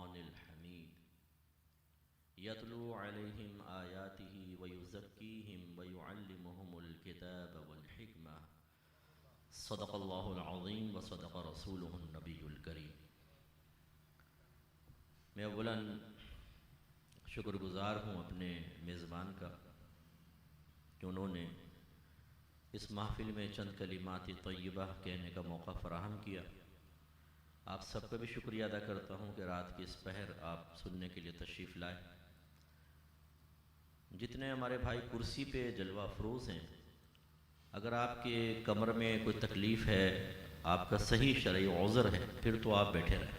फ़ुरक़ानिल हमीद यतलू अलैहिम आयातिही व युज़क्कीहिम व युअल्लिमुहुमुल किताब वल हिकमा सदक़ल्लाहुल अज़ीम व सदक़ रसूलुहुन नबियुल करीम। मैं अव्वलन शुक्रगुज़ार हूँ अपने मेज़बान का कि उन्होंने इस महफ़िल में चंद कलिमात तय्यबा कहने का मौका फ़राहम किया। आप सबका भी शुक्रिया अदा करता हूँ कि रात की इस पहर आप सुनने के लिए तशरीफ़ लाए। जितने हमारे भाई कुर्सी पे जलवा अफरोज़ हैं, अगर आपके कमर में कोई तकलीफ़ है, आपका सही शरई औज़र है, फिर तो आप बैठे रहें,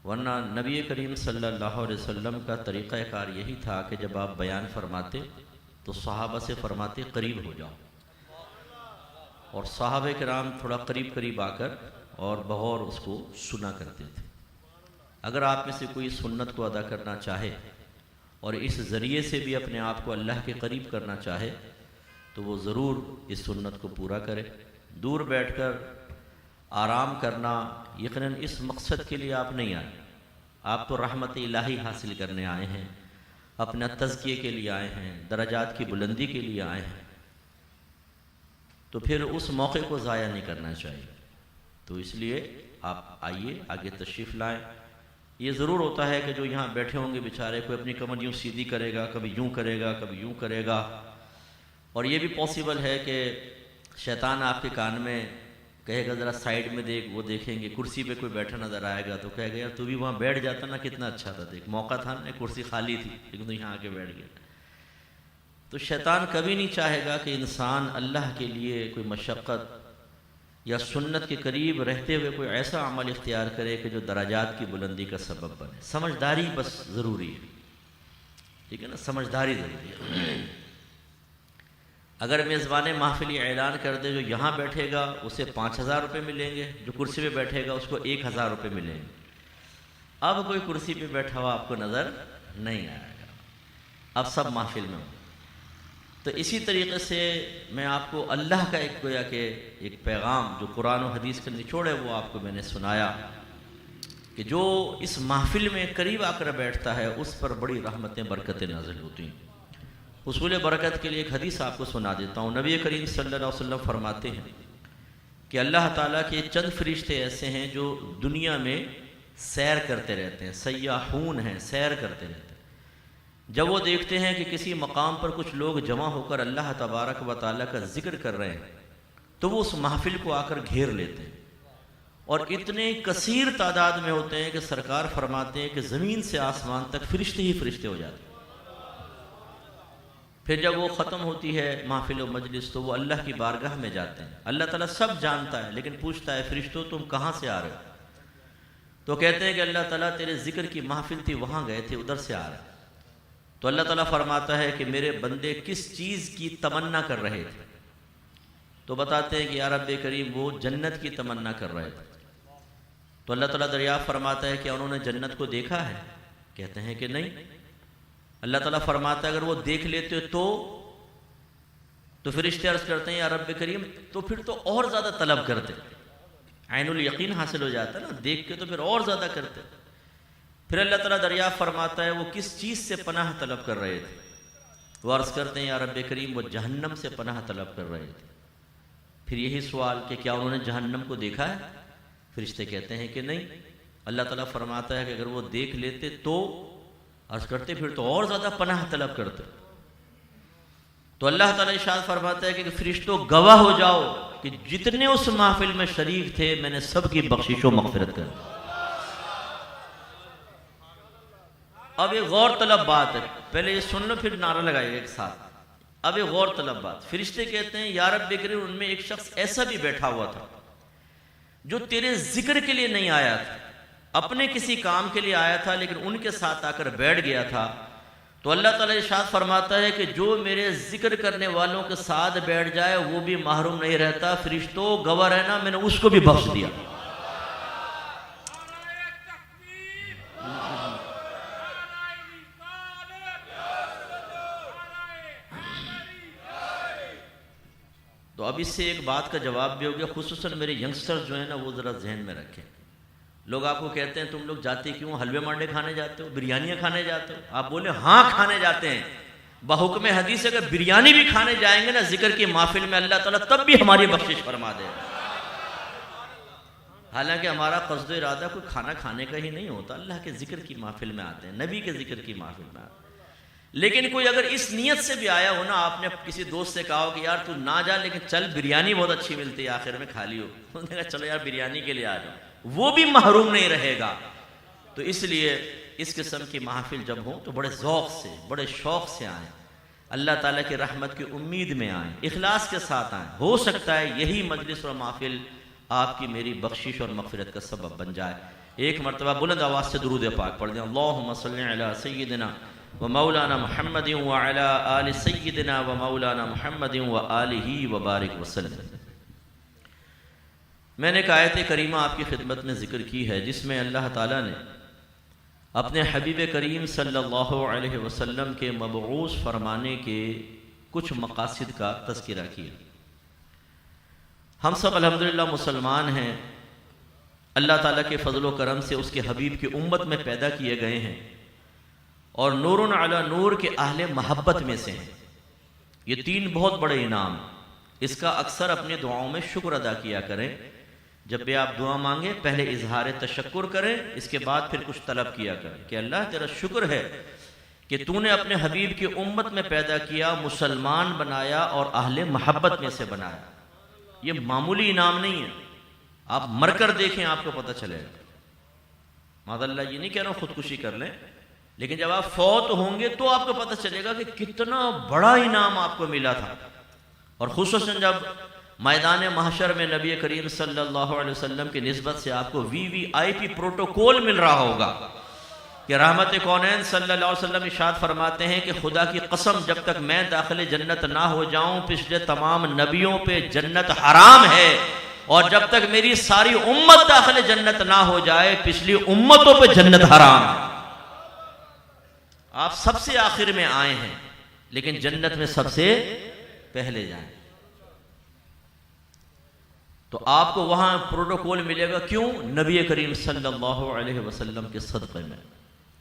वरना नबी करीम सल्लल्लाहु अलैहि वसल्लम का तरीक़ाकार यही था कि जब आप बयान फरमाते तो सहाबा से फरमाते करीब हो जाओ, और सहाबे किराम थोड़ा करीब करीब आकर और बगौर उसको सुना करते थे। अगर आप में से कोई सुन्नत को अदा करना चाहे और इस ज़रिए से भी अपने आप को अल्लाह के करीब करना चाहे तो वो ज़रूर इस सुन्नत को पूरा करे। दूर बैठकर आराम करना यकीनन इस मकसद के लिए आप नहीं आए। आप तो रहमत इलाही हासिल करने आए हैं, अपना तज़किये के लिए आए हैं, दराजात की बुलंदी के लिए आए हैं, तो फिर उस मौके को ज़ाया नहीं करना चाहिए। तो इसलिए आप आइए, आगे तशरीफ़ लाएँ। ये ज़रूर होता है कि जो यहाँ बैठे होंगे बेचारे, कोई अपनी कमर यूँ सीधी करेगा, कभी यूँ करेगा, कभी यूँ करेगा, और ये भी पॉसिबल है कि शैतान आपके कान में कहेगा ज़रा साइड में देख, वो देखेंगे कुर्सी पे कोई बैठा नज़र आएगा तो कहेगा यार तू भी वहाँ बैठ जाता ना, कितना अच्छा था, देख मौका था ना, कुर्सी खाली थी लेकिन तो यहाँ आके बैठ गया। तो शैतान कभी नहीं चाहेगा कि इंसान अल्लाह के लिए कोई मशक्क़त या सुन्नत के करीब रहते हुए कोई ऐसा अमल इख्तियार करे कि जो दराजात की बुलंदी का सबब बने। समझदारी बस ज़रूरी है, ठीक है ना, समझदारी ज़रूरी है। अगर मेज़बान महफ़िल ऐलान कर दे जो यहाँ बैठेगा उसे 5,000 रुपये मिलेंगे, जो कुर्सी पे बैठेगा उसको 1,000 रुपये मिलेंगे, अब कोई कुर्सी पे बैठा हुआ आपको नज़र नहीं आएगा, अब सब महफ़िल में हो। तो इसी तरीक़े से मैं आपको अल्लाह का एक गोया के एक पैगाम जो कुरान और हदीस के निचोड़ है वो आपको मैंने सुनाया कि जो इस महफ़िल में करीब आकर बैठता है उस पर बड़ी रहमतें बरकतें नाज़िल होती हैं। उसूल बरकत के लिए एक हदीस आपको सुना देता हूँ। नबी करीम सल्लल्लाहु अलैहि वसल्लम फरमाते हैं कि अल्लाह ताला के चंद फरिश्ते ऐसे हैं जो दुनिया में सैर करते रहते हैं, सयाहून हैं, सैर करते रहते हैं। जब वो देखते हैं कि किसी मकाम पर कुछ लोग जमा होकर अल्लाह तबारक व तआला का जिक्र कर रहे हैं तो वो उस महफिल को आकर घेर लेते हैं, और इतने कसीर तादाद में होते हैं कि सरकार फरमाते हैं कि ज़मीन से आसमान तक फरिश्ते ही फरिश्ते हो जाते हैं। फिर जब वो ख़त्म होती है महफिल व मजलिस तो वो अल्लाह की बारगाह में जाते हैं। अल्लाह ताला सब जानता है लेकिन पूछता है फरिश्तों तुम कहाँ से आ रहे हो? तो कहते हैं कि अल्लाह ताला तेरे जिक्र की महफिल थी, वहाँ गए थे, उधर से आ रहे। तो अल्लाह ताला फरमाता है कि मेरे बंदे किस चीज़ की तमन्ना कर रहे थे? तो बताते हैं कि या रब्बे करीम वो जन्नत की तमन्ना कर रहे थे। तो अल्लाह ताला दरियाफ़्त फरमाता है कि उन्होंने जन्नत को देखा है? कहते हैं कि नहीं। अल्लाह ताला फरमाता है अगर वो देख लेते तो फरिश्ते अर्ज़ करते हैं या रब्बे करीम तो फिर तो और ज़्यादा तलब करते, ऐनुल यकीन हासिल हो जाता ना, देख के तो फिर और ज़्यादा करते। फिर अल्लाह ताला दरियाफ़्त फरमाता है वो किस चीज़ से पनाह तलब कर रहे थे? वो अर्ज़ करते हैं या रब्बे करीम वो जहन्नम से पनाह तलब कर रहे थे। फिर यही सवाल कि क्या उन्होंने जहन्नम को देखा है? फरिश्ते कहते हैं कि नहीं। अल्लाह ताला फरमाता है कि अगर वो देख लेते तो अर्ज़ करते फिर तो और ज़्यादा पनाह तलब करते। तो अल्लाह ताला इरशाद फरमाता है कि फरिश्तों गवाह हो जाओ कि जितने उस महफिल में शरीक थे मैंने सब की बख्शिश व मग़फ़िरत कर दी। अब एक गौर तलब बात है, पहले ये सुन लो फिर नारा लगाइए एक साथ। अब एक गौर तलब बात, फरिश्ते कहते हैं या रब्बे करीम उनमें एक शख्स ऐसा भी बैठा हुआ था जो तेरे जिक्र के लिए नहीं आया था, अपने किसी काम के लिए आया था लेकिन उनके साथ आकर बैठ गया था। तो अल्लाह ताला इरशाद फरमाता है कि जो मेरे जिक्र करने वालों के साथ बैठ जाए वो भी महरूम नहीं रहता। फरिश्तों गवाह रहना मैंने उसको भी बख्श दिया। तो अब इससे एक बात का जवाब भी हो गया, खुसूसन मेरे यंगस्टर्स जो है ना वो ज़रा जहन में रखें। लोग आपको कहते हैं तुम लोग जाते क्यों, हलवे मांडे खाने जाते हो, बिरयानियाँ खाने जाते हो? आप बोले हाँ खाने जाते हैं। बहुक्म हदीस अगर बिरयानी भी खाने जाएंगे ना जिक्र की महफिल में, अल्लाह ताला तब भी हमारी बख्शिश फरमा देगा। हालांकि हमारा कस्द इरादा कोई खाना खाने का ही नहीं होता, अल्लाह के जिक्र की महफिल में आते हैं, नबी के जिक्र की महफिल में आते हैं। लेकिन कोई अगर इस नियत से भी आया हो ना, आपने किसी दोस्त से कहा हो कि यार तू ना जा लेकिन चल बिरयानी बहुत अच्छी मिलती है आखिर में खा लियो, उसने कहा चलो यार बिरयानी के लिए आ जाओ, वो भी महरूम नहीं रहेगा। तो इसलिए इस किस्म की महफिल जब हो तो बड़े ज़ौक़ से, बड़े शौक़ से आएँ, अल्लाह ताला की रहमत की उम्मीद में आएँ, इखलास के साथ आएँ। हो सकता है यही मजलिस और महफिल आपकी मेरी बख्शिश और मग़फ़िरत का सबब बन जाए। एक मरतबा बुलंद आवाज़ से दुरूद पाक पढ़ दें, अल्लाहुम्मा सल्लि अला सय्यिदिना व मौलाना मुहम्मदिन व अला आलि सय्यिदिना व मौलाना मुहम्मदिन व आलिही व बारिक वसल्लम। मैंने एक आयत करीमा आपकी खिदमत में ज़िक्र की है जिसमें अल्लाह ताला ने अपने हबीब करीम सल्लल्लाहु अलैहि वसल्लम के मबऊस फरमाने के कुछ मकासिद का तज़किरा किया। हम सब अल्हम्दुलिल्लाह मुसलमान हैं, अल्लाह ताला के फ़ज़ल व करम से उसके हबीब की उम्मत में पैदा किए गए हैं और नूरुन अला नूर के अहले महब्बत में से हैं। ये तीन बहुत बड़े इनाम, इसका अक्सर अपनी दुआओं में शुक्र अदा किया करें। जब भी आप दुआ मांगे पहले इजहार तशक्कुर करें, इसके बाद फिर कुछ तलब किया करें कि अल्लाह तेरा शुक्र है कि तूने अपने हबीब की उम्मत में पैदा किया, मुसलमान बनाया और अहले महब्बत में से बनाया। ये मामूली इनाम नहीं है, आप मरकर देखें आपको पता चलेगा। मादल्ला ये नहीं कह रहा हूँ खुदकुशी कर लें, लेकिन जब आप फौत होंगे तो आपको पता चलेगा कि कितना बड़ा इनाम आपको मिला था। और खुसूसन जब मैदान महशर में नबी करीम सल्लल्लाहु अलैहि वसल्लम की निस्बत से आपको VVIP प्रोटोकॉल मिल रहा होगा कि रहमत कौनैन सल्लल्लाहु अलैहि वसल्लम इरशाद फरमाते हैं कि खुदा की कसम जब तक मैं दाखिल जन्नत ना हो जाऊं पिछले तमाम नबियों पे जन्नत हराम है, और जब तक मेरी सारी उम्मत दाखिल जन्नत ना हो जाए पिछली उम्मतों पे जन्नत हराम है। आप सबसे आखिर में आए हैं लेकिन जन्नत में सबसे पहले जाएं, तो आपको वहां प्रोटोकॉल मिलेगा। क्यों? नबी करीम सल्लल्लाहु अलैहि वसल्लम के सदक़े में।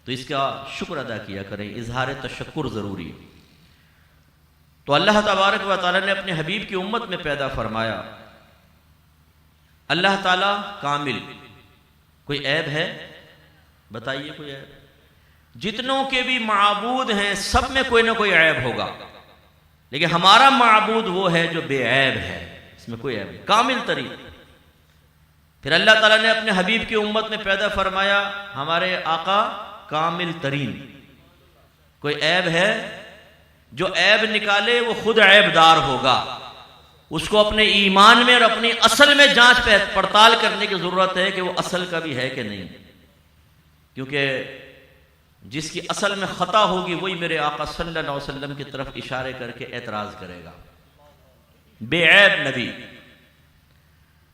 तो इसका शुक्र अदा किया करें, इजहार तशक्कुर ज़रूरी है। तो अल्लाह तबारक व तआला ने अपने हबीब की उम्मत में पैदा फरमाया। अल्लाह ताला कामिल, कोई ऐब है? बताइए कोई ऐब? जितनों के भी माबूद हैं सब में कोई ना कोई ऐब होगा, लेकिन हमारा माबूद वो है जो बेऐब है, इसमें कोई ऐब नहीं, कामिल तरीन। फिर अल्लाह ताला ने अपने हबीब की उम्मत में पैदा फरमाया हमारे आका कामिल तरीन। कोई ऐब है? जो ऐब निकाले वो खुद ऐबदार होगा, उसको अपने ईमान में और अपनी असल में जांच पड़ताल करने की जरूरत है कि वो असल का भी है कि नहीं, क्योंकि जिसकी असल में खता होगी वही मेरे आका सल्लल्लाहु अलैहि वसल्लम की तरफ इशारे करके एतराज करेगा। बेऐब नबी।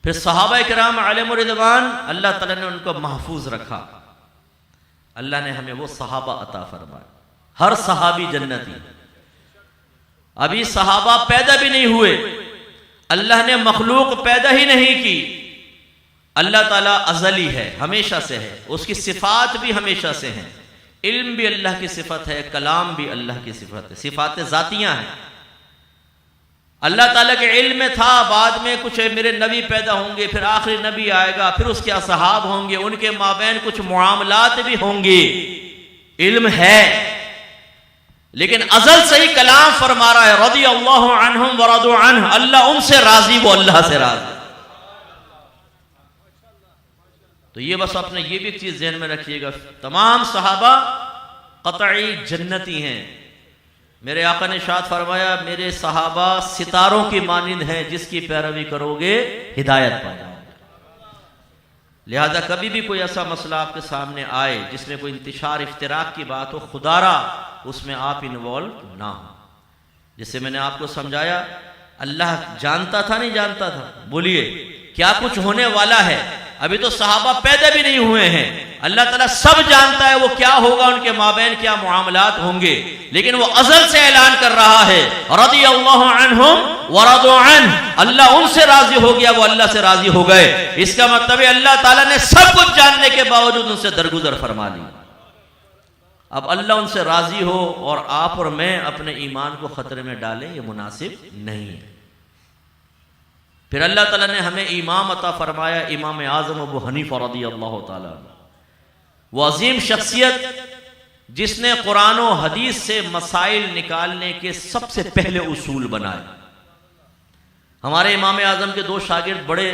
फिर सहाबा किराम अलैहिम रिज़वान, अल्लाह ताला ने उनको महफूज रखा। अल्लाह ने हमें वो सहाबा अता फरमाया, हर सहाबी जन्नती। अभी सहाबा पैदा भी नहीं हुए, अल्लाह ने मखलूक पैदा ही नहीं की। अल्लाह ताला अज़ली है, हमेशा से है, उसकी सिफात भी हमेशा से हैं। इल्म भी अल्लाह की सिफत है, कलाम भी अल्लाह की सिफत है, सिफात ज़ातियाँ हैं। अल्लाह ताला के इल्म में था बाद में कुछ मेरे नबी पैदा होंगे, फिर आखिरी नबी आएगा, फिर उसके असहाब होंगे, उनके माबैन कुछ मुआमलात भी होंगे। इल्म है, लेकिन अजल से ही कलाम फरमा रहा है रज़ियल्लाहु अन्हुम व रदू अन्हु, अल्लाह उनसे राजी, वो अल्लाह से राजी। तो ये बस अपने ये भी एक चीज ज़हन में रखिएगा, तमाम सहाबा क़तई जन्नती हैं। मेरे आका ने इरशाद फरमाया मेरे सहाबा सितारों की मानिंद हैं, जिसकी पैरवी करोगे हिदायत पा जाओगे। लिहाजा कभी भी कोई ऐसा मसला आपके सामने आए जिसमें कोई इंतिशार इफ्तिराक की बात हो, खुदारा उसमें आप इन्वॉल्व ना हो। जिससे मैंने आपको समझाया, अल्लाह जानता था नहीं जानता था? बोलिए क्या कुछ होने वाला है? अभी तो सहाबा पैदा भी नहीं हुए हैं, अल्लाह ताला सब जानता है वो क्या होगा, उनके माबैन क्या मुआमलात होंगे, लेकिन वो अज़ल से ऐलान कर रहा है रज़ियल्लाहु अन्हुम वरदू अन, अल्लाह उनसे राजी हो गया, वो अल्लाह से राजी हो गए। इसका मतलब है अल्लाह ताला ने सब कुछ जानने के बावजूद उनसे दरगुजर फरमा ली। अब अल्लाह उनसे राजी हो और आप और मैं अपने ईमान को खतरे में डालें, ये मुनासिब नहीं है। फिर अल्लाह ताला ने हमें इमाम अता फरमाया, इमाम आज़म अबू हनीफा रज़ियल्लाहु ताला, वो अजीम शख्सियत जिसने कुरान और हदीस से मसाइल निकालने के सबसे पहले उसूल बनाए। हमारे इमाम आज़म के दो शागिर्द बड़े,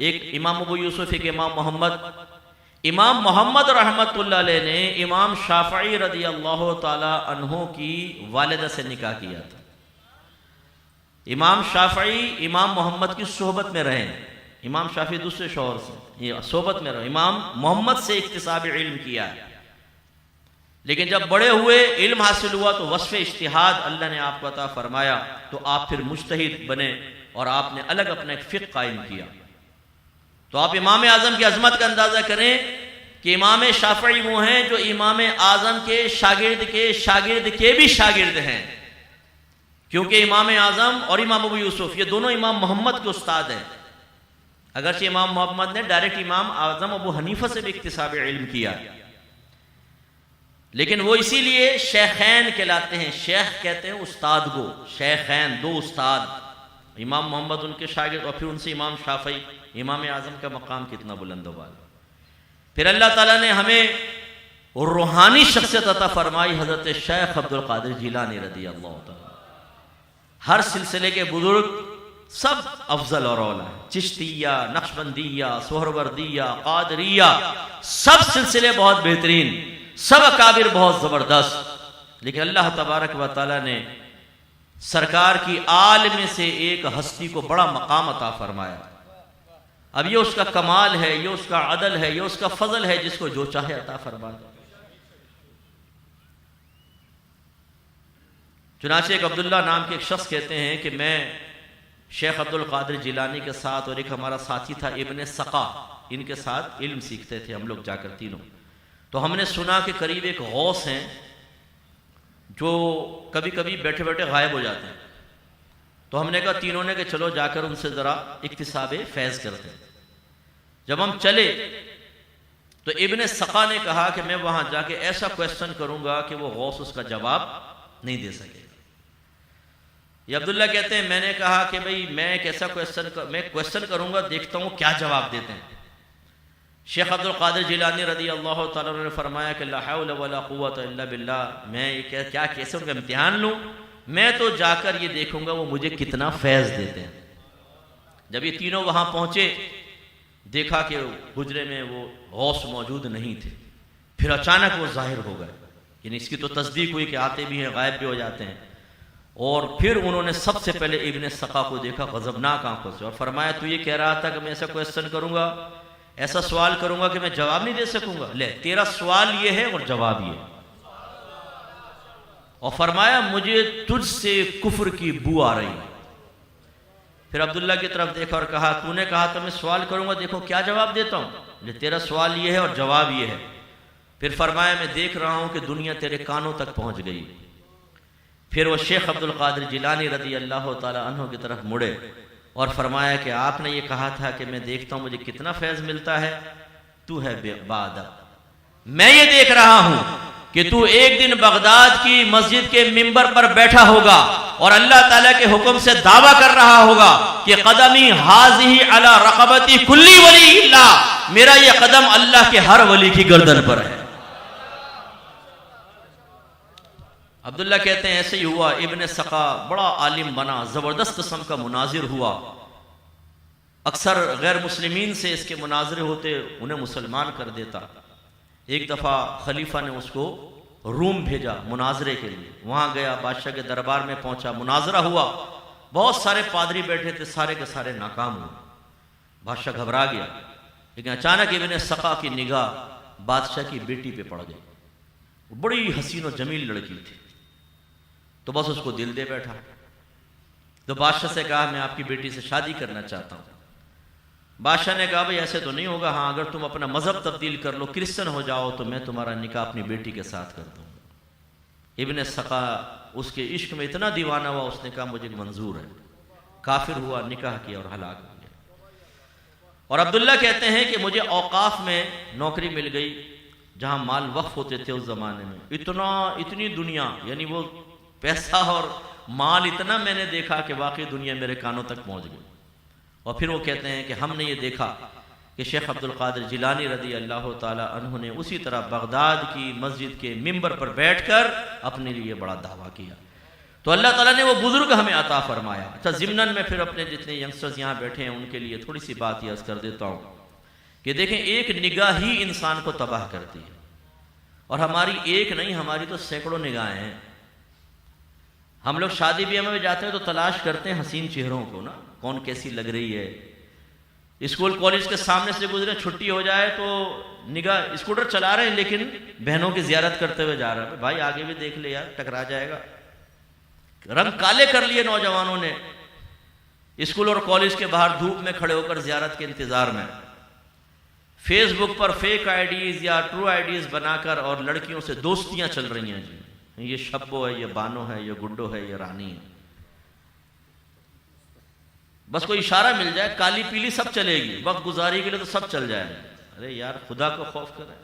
एक इमाम अबू यूसुफ, एक इमाम मोहम्मद। इमाम मोहम्मद रहमतुल्लाह अलैह ने इमाम शाफ़ई रज़ियल्लाहु ताला अन्हु की वालिदा से निकाह किया था। इमाम शाफ़ई इमाम मोहम्मद की सोहबत में रहे। इमाम शाफ़ी दूसरे शौहर से ये सोहबत में रहे, इमाम मोहम्मद से इक्तिसाब इल्म किया है। लेकिन जब बड़े हुए, इल्म हासिल हुआ तो वस्फ़ इज्तिहाद अल्लाह ने आपको अता फरमाया, तो आप फिर मुज्तहिद बने और आपने अलग अपना एक फ़िक़्ह कायम किया। तो आप इमाम आज़म की अज़मत का अंदाज़ा करें कि इमाम शाफ़ई वो हैं जो इमाम आज़म के शागिर्द के भी शागिर्द हैं, क्योंकि इमाम आज़म और इमाम अबू यूसुफ ये दोनों इमाम मोहम्मद के उस्ताद हैं। अगरचे इमाम मोहम्मद ने डायरेक्ट इमाम आज़म अबू हनीफा से भी इक्तिसाब इल्म किया, लेकिन वो इसीलिए शेखैन कहलाते हैं। शेख कहते हैं उस्ताद को, शेखैन दो उस्ताद, इमाम मोहम्मद उनके शागिर्द और फिर उनसे इमाम शाफ़ई। इमाम आज़म का मकाम कितना बुलंद वाला। फिर अल्लाह ताला ने हमें रूहानी शख्सियत अता फरमाई, हज़रत शेख अब्दुल कादिर जिलानी रज़ियल्लाहु ताला। हर सिलसिले के बुजुर्ग सब अफजल और औला, चिश्तिया, नक्शबंदिया, सोहरवर्दिया, कादरिया, सब सिलसिले बहुत बेहतरीन, सब अकाबिर बहुत ज़बरदस्त। लेकिन अल्लाह तबारक व तआला ने सरकार की आल में से एक हस्ती को बड़ा मकाम अता फरमाया। अब ये उसका कमाल है, ये उसका अदल है, ये उसका फजल है, जिसको जो चाहे अता फरमा दे। चुनांचे एक अब्दुल्ला नाम के एक शख्स कहते हैं कि मैं शेख अब्दुल कादिर जिलानी के साथ और एक हमारा साथी था इब्ने सका, इनके साथ इल्म सीखते थे हम लोग जाकर तीनों। तो हमने सुना कि करीब एक गौस हैं जो कभी कभी बैठे बैठे गायब हो जाते हैं। तो हमने कहा तीनों ने कि चलो जाकर उनसे ज़रा इक्तिसाब फैज़ करते हैं। जब हम चले तो इब्ने सका ने कहा कि मैं वहाँ जाके ऐसा क्वेश्चन करूँगा कि वो गौस उसका जवाब नहीं दे सकेगा। ये अब्दुल्ला कहते हैं मैंने कहा कि भाई मैं एक ऐसा क्वेश्चन करूँगा, देखता हूँ क्या जवाब देते हैं। शेख अब्दुल कादिर जिलानी रज़ियल्लाहु ताला ने फरमाया कि ला हौला वला कुव्वता इल्ला बिल्लाह, मैं ये क्या कैसे उनका इम्तिहान लूँ, मैं तो जाकर ये देखूंगा वो मुझे कितना फैज़ देते हैं। जब ये तीनों वहाँ पहुँचे, देखा कि हुजरे में वो गौस मौजूद नहीं थे। फिर अचानक वो ज़ाहिर हो गए, यानी इसकी तो तस्दीक हुई कि आते भी हैं, गायब भी हो जाते हैं। और फिर उन्होंने सबसे पहले इब्ने सका को देखा गज़बनाक आंखों से और फरमाया तू ये कह रहा था कि मैं ऐसा क्वेश्चन करूँगा, ऐसा सवाल करूँगा कि मैं जवाब नहीं दे सकूँगा, ले तेरा सवाल ये है और जवाब ये। और फरमाया मुझे तुझसे कुफ्र की बू आ रही है। फिर अब्दुल्ला की तरफ देखा और कहा तूने कहा तो मैं सवाल करूँगा, देखो क्या जवाब देता हूँ, ले तेरा सवाल ये है और जवाब ये है। फिर फरमाया मैं देख रहा हूँ कि दुनिया तेरे कानों तक पहुँच गई। फिर वो शेख अब्दुल कादिर जिलानी रज़ियल्लाहु ताला अन्हु की तरफ मुड़े और फरमाया कि आपने ये कहा था कि मैं देखता हूँ मुझे कितना फैज़ मिलता है, तू है बेबादा। मैं ये देख रहा हूँ कि तू एक दिन बगदाद की मस्जिद के मिंबर पर बैठा होगा और अल्लाह ताला के हुक्म से दावा कर रहा होगा कि कदमी हाज़िही अला रक़बती कुल्ली वली इल्लाह, मेरा ये कदम अल्लाह के हर वली की गर्दन पर है। अब्दुल्ला कहते हैं ऐसे ही हुआ। इब्ने सका बड़ा आलिम बना, ज़बरदस्त किस्म का मुनाजिर हुआ। अक्सर गैर मुस्लिमीन से इसके मुनाजरे होते, उन्हें मुसलमान कर देता। एक दफ़ा खलीफा ने उसको रूम भेजा मुनाजरे के लिए। वहाँ गया, बादशाह के दरबार में पहुँचा, मुनाजरा हुआ। बहुत सारे पादरी बैठे थे, सारे के सारे नाकाम हुए। बादशाह घबरा गया, लेकिन अचानक इब्ने सका की निगाह बादशाह की बेटी पे पड़ गई। वो बड़ी हसीन और जमील लड़की थी, तो बस उसको दिल दे बैठा। तो बादशाह से कहा मैं आपकी बेटी से शादी करना चाहता हूँ। बादशाह ने कहा भाई ऐसे तो नहीं होगा, हाँ अगर तुम अपना मज़हब तब्दील कर लो, क्रिश्चन हो जाओ, तो मैं तुम्हारा निकाह अपनी बेटी के साथ कर दूँगा। इब्ने सका उसके इश्क में इतना दीवाना हुआ, उसने कहा मुझे मंजूर है, काफिर हुआ, निकाह किया और हलाक हो गया। और अब्दुल्ला कहते हैं कि मुझे औकाफ में नौकरी मिल गई जहां माल वक्फ होते थे उस जमाने में। इतनी दुनिया, यानी वो पैसा और माल इतना मैंने देखा कि वाकई दुनिया मेरे कानों तक पहुंच गई। और फिर वो कहते हैं कि हमने ये देखा कि शेख अब्दुल कादिर जिलानी रज़ी अल्लाह ताला अन्हु ने उसी तरह बगदाद की मस्जिद के मिंबर पर बैठकर अपने लिए बड़ा दावा किया। तो अल्लाह ताला ने वो बुजुर्ग हमें अता फरमाया। अच्छा, ज़िम्नन में फिर अपने जितने यंगस्टर्स यहाँ बैठे हैं उनके लिए थोड़ी सी बात यह कर देता हूँ कि देखें, एक निगाह ही इंसान को तबाह करती है। और हमारी एक नहीं, हमारी तो सैकड़ों निगाहें हैं। हम लोग शादी ब्याह में जाते हैं तो तलाश करते हैं हसीन चेहरों को ना, कौन कैसी लग रही है। स्कूल कॉलेज के सामने से गुजरे, छुट्टी हो जाए तो निगाह, स्कूटर चला रहे हैं लेकिन बहनों की जियारत करते हुए जा रहे हैं। भाई आगे भी देख ले यार, टकरा जाएगा। रंग काले कर लिए नौजवानों ने स्कूल और कॉलेज के बाहर धूप में खड़े होकर जियारत के इंतजार में। फेसबुक पर फेक आईडीज या ट्रू आईडीज बनाकर और लड़कियों से दोस्तियां चल रही हैं जी। ये शब्बो है, ये बानो है, ये गुड्डो है, ये रानी है। बस कोई इशारा मिल जाए, काली पीली सब चलेगी, वक्त गुजारी के लिए तो सब चल जाए। अरे यार, खुदा को खौफ करें।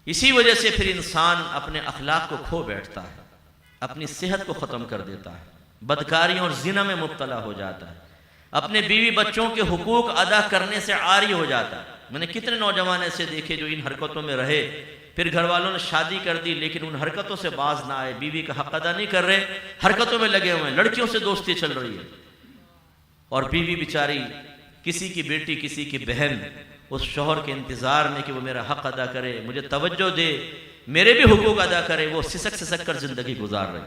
इसी वजह से फिर इंसान अपने अखलाक को खो बैठता है, अपनी सेहत को ख़त्म कर देता है, बदकारियों और जिना में मुब्तला हो जाता है, अपने बीवी बच्चों के हुकूक अदा करने से आरी हो जाता है। मैंने कितने नौजवान ऐसे देखे जो इन हरकतों में रहे, फिर घर वालों ने शादी कर दी लेकिन उन हरकतों से बाज ना आए, बीवी का हक अदा नहीं कर रहे, हरकतों में लगे हुए हैं, लड़कियों से दोस्ती चल रही है। और बीवी बेचारी, किसी की बेटी, किसी की बहन उस शौहर के इंतजार में कि वो मेरा हक अदा करे, मुझे तवज्जो दे, मेरे भी हुकूक अदा करे, वो सिसक सिसक कर जिंदगी गुजार रहे।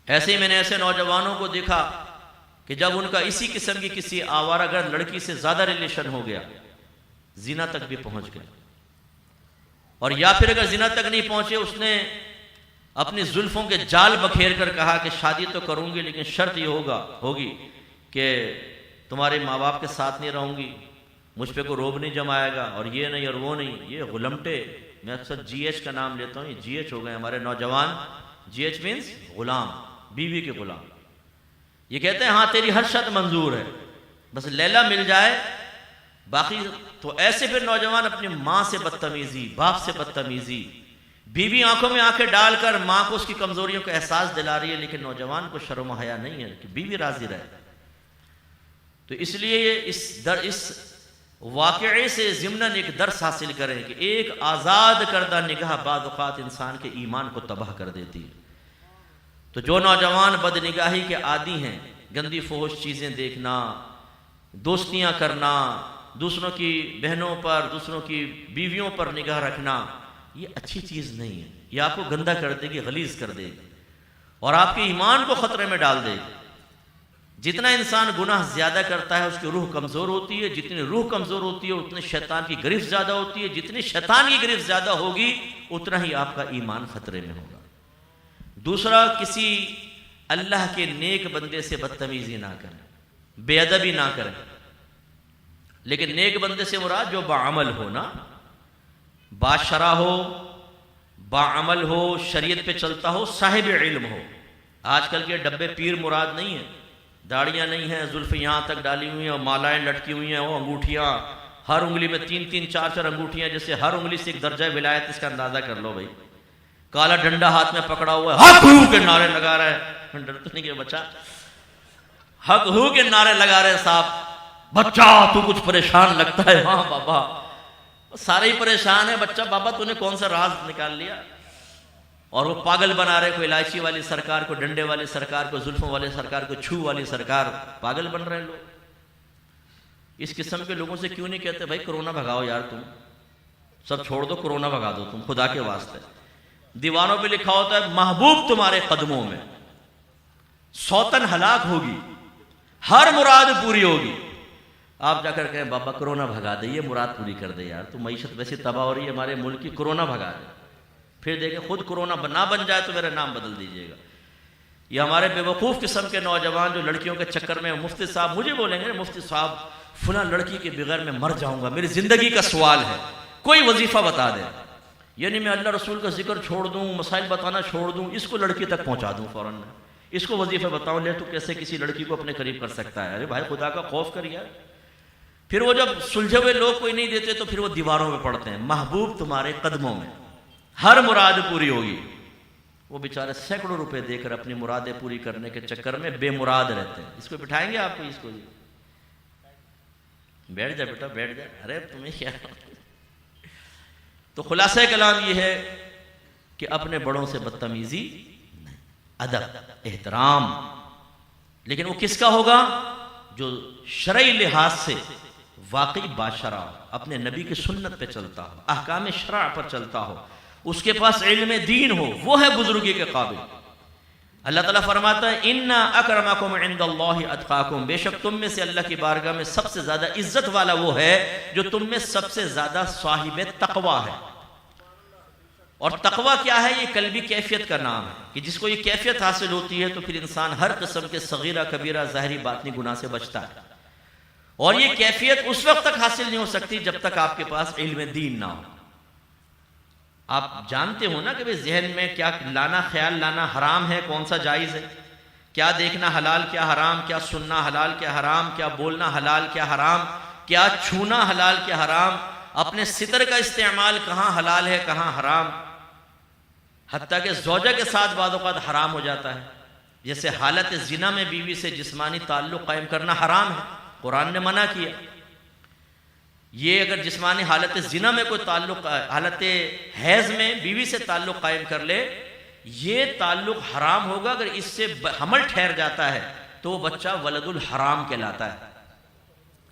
ऐसे ही मैंने ऐसे नौजवानों को देखा कि जब उनका इसी किस्म की किसी आवारागर्द लड़की से ज्यादा रिलेशन हो गया, जिना तक भी पहुंच गया। और या फिर अगर जिना तक नहीं पहुंचे, उसने अपनी जुल्फों के जाल बखेर कर कहा कि शादी तो करूंगी लेकिन शर्त ये होगी कि तुम्हारे माँ बाप के साथ नहीं रहूंगी, मुझ पे को रोब नहीं जमाएगा, और ये नहीं और वो नहीं। ये गुलमटे, मैं अक्सर GH का नाम लेता हूँ, ये GH हो गए हमारे नौजवान। GH मीन्स गुलाम, बीवी के गुलाम। ये कहते हैं हाँ तेरी हर शर्त मंजूर है, बस लैला मिल जाए, बाकी तो ऐसे फिर नौजवान अपनी माँ से बदतमीजी, बाप से बदतमीजी, बीवी आंखों में आंखें डालकर माँ को उसकी कमजोरियों का एहसास दिला रही है, लेकिन नौजवान को शर्म हया नहीं है कि बीवी राजी रहे। तो इसलिए इस वाक़े से ज़िम्नन एक दर्स हासिल करें कि एक आज़ाद करदा निगाह बाद औक़ात इंसान के ईमान को तबाह कर देती है। तो जो नौजवान बदनिगाही के आदी हैं, गंदी फोहश चीज़ें देखना, दोस्तियाँ करना, दूसरों की बहनों पर, दूसरों की बीवियों पर निगाह रखना, ये अच्छी चीज़ नहीं है। ये आपको गंदा कर देगी, गलीज कर देगी और आपके ईमान को ख़तरे में डाल देगी। जितना इंसान गुनाह ज़्यादा करता है उसकी रूह कमज़ोर होती है, जितनी रूह कमज़ोर होती है उतनी शैतान की गिरफ्त ज़्यादा होती है, जितनी शैतान की गिरफ्त ज़्यादा होगी उतना ही आपका ईमान ख़तरे में होगा। दूसरा, किसी अल्लाह के नेक बंदे से बदतमीज़ी ना करें, बेअदबी ना करें। लेकिन नेक बंदे से मुराद जो बाअमल हो ना, बाशरा हो, बाअमल हो, शरीयत पे चलता हो, साहिब इल्म हो। आजकल के डब्बे पीर मुराद नहीं है, दाढ़ियाँ नहीं हैं, जुल्फ़ यहाँ तक डाली हुई हैं और मालाएं लटकी हुई हैं, वो अंगूठियाँ, हर उंगली में 3-3 4-4 अंगूठियाँ, जैसे हर उंगली से एक दर्जा विलायत, इसका अंदाज़ा कर लो भाई। काला डंडा हाथ में पकड़ा हुआ है, हक हू के नारे लगा रहा है। डर तो नहीं कि बच्चा, हक हू के नारे लगा रहे साहब। बच्चा तू कुछ परेशान लगता है। हाँ बाबा, सारे ही परेशान है। बच्चा, बाबा तूने कौन सा राज निकाल लिया? और वो पागल बना रहे, कोई इलायची वाली सरकार को, डंडे वाली सरकार को, जुल्फों वाली सरकार को, छू वाली सरकार, पागल बन रहे हैं लोग। इस किस्म के लोगों से क्यों नहीं कहते भाई कोरोना भगाओ यार, तुम सब छोड़ दो, कोरोना भगा दो तुम, खुदा के वास्ते। दीवारों पे लिखा होता है महबूब तुम्हारे कदमों में, सौतन हलाक होगी, हर मुराद पूरी होगी। आप जाकर कहें बाबा कोरोना भगा दे, ये मुराद पूरी कर दे यार, तो मईशत वैसे तबाह हो रही है हमारे मुल्क की, कोरोना भगा दे। फिर देखें खुद कोरोना ना बन जाए तो मेरा नाम बदल दीजिएगा। ये हमारे बेवकूफ़ किस्म के नौजवान जो लड़कियों के चक्कर में, मुफ्ती साहब मुझे बोलेंगे, मुफ्ती साहब फुला लड़की के बगैर मैं मर जाऊंगा, मेरी ज़िंदगी का सवाल है, कोई वजीफ़ा बता दे। यानी मैं अल्लाह रसूल का जिक्र छोड़ दूँ, मसाइल बताना छोड़ दूँ, इसको लड़की तक पहुँचा दूँ फ़ौरन में। इसको वजीफा बताओ, ले तो कैसे किसी लड़की को अपने करीब कर सकता है? अरे भाई खुदा का खौफ कर यार। फिर वो जब सुलझे हुए लोग कोई नहीं देते तो फिर वो दीवारों में पढ़ते हैं, महबूब तुम्हारे कदमों में हर मुराद पूरी होगी। वो बेचारे सैकड़ों रुपए देकर अपनी मुरादें पूरी करने के चक्कर में बेमुराद रहते हैं। इसको बिठाएंगे आपको? इसको बैठ जा बेटा बैठ जा, अरे तुम्हें क्या। तो खुलासा कलाम ये है कि अपने बड़ों से बदतमीजी नहीं, अदब एहतराम। लेकिन वो किसका होगा? जो शरई लिहाज से वाकई बाशरा, अपने नबी की सुन्नत पे चलता हो, अहकाम शरअ पर चलता हो, उसके पास इल्म दीन हो, वो है बुजुर्गी के काबिल। अल्लाह ताला फरमाता है इन्ना अकरमकुम इंदल्लाहि अतकाकुम, बेशक तुम में से अल्लाह की बारगाह में सबसे ज्यादा इज्जत वाला वो है जो तुम में सबसे ज्यादा साहिब तकवा है। और तकवा क्या है? ये कल्बी कैफियत का नाम है कि जिसको ये कैफियत हासिल होती है तो फिर इंसान हर किस्म के सगीरा कबीरा ज़ाहिरी बातनी गुनाह से बचता है। और ये कैफियत उस वक्त तक हासिल नहीं हो सकती जब तक आपके पास इल्म दीन ना हो। आप जानते हो ना कि भाई जहन में क्या लाना, ख्याल लाना हराम है, कौन सा जायज़ है, क्या देखना हलाल क्या हराम, क्या सुनना हलाल क्या हराम, क्या बोलना हलाल क्या हराम, क्या छूना हलाल क्या हराम, अपने सितर का इस्तेमाल कहाँ हलाल है कहाँ हराम। हत्ता के ज़ौजा के साथ बाद औक़ात हराम हो जाता है। जैसे हालत ज़िना में बीवी से जिस्मानी ताल्लुक़ कायम करना हराम है, कुरान ने मना किया। ये अगर जिस्मानी हालत ज़िना में कोई ताल्लुक़, हालत हैज़ में बीवी से ताल्लुक़ कायम कर ले, ये ताल्लुक़ हराम होगा। अगर इससे हमल ठहर जाता है तो वो बच्चा वलदुल हराम कहलाता है।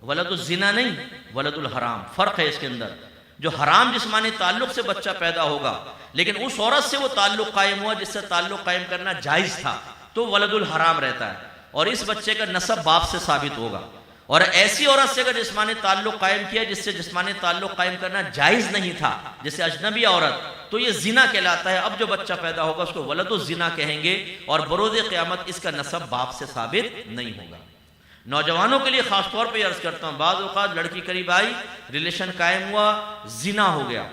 वलदुल ज़िना नहीं, वलदुल हराम, फ़र्क है इसके अंदर। जो हराम जिस्मानी ताल्लुक़ से बच्चा पैदा होगा, लेकिन उस औरत से वो ताल्लुक़ कायम हुआ जिससे ताल्लुक़ कायम करना जायज़ था, तो वलदुल हराम रहता है और इस बच्चे का नसब बाप से साबित होगा। और ऐसी औरत से अगर जिस्मानी ताल्लुक़ कायम किया जिससे जिस्मानी ताल्लुक़ कायम करना जायज़ नहीं था, जैसे अजनबी औरत, तो ये ज़िना कहलाता है। अब जो बच्चा पैदा होगा उसको वलदुल ज़िना कहेंगे और बरोज़ क़यामत इसका नसब बाप से साबित नहीं होगा। नौजवानों के लिए ख़ास तौर पर अर्ज़ करता हूँ, बाज़ औक़ात लड़की करीब आई, रिलेशन कायम हुआ, ज़िना हो गया,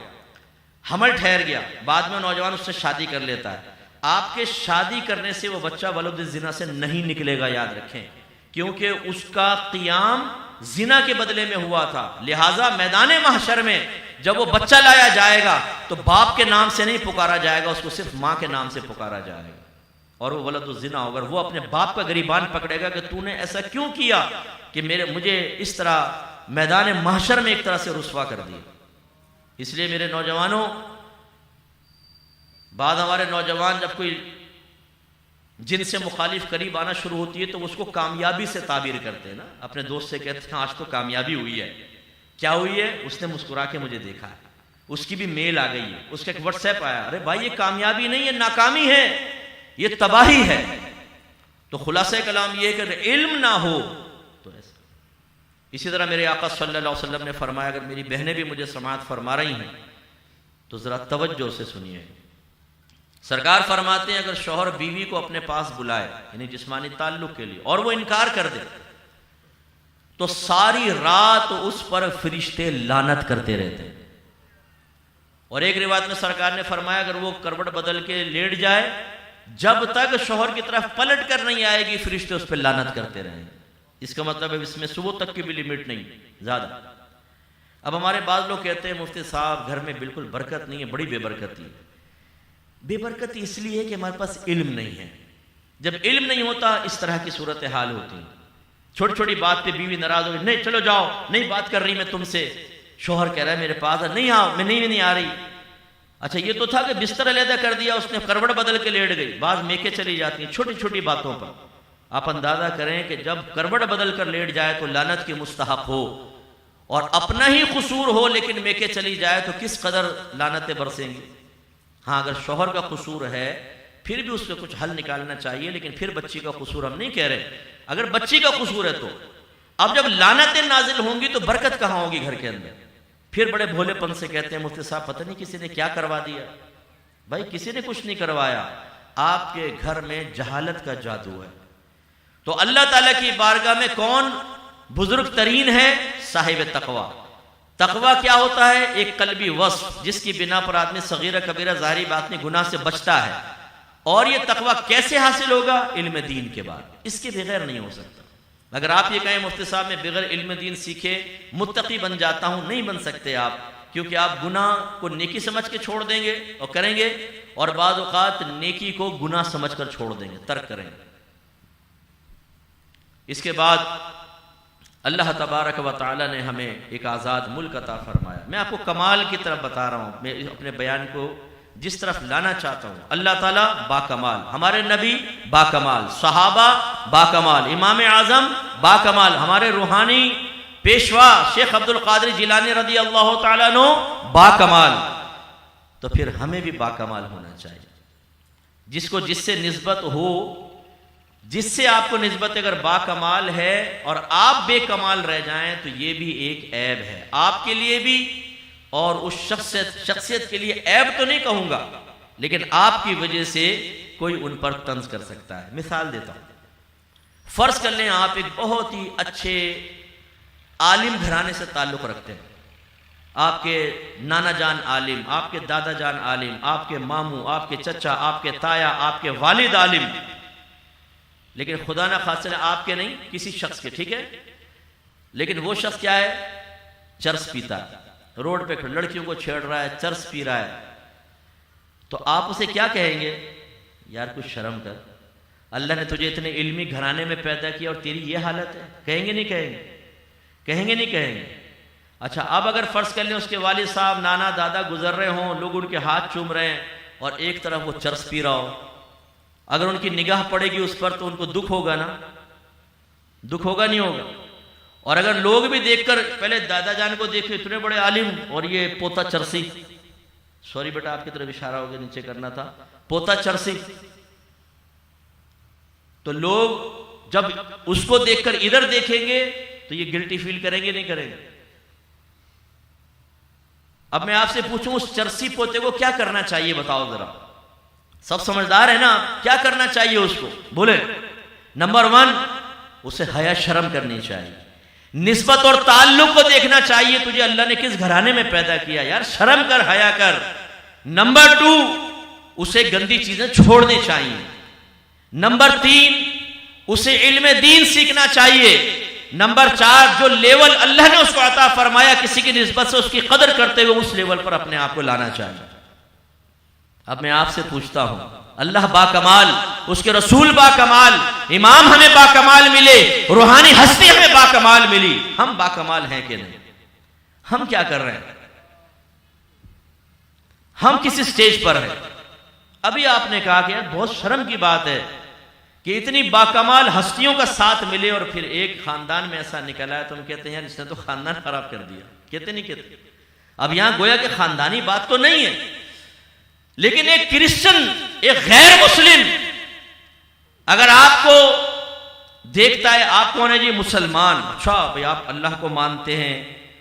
हमल ठहर गया, बाद में नौजवान उससे शादी कर लेता है। आपके शादी करने से वो बच्चा वलद ज़िना से नहीं निकलेगा, याद रखें, क्योंकि उसका क़ियाम ज़िना के बदले में हुआ था। लिहाजा मैदान महशर में जब वो बच्चा लाया जाएगा तो बाप के नाम से नहीं पुकारा जाएगा, उसको सिर्फ माँ के नाम से पुकारा जाएगा और वो वलद ज़िना होगा। वो अपने बाप का गिरीबान पकड़ेगा कि तूने ऐसा क्यों किया कि मुझे इस तरह मैदान महशर में एक तरह से रुस्वा कर दिया। इसलिए मेरे नौजवानों, बाद हमारे नौजवान जब कोई जिनसे मुखालिफ करीब आना शुरू होती है तो उसको कामयाबी से ताबीर करते हैं ना। अपने दोस्त से कहते हैं आज तो कामयाबी हुई है। क्या हुई है? उसने मुस्कुरा के मुझे देखा है, उसकी भी मेल आ गई है, उसका एक व्हाट्सएप आया, अरे भाई ये कामयाबी नहीं, ये नाकामी है, ये तबाही है। तो खुलासा कलाम ये है कि इल्म ना हो तो ऐसा। इसी तरह मेरे आका सल्लल्लाहु अलैहि वसल्लम ने फरमाया, अगर मेरी बहनें भी मुझे समाअत फरमा रही हैं तो ज़रा तवज्जो से सुनिए। सरकार फरमाते हैं अगर शौहर बीवी को अपने पास बुलाए, यानी जिस्मानी ताल्लुक़ के लिए, और वो इनकार कर दे तो सारी रात उस पर फरिश्ते लानत करते रहते हैं। और एक रिवायत में सरकार ने फरमाया अगर वो करवट बदल के लेट जाए, जब तक शौहर की तरफ पलट कर नहीं आएगी फरिश्ते उस पर लानत करते रहेंगे। इसका मतलब है इसमें सुबह तक की भी लिमिट नहीं, ज़्यादा। अब हमारे बाद लोग कहते हैं मुफ्ती साहब घर में बिल्कुल बरकत नहीं है, बड़ी बेबरकती है। बेबरकती इसलिए है कि हमारे पास इल्म नहीं है। जब इल्म नहीं होता इस तरह की सूरत हाल होती है। छोटी छोटी बात पे बीवी नाराज हो गई, नहीं चलो जाओ, नहीं बात कर रही मैं तुमसे। शौहर कह रहा है मेरे पास नहीं आओ, मैं नहीं आ रही। अच्छा ये तो था कि बिस्तर अलहदा कर दिया उसने, करवट बदल के लेट गई, बाद मेके चली जाती हैं छोटी छोटी बातों पर। आप अंदाजा करें कि जब करवट बदल कर लेट जाए तो लानत की मुस्तहक हो, और अपना ही कसूर हो लेकिन मेके चली जाए तो किस कदर लानतें बरसेंगी। हाँ अगर शौहर का कसूर है फिर भी उससे कुछ हल निकालना चाहिए, लेकिन फिर बच्ची का कसूर हम नहीं कह रहे। अगर बच्ची का कसूर है तो अब जब लानतें नाजिल होंगी तो बरकत कहाँ होगी घर के अंदर। फिर बड़े भोलेपन से कहते हैं मुफ्ती साहब पता नहीं किसी ने क्या करवा दिया। भाई किसी ने कुछ नहीं करवाया, आपके घर में जहालत का जादू है। तो अल्लाह ताला की बारगाह में कौन बुजुर्ग तरीन है? साहिब तकवा। तकवा क्या होता है? एक कल्बी वस्फ जिसकी बिना पर आदमी सगीरा कबीरा ज़ाहिरी बातनी गुनाह से बचता है। और ये तकवा कैसे हासिल होगा? इल्म दीन के बाद, इसके बगैर नहीं हो सकता। अगर आप ये कहें मुफ्ती साहब मैं बगैर इल्म दीन सीखे मुत्तकी बन जाता हूं, नहीं बन सकते आप, क्योंकि आप गुनाह को नेकी समझ के छोड़ देंगे और करेंगे, और बाज़ औक़ात नेकी को गुनाह समझ कर छोड़ देंगे, तर्क करेंगे। इसके बाद अल्लाह तबारक व तआला ने हमें एक आज़ाद मुल्क अता फरमाया। मैं आपको कमाल की तरफ बता रहा हूँ, मैं अपने बयान को जिस तरफ लाना चाहता हूँ। अल्लाह ताला बाकमाल, हमारे नबी बाकमाल, सहाबा बाकमाल, इमाम आज़म बाकमाल, हमारे रूहानी पेशवा शेख अब्दुल कादिर जिलानी रज़ी अल्लाह ताला अन्हु बाकमाल। तो फिर हमें भी बाकमाल होना चाहिए। जिसको जिससे निस्बत हो, जिससे आपको निस्बत अगर बाकमाल है और आप बेकमाल रह जाएं तो ये भी एक ऐब है आपके लिए भी, और उस शख्सियत के लिए ऐब तो नहीं कहूंगा, लेकिन आपकी वजह से कोई उन पर तंज कर सकता है। मिसाल देता हूं, फर्ज कर लें आप एक बहुत ही अच्छे आलिम घराने से ताल्लुक़ रखते हैं, आपके नाना जान आलिम, आपके दादा जान आलिम, आपके मामू, आपके चचा, आपके ताया, आपके वालिद आलिम, लेकिन खुदा ना खास्ता आपके नहीं, किसी शख्स के, ठीक है, लेकिन वो शख्स क्या है? चरस पीता है, रोड पे लड़कियों को छेड़ रहा है, चरस पी रहा है, तो आप उसे क्या कहेंगे? यार कुछ शर्म कर, अल्लाह ने तुझे इतने इल्मी घराने में पैदा किया और तेरी ये हालत है। कहेंगे नहीं कहेंगे? कहेंगे नहीं कहेंगे? अच्छा, अब अगर फर्ज कर लें उसके वालिद साहब, नाना, दादा गुजर रहे हों, लोग उनके हाथ चूम रहे हैं और एक तरफ वो चरस पी रहा हो, अगर उनकी निगाह पड़ेगी उस पर तो उनको दुख होगा ना? दुख होगा नहीं होगा? और अगर लोग भी देखकर, पहले दादा जान को देखे इतने बड़े आलिम और ये पोता चरसी, सॉरी बेटा आपकी तरफ इशारा हो गया, नीचे करना था, पोता चरसी, तो लोग जब उसको देखकर इधर देखेंगे तो ये गिल्टी फील करेंगे नहीं करेंगे? अब मैं आपसे पूछूं उस चरसी पोते को क्या करना चाहिए बताओ जरा, सब समझदार है ना, क्या करना चाहिए उसको? बोले, नंबर 1 उसे हया शर्म करनी चाहिए, निस्बत और ताल्लुक को देखना चाहिए, तुझे अल्लाह ने किस घराने में पैदा किया, यार शर्म कर, हया कर। नंबर 2 उसे गंदी चीजें छोड़नी चाहिए। नंबर 3 उसे इल्म दीन सीखना चाहिए। नंबर 4 जो लेवल अल्लाह ने उसको अता फरमाया किसी की निस्बत से उसकी कदर करते हुए उस लेवल पर अपने आप को लाना चाहिए। अब मैं आपसे पूछता हूं, अल्लाह बाकमाल, उसके रसूल बाकमाल, इमाम हमें बाकमाल मिले, रूहानी हस्ती हमें बाकमाल मिली, हम बाकमाल हैं कि नहीं? हम क्या कर रहे हैं? हम किस स्टेज पर हैं? अभी आपने कहा कि यार बहुत शर्म की बात है कि इतनी बाकमाल हस्तियों का साथ मिले और फिर एक खानदान में ऐसा निकला है, तो हम कहते हैं यार इसने तो खानदान खराब कर दिया। कहते नहीं कहते? अब यहां गोया कि खानदानी बात तो नहीं है, लेकिन एक क्रिश्चियन, एक गैर मुस्लिम अगर आपको देखता है, आप कौन है जी? मुसलमान। अच्छा भाई आप अल्लाह को मानते हैं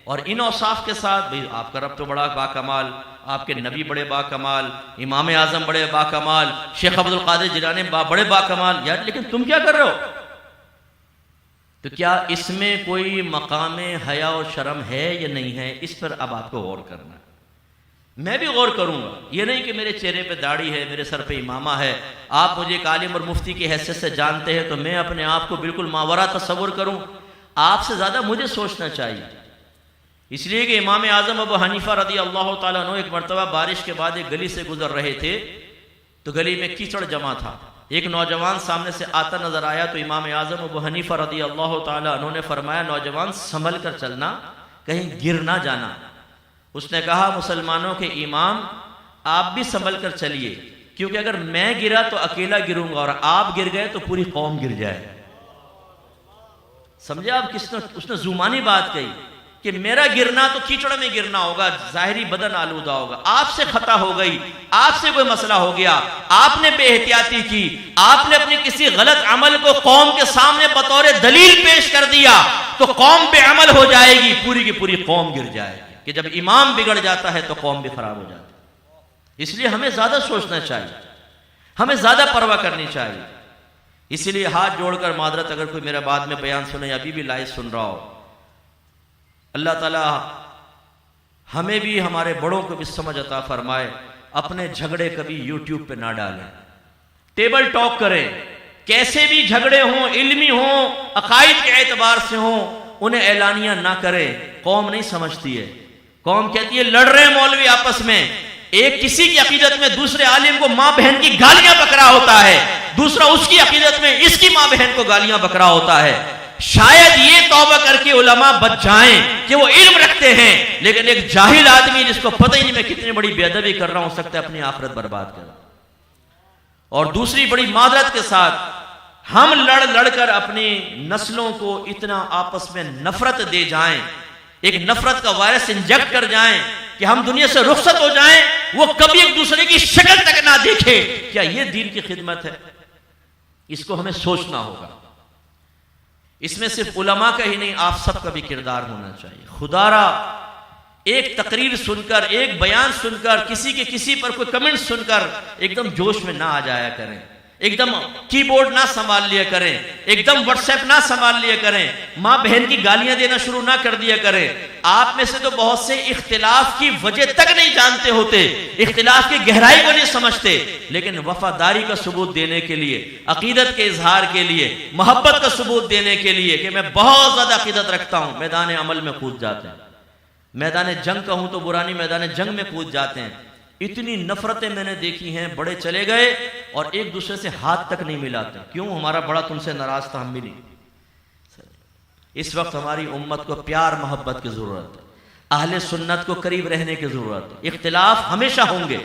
और इन औसाफ के साथ, भाई आपका रब तो बड़ा बाकमाल, आपके नबी बड़े बाकमाल, इमाम आजम बड़े बाकमाल, शेख अब्दुल कादिर जिलानी बड़े बाकमाल, यार लेकिन तुम क्या कर रहे हो? तो क्या इसमें कोई मकाम हया और शर्म है या नहीं है? इस पर अब आपको गौर करना है। मैं भी गौर करूंगा, ये नहीं कि मेरे चेहरे पे दाढ़ी है, मेरे सर पे इमामा है, आप मुझे एक आलिम और मुफ्ती की हैसियत से जानते हैं तो मैं अपने आप को बिल्कुल मावरा तस्वुर करूं। आपसे ज्यादा मुझे सोचना चाहिए, इसलिए कि इमाम आजम अबू हनीफा रज़ी अल्लाह ताला अन्हु एक मरतबा बारिश के बाद एक गली से गुजर रहे थे, तो गली में कीचड़ जमा था, एक नौजवान सामने से आता नजर आया, तो इमाम आजम अबू हनीफा रज़ी अल्लाह ताला अन्हु ने फरमाया, नौजवान संभल कर चलना, कहीं गिर ना जाना। उसने कहा, मुसलमानों के इमाम आप भी संभल कर चलिए, क्योंकि अगर मैं गिरा तो अकेला गिरूंगा और आप गिर गए तो पूरी कौम गिर जाए। समझे आप? किसने उसने जुमानी बात कही कि मेरा गिरना तो कीचड़ में गिरना होगा, जाहिरी बदन आलूदा होगा, आपसे खता हो गई, आपसे कोई मसला हो गया, आपने बेहतियाती की, आपने अपने किसी गलत अमल को कौम के सामने बतौर दलील पेश कर दिया, तो कौम बेअमल हो जाएगी, पूरी की पूरी कौम गिर जाएगी। कि जब इमाम बिगड़ जाता है तो कौम भी खराब हो जाती है। इसलिए हमें ज्यादा सोचना चाहिए, हमें ज्यादा परवाह करनी चाहिए। इसीलिए हाथ जोड़कर मादरत, अगर कोई मेरा बाद में बयान सुने, अभी भी लाइव सुन रहा हो, अल्लाह ताला हमें भी हमारे बड़ों को भी समझ अता फरमाए। अपने झगड़े कभी यूट्यूब पे ना डालें, टेबल टॉक करें, कैसे भी झगड़े हों, इल्मी हों, अकायद के एतबार से हों, उन्हें ऐलानिया ना करें। कौम नहीं समझती है, कौम कहती है लड़ रहे हैं मौलवी आपस में, एक किसी की अकीदत में दूसरे आलिम को मां बहन की गालियां बकरा होता है, दूसरा उसकी अकीदत में इसकी मां बहन को गालियां बकरा होता है। शायद ये तौबा करके उलमा बच जाएं कि वो इल्म रखते हैं, लेकिन एक जाहिल आदमी जिसको पता ही नहीं मैं कितनी बड़ी बेअदबी कर रहा हूं, सकता है अपनी आखिरत बर्बाद कर। और दूसरी बड़ी मादरत के साथ हम लड़ लड़कर अपनी नस्लों को इतना आपस में नफरत दे जाएं, एक नफरत का वायरस इंजेक्ट कर जाएं कि हम दुनिया से रुखसत हो जाएं, वो कभी एक दूसरे की शक्ल तक ना देखे। क्या ये दीन की खिदमत है? इसको हमें सोचना होगा। इसमें सिर्फ उलमा का ही नहीं, आप सबका भी किरदार होना चाहिए। खुदारा एक तकरीर सुनकर, एक बयान सुनकर, किसी के किसी पर कोई कमेंट सुनकर एकदम जोश में ना आ जाया करें, एकदम कीबोर्ड ना संभाल लिया करें, एकदम व्हाट्सएप ना संभाल लिया करें, मां बहन की गालियां देना शुरू ना कर दिया करें। आप में से तो बहुत से इख्तिलाफ की वजह तक नहीं जानते होते, इख्तिलाफ की गहराई को नहीं समझते, लेकिन वफादारी का सबूत देने के लिए, अकीदत के इजहार के लिए, मोहब्बत का सबूत देने के लिए कि मैं बहुत ज्यादा अकीदत रखता हूं, मैदान अमल में कूद जाते हैं। मैदान जंग कहूं तो बुरानी, मैदान जंग में कूद जाते हैं। इतनी नफरतें मैंने देखी हैं, बड़े चले गए और एक दूसरे से हाथ तक नहीं मिलाते। क्यों? हमारा बड़ा तुमसे नाराज था, हम भी नहीं। इस वक्त हमारी उम्मत को प्यार मोहब्बत की जरूरत है, अहले सुन्नत को करीब रहने की जरूरत है। इख्तिलाफ हमेशा होंगे,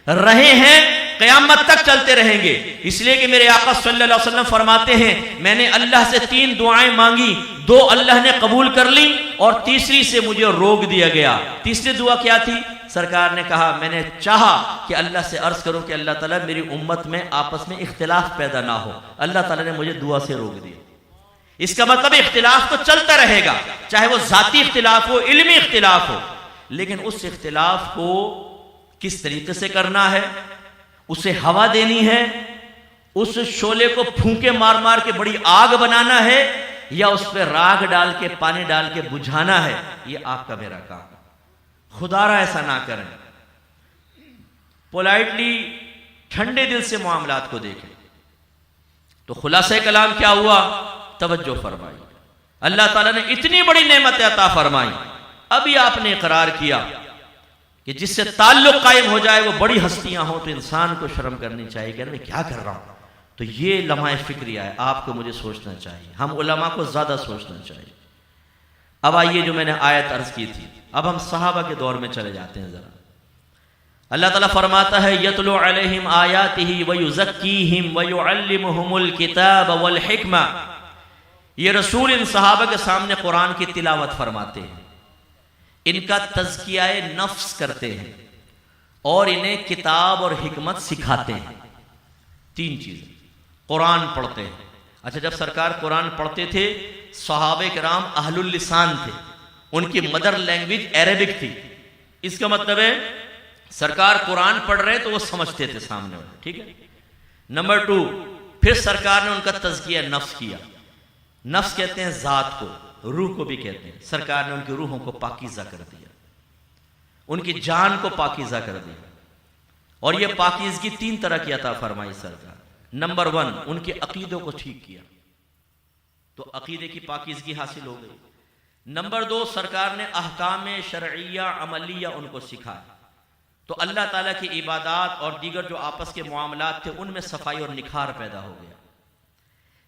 रहे हैं, क़यामत तक चलते रहेंगे। इसलिए कि मेरे आका सल्लल्लाहु अलैहि वसल्लम फरमाते हैं, मैंने अल्लाह से 3 दुआएं मांगी, 2 अल्लाह ने कबूल कर ली और तीसरी से मुझे रोक दिया गया। तीसरी दुआ क्या थी? सरकार ने कहा, मैंने चाहा कि अल्लाह से अर्ज करूं कि अल्लाह ताला मेरी उम्मत में आपस में इख्तिलाफ पैदा ना हो। अल्लाह ताला ने मुझे दुआ से रोक दिया। इसका मतलब इख्तिलाफ तो चलता रहेगा, चाहे वो जाती इख्तिलाफ हो, इल्मी इख्तिलाफ हो, लेकिन उस इख्तिलाफ को किस तरीके से करना है, उसे हवा देनी है, उस शोले को फूंके मार मार के बड़ी आग बनाना है, या उस पर राख डाल के पानी डाल के बुझाना है, ये आपका मेरा काम। खुदारा ऐसा ना करें, पोलाइटली ठंडे दिल से मामलात को देखें। तो खुलासा कलाम क्या हुआ? तवज्जो फरमाई। अल्लाह ताला ने इतनी बड़ी नेमत अता फरमाई, अभी आपने इकरार किया कि जिससे ताल्लुक कायम हो जाए वो बड़ी हस्तियां हो, तो इंसान को शर्म करनी चाहिए कि मैं क्या कर रहा हूं। तो ये लम्हा फिक्रिया है, आपको मुझे सोचना चाहिए, हम उलमा को ज्यादा सोचना चाहिए। अब आइए, जो मैंने आयत अर्ज की थी, अब हम सहाबा के दौर में चले जाते हैं जरा। अल्लाह ताला फरमाता है, यतलु अलैहिम आयातिही व युज़क्कीहिम व युअल्लिमुहुमुल किताब वल हिक्मा। ये रसूल इन सहाबा के सामने कुरान की तिलावत फरमाते हैं, इनका तज़किया नफ्स करते हैं और इन्हें किताब और हिकमत सिखाते हैं। 3 चीजें। कुरान पढ़ते हैं। अच्छा, जब सरकार कुरान पढ़ते थे, सहाबे किराम अहलुल लिसान थे, उनकी मदर लैंग्वेज अरेबिक थी। इसका मतलब है सरकार कुरान पढ़ रहे तो वो समझते थे सामने वाले, ठीक है। नंबर 2, फिर सरकार ने उनका तज़किया नफ्स किया। नफ्स कहते हैं जात को, रूह को भी कहते हैं। सरकार ने उनकी रूहों को पाकीज़ा कर दिया, उनकी जान को पाकीज़ा कर दिया। और ये पाकीज़गी 3 तरह की अता फरमाई सरकार। नंबर 1, उनके अकीदों को ठीक किया, तो अकीदे की पाकीज़गी हासिल हो गई। नंबर 2, सरकार ने अहकाम शरइया अमलिया उनको सिखाया, तो अल्लाह ताला की इबादात और दीगर जो आपस के मामलात थे उनमें सफाई और निखार पैदा हो गया।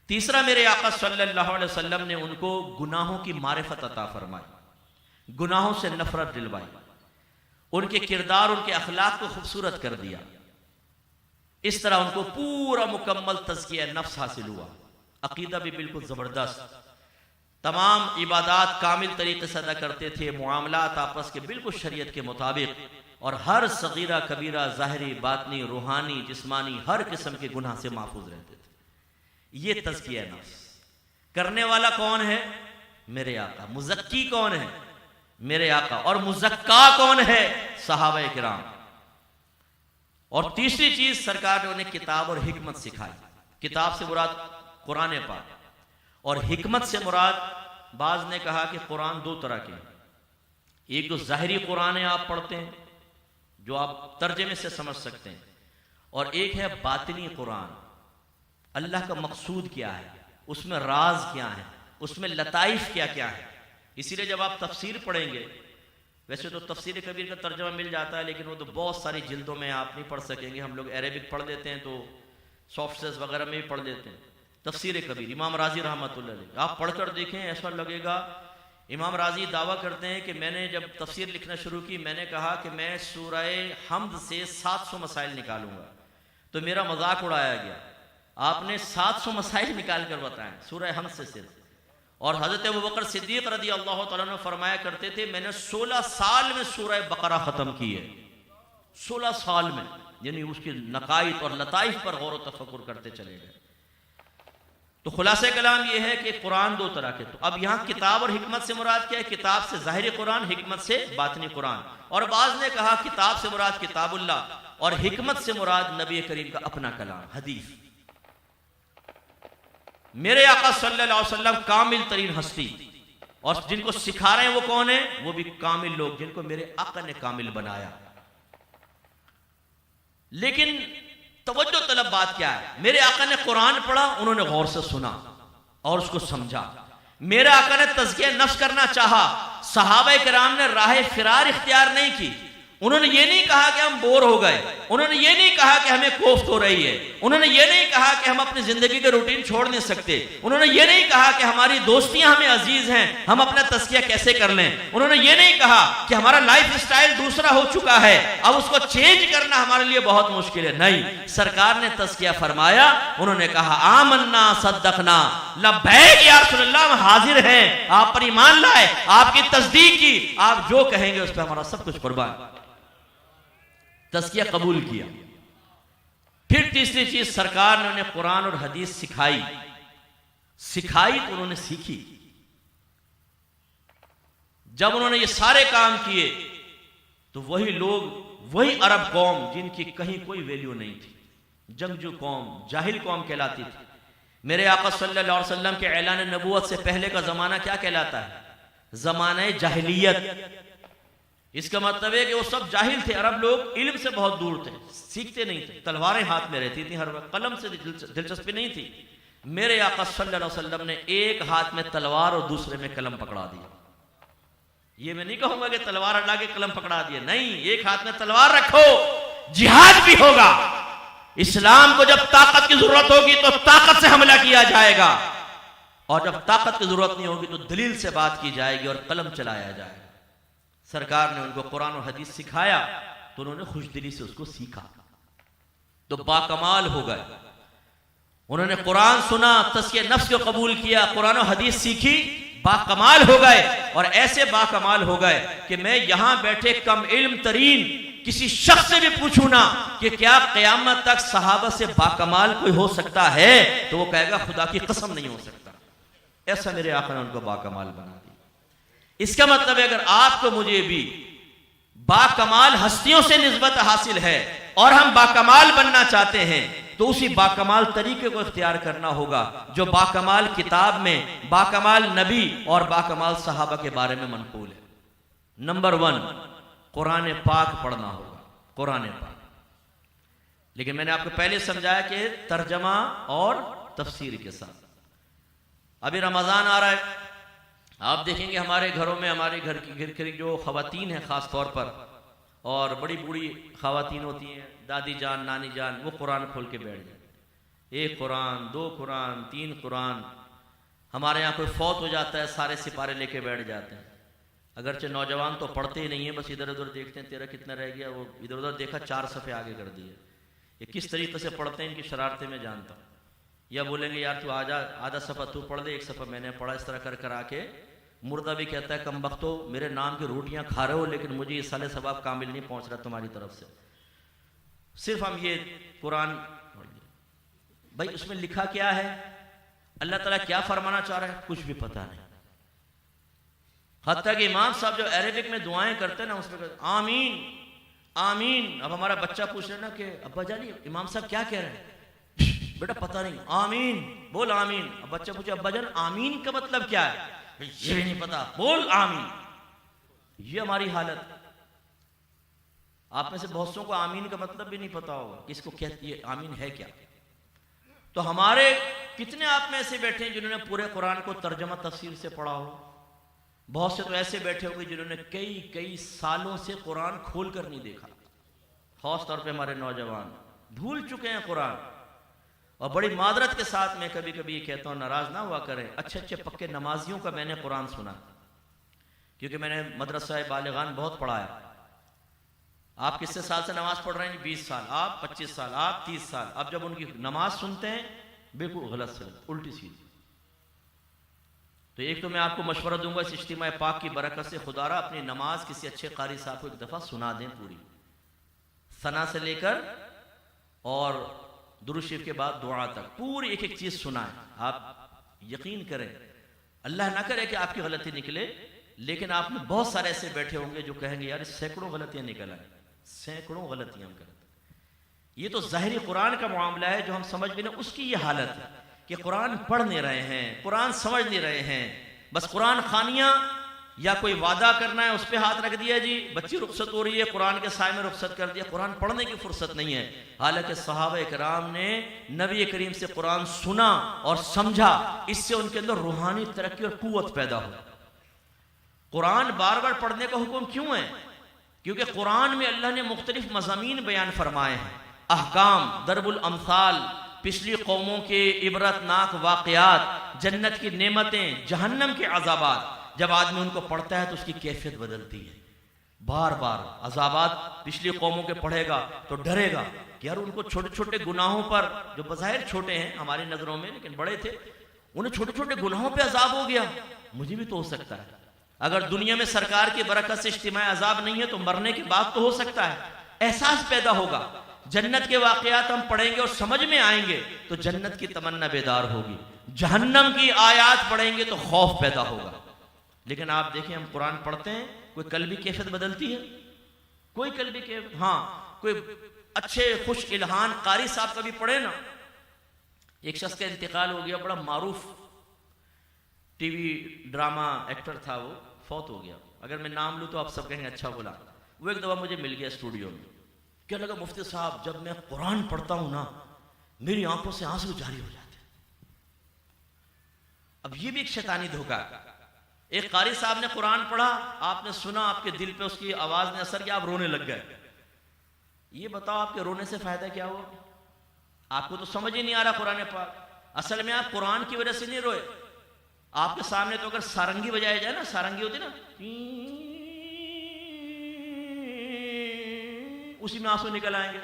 तीसरा, मेरे आका सल्लल्लाहु अलैहि वसल्लम ने उनको गुनाहों की मारिफत अता फरमाई, गुनाहों से नफरत दिलवाई, उनके किरदार, उनके अखलाक को खूबसूरत कर दिया। इस तरह उनको पूरा मुकम्मल तज़किया नफ्स हासिल हुआ। अकीदा भी बिल्कुल ज़बरदस्त, तमाम इबादात कामिल तरीके से अदा करते थे, मुआमलात आपस के बिल्कुल शरीयत के मुताबिक, और हर सगीरा कबीरा, ज़ाहिरी बातनी, रूहानी, जिस्मानी, हर किस्म के गुनाह से महफूज रहते थे। ये तज़किया नफ्स करने वाला कौन है? मेरे आका। मुज़क्की कौन है? मेरे आका। और मुज़क्का कौन है? सहाबा किराम। और तीसरी चीज, सरकार ने उन्हें किताब और हिकमत सिखाई। किताब से मुराद कुरान पाक, और हिकमत से मुराद, बाज ने कहा कि कुरान 2 तरह के, एक तो ज़ाहिरी कुरान है, आप पढ़ते हैं जो आप तर्जमे से समझ सकते हैं, और एक है बातिनी कुरान अल्लाह का मकसूद क्या है, उसमें राज क्या है, उसमें लताइफ क्या क्या है। इसीलिए जब आप तफसीर पढ़ेंगे, वैसे तो तफसीर कबीर का तर्जमा मिल जाता है, लेकिन वो तो बहुत सारी जिल्दों में आप नहीं पढ़ सकेंगे। हम लोग अरेबिक पढ़ लेते हैं तो सॉफ्टवेयर वगैरह में भी पढ़ लेते हैं। तफसीर कबीर इमाम राजी रहमतुल्लाह अलैह आप पढ़कर देखें, ऐसा लगेगा। इमाम राजी दावा करते हैं कि मैंने जब तफसीर लिखना शुरू की, मैंने कहा कि मैं सूरह हमद से 700 मसाइल निकालूंगा, तो मेरा मजाक उड़ाया गया। आपने 700 मसाइल निकाल कर बताएं सूरह हमद से सिर्फ। और हजरत अबू बकर सिद्दीक रज़ी अल्लाह तआला अन्हु फरमाया करते थे, मैंने 16 साल में सूरह बकरा खत्म की है। 16 साल में, यानी उसकी नकाइत और लताइफ पर गौर व तफक्कुर करते चले गए। तो खुलासे कलाम यह है कि कुरान दो तरह के। तो अब यहाँ किताब और हिकमत से मुराद क्या है? किताब से ज़ाहिरी कुरान, हिकमत से बातिनी कुरान। और बाज़ ने कहा किताब से मुराद किताबुल्लाह और हिकमत से मुराद नबी करीम का अपना कलाम, हदीस। मेरे आका सल्लल्लाहु अलैहि वसल्लम कामिल तरीन हस्ती, और जिनको सिखा रहे हैं वो कौन है? वो भी कामिल लोग, जिनको मेरे आका ने कामिल बनाया। लेकिन तवज्जो तलब बात क्या है? मेरे आका ने कुरान पढ़ा, उन्होंने गौर से सुना और उसको समझा। मेरे आका ने तज़किया नफ्स करना चाहा, सहाबा किराम ने राह फिरार इख्तियार नहीं की। उन्होंने ये नहीं कहा कि हम बोर हो गए, उन्होंने ये नहीं कहा कि हमें कोफ्त हो रही है, उन्होंने ये नहीं कहा कि हम अपनी जिंदगी के रूटीन छोड़ नहीं सकते, उन्होंने ये नहीं कहा कि हमारी दोस्तियां हमें अजीज हैं, हम अपना तज़किया कैसे कर लें, उन्होंने ये नहीं कहा कि हमारा लाइफ स्टाइल दूसरा हो चुका है, अब उसको चेंज करना हमारे लिए बहुत मुश्किल है। नहीं, सरकार ने तज़किया फरमाया, उन्होंने कहा आमन्ना सद्दकना लब्बैक या रसूलल्लाह, हम हाजिर हैं, आप पर ईमान लाए, आपकी तस्दीक की, आप जो कहेंगे उस पर हमारा सब कुछ कुर्बान। तज़किया कबूल किया। फिर तीसरी चीज, सरकार ने उन्हें कुरान और हदीस सिखाई तो उन्होंने सीखी। जब उन्होंने ये सारे काम किए तो वही लोग, वही अरब कौम जिनकी कहीं कोई वैल्यू नहीं थी, जंगजू कौम, जाहिल कौम कहलाती थी। मेरे आका सल्लल्लाहु अलैहि वसल्लम के ऐलान नबूवत से पहले का जमाना क्या कहलाता है? ज़माने जाहिलियत। इसका मतलब है कि वो सब जाहिल थे। अरब लोग इल्म से बहुत दूर थे, सीखते नहीं थे, तलवारें हाथ में रहती थी हर वक्त, कलम से दिलचस्पी नहीं थी। मेरे आका सल्लल्लाहु अलैहि वसल्लम ने एक हाथ में तलवार और दूसरे में कलम पकड़ा दिया। ये मैं नहीं कहूंगा कि तलवार हटा के कलम पकड़ा दिया, नहीं, एक हाथ में तलवार रखो, जिहाद भी होगा। इस्लाम को जब ताकत की जरूरत होगी तो ताकत से हमला किया जाएगा, और जब ताकत की जरूरत नहीं होगी तो दलील से बात की जाएगी और कलम चलाया जाएगा। सरकार ने उनको कुरान और हदीस सिखाया तो उन्होंने खुशदिली से उसको सीखा, तो बाकमाल हो गए। उन्होंने कुरान सुना, तज़किया नफ्स को कबूल किया, कुरान और हदीस सीखी, बाकमाल हो गए। और ऐसे बाकमाल हो गए कि मैं यहां बैठे कम इल्म तरीन किसी शख्स से भी पूछूं ना कि क्या क़यामत तक सहाबा से बाकमाल कोई हो सकता है, तो वो कहेगा खुदा की कसम नहीं हो सकता। ऐसा मेरे आका ने उनको बाकमाल बना दिया। इसका मतलब है अगर आपको मुझे भी बाकमाल हस्तियों से निस्बत हासिल है और हम बाकमाल बनना चाहते हैं, तो उसी बाकमाल तरीके को इख्तियार करना होगा जो बाकमाल किताब में बाकमाल नबी और बाकमाल सहाबा के बारे में मनकूल है। नंबर 1, कुरान पाक पढ़ना होगा, कुरान पाक। लेकिन मैंने आपको पहले समझाया कि तर्जमा और तफसीर के साथ। अभी रमजान आ रहा है, आप देखेंगे हमारे घरों में, हमारे घर की जो खवातीन हैं ख़ास तौर पर, और बड़ी बूढ़ी खवातीन होती हैं, दादी जान, नानी जान, वो कुरान खोल के बैठ जाए। 1 कुरान, 2 कुरान, 3 कुरान। हमारे यहाँ कोई फौत हो जाता है, सारे सिपारे लेके बैठ जाते हैं। अगरचे नौजवान तो पढ़ते ही नहीं है, बस इधर उधर देखते हैं, तेरा कितना रह गया, वो इधर उधर देखा 4 सफ़े आगे कर दिए। ये किस तरीके से पढ़ते हैं, इनकी शरारतें मैं जानता हूँ। या बोलेंगे यार तू आधा सफ़ा तू पढ़ दे, 1 सफ़ा मैंने पढ़ा, इस तरह कर आके मुर्दा भी कहता है कम बख्तो, मेरे नाम की रोटियां खा रहे हो लेकिन मुझे ये साले सवाब कामिल नहीं पहुंच रहा तुम्हारी तरफ से। सिर्फ हम ये कुरान, भाई उसमें लिखा क्या है, अल्लाह ताला क्या फरमाना चाह रहा है, कुछ भी पता नहीं। हत्ता कि इमाम साहब जो अरेबिक में दुआएं करते हैं ना, उसमें आमीन आमीन। अब हमारा बच्चा पूछ रहे ना कि अब्बा जानी इमाम साहब क्या कह रहे हैं, बेटा पता नहीं, आमीन बोल आमीन। अब बच्चा पूछे अब्बा जान आमीन का मतलब क्या है, ये भी नहीं पता, बोल आमीन। ये हमारी हालत। आप में से बहुत सौ को आमीन का मतलब भी नहीं पता होगा, किसको कहती है आमीन है क्या। तो हमारे कितने आप में ऐसे बैठे हैं जिन्होंने पूरे कुरान को तर्जमा तफसीर से पढ़ा हो? बहुत से तो ऐसे बैठे होंगे जिन्होंने कई कई सालों से कुरान खोल कर नहीं देखा। खास तौर पे हमारे नौजवान भूल चुके हैं कुरान। और बड़ी मादरत के साथ मैं कभी कभी ये कहता हूँ, नाराज ना हुआ करें, अच्छे अच्छे पक्के नमाजियों का मैंने कुरान सुना, क्योंकि मैंने मदरसा बालिगान बहुत पढ़ाया। आप कितने साल से नमाज पढ़ रहे हैं? 20 साल, आप 25 साल, आप 30 साल। अब जब उनकी नमाज सुनते हैं बिल्कुल गलत से उल्टी सीधी। तो एक तो मैं आपको मशवरा दूंगा इस इज्तिमा पाक की बरकत से, खुदारा अपनी नमाज किसी अच्छे कारी साहब को एक दफा सुना दें पूरी, सना से लेकर और दुरूद शरीफ के बाद दुआ तक पूरी एक एक चीज सुनाएं। आप यकीन करें, अल्लाह ना करे कि आपकी गलती निकले, लेकिन आप में बहुत सारे ऐसे बैठे होंगे जो कहेंगे यार सैकड़ों गलतियां निकल आए, सैकड़ों गलतियां हम करते। ये तो ज़ाहिरी कुरान का मामला है जो हम समझ भी नहीं, उसकी ये हालत है कि कुरान पढ़ नहीं रहे हैं, कुरान समझ नहीं रहे हैं, बस कुरान खानियां या कोई वादा करना है उस पर हाथ रख दिया, जी बच्ची रुखसत हो रही है कुरान के साय में रुखसत कर दिया, कुरान पढ़ने की फुर्सत नहीं है। हालांकि सहाबा इकराम ने नबी करीम से कुरान सुना और समझा, इससे उनके अंदर रूहानी तरक्की और कुव्वत पैदा हो। कुरान बार बार पढ़ने का हुक्म क्यों है? क्योंकि कुरान में अल्लाह ने मुख्तलिफ मज़ामीन बयान फरमाए हैं, अहकाम, दरबुल अमसाल, पिछली कौमों के इबरतनाक वाक़यात, जन्नत की नेमतें, जहन्नम के अज़ाबात। जब आदमी उनको पढ़ता है तो उसकी कैफियत बदलती है। बार बार अज़ाबात पिछली कौमों के पढ़ेगा तो डरेगा कि यार उनको छोटे छोटे गुनाहों पर, जो बज़ाहिर छोटे हैं हमारी नज़रों में लेकिन बड़े थे, उन्हें छोटे छोटे गुनाहों पर अज़ाब हो गया, मुझे भी तो हो सकता है। अगर दुनिया में सरकार की बरकत से इज्तिमाई अज़ाब नहीं है तो मरने के बाद तो हो सकता है। एहसास पैदा होगा, जन्नत के वाक़यात हम पढ़ेंगे और समझ में आएंगे तो जन्नत की तमन्ना बेदार होगी, जहन्नम की आयात पढ़ेंगे तो खौफ पैदा होगा। लेकिन आप देखें, हम कुरान पढ़ते हैं, कोई कल्बी कैफियत बदलती है? कोई कल्बी कैफियत, हाँ कोई अच्छे खुश इल्हान कारी साहब कभी पढ़े ना। एक शख्स का इंतकाल हो गया, बड़ा मारूफ टीवी ड्रामा एक्टर था, वो फौत हो गया। अगर मैं नाम लूँ तो आप सब कहेंगे अच्छा बोला। वो एक दफ़ा मुझे मिल गया स्टूडियो में, क्या लगा मुफ्ती साहब जब मैं कुरान पढ़ता हूं ना मेरी आंखों से आंसू जारी हो जाते। अब ये भी एक शैतानी धोखा। एक कारी साहब ने कुरान पढ़ा, आपने सुना, आपके दिल पे उसकी आवाज ने असर किया, आप रोने लग गए। ये बताओ आपके रोने से फायदा क्या हुआ? आपको तो समझ ही नहीं आ रहा कुरान पाक। असल में आप कुरान की वजह से नहीं रोए, आपके सामने तो अगर सारंगी बजाया जाए ना, सारंगी होती ना, उसी में आंसू निकल आएंगे।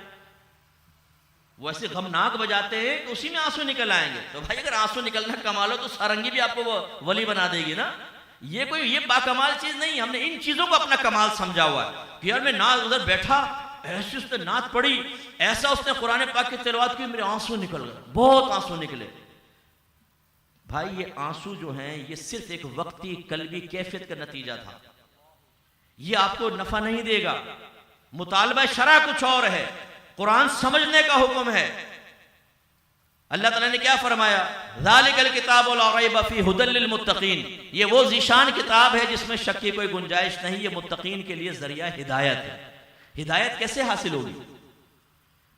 वैसे गमनाक बजाते हैं तो उसी में आंसू निकल आएंगे। तो भाई अगर आंसू निकलना कमाल हो तो सारंगी भी आपको वो वली बना देगी ना। ये बाकमाल चीज नहीं। हमने इन चीजों को अपना कमाल समझा हुआ है कि यार मैं नात उधर बैठा, ऐसी उसने नात पढ़ी, ऐसा उसने कुरान पाक की तिलावत की, मेरे आंसू निकल गए, बहुत आंसू निकले। भाई ये आंसू जो हैं ये सिर्फ एक वक्ती कल्बी कैफियत का नतीजा था, ये आपको नफा नहीं देगा। मुतालबा शरा कुछ और है, कुरान समझने का हुक्म है। अल्लाह ताला ने क्या फरमाया? ज़ालिकल किताबु ला रैब फीहि हुदल लिल मुत्तकीन। ये वो ज़ीशान किताब है जिसमें शक की कोई गुंजाइश नहीं, ये मुत्तकीन के लिए जरिया हिदायत है। हिदायत कैसे हासिल होगी?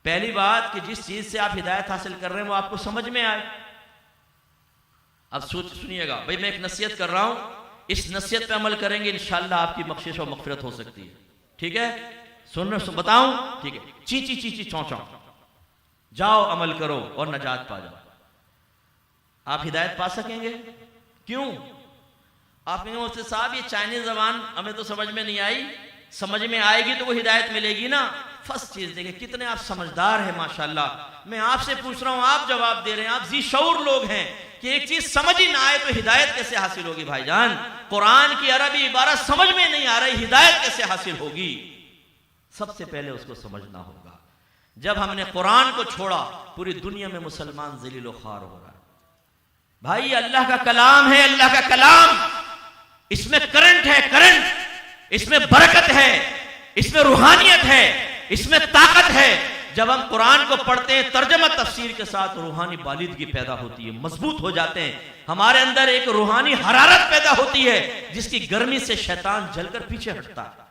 पहली बात कि जिस चीज से आप हिदायत हासिल कर रहे हैं वो आपको समझ में आए। अब सुनिएगा भाई, मैं एक नसीहत कर रहा हूं, इस नसीहत पे अमल करेंगे इंशाअल्लाह आपकी बख्शिश और मग़फ़िरत हो सकती है। ठीक है, बताऊं? ठीक है, ची ची ची ची चौं चौं, जाओ अमल करो और नजात पा जाओ। आप हिदायत पा सकेंगे? क्यों? आप कहेंगे मुफ्ती साहब ये चाइनीज जबान हमें तो समझ में नहीं आई, समझ में आएगी तो वो हिदायत मिलेगी ना। फर्स्ट चीज देखिए, कितने आप समझदार हैं माशाल्लाह। मैं आपसे पूछ रहा हूं, आप जवाब दे रहे हैं, आप जी शऊर लोग हैं कि एक चीज समझ ही ना आए तो हिदायत कैसे हासिल होगी? भाईजान, कुरान की अरबी इबारत समझ में नहीं आ रही, हिदायत कैसे हासिल होगी? सबसे पहले उसको समझना होगा। जब हमने कुरान को छोड़ा, पूरी दुनिया में मुसलमान ज़लील ख़ार हो रहा है। भाई अल्लाह का कलाम है, अल्लाह का कलाम, इसमें करंट है, करंट, इसमें बरकत है, इसमें रूहानियत है, इसमें ताकत है। जब हम कुरान को पढ़ते हैं तर्जमा तफसीर के साथ, रूहानी बालिदगी पैदा होती है, मजबूत हो जाते हैं, हमारे अंदर एक रूहानी हरारत पैदा होती है जिसकी गर्मी से शैतान जलकर पीछे हटता है।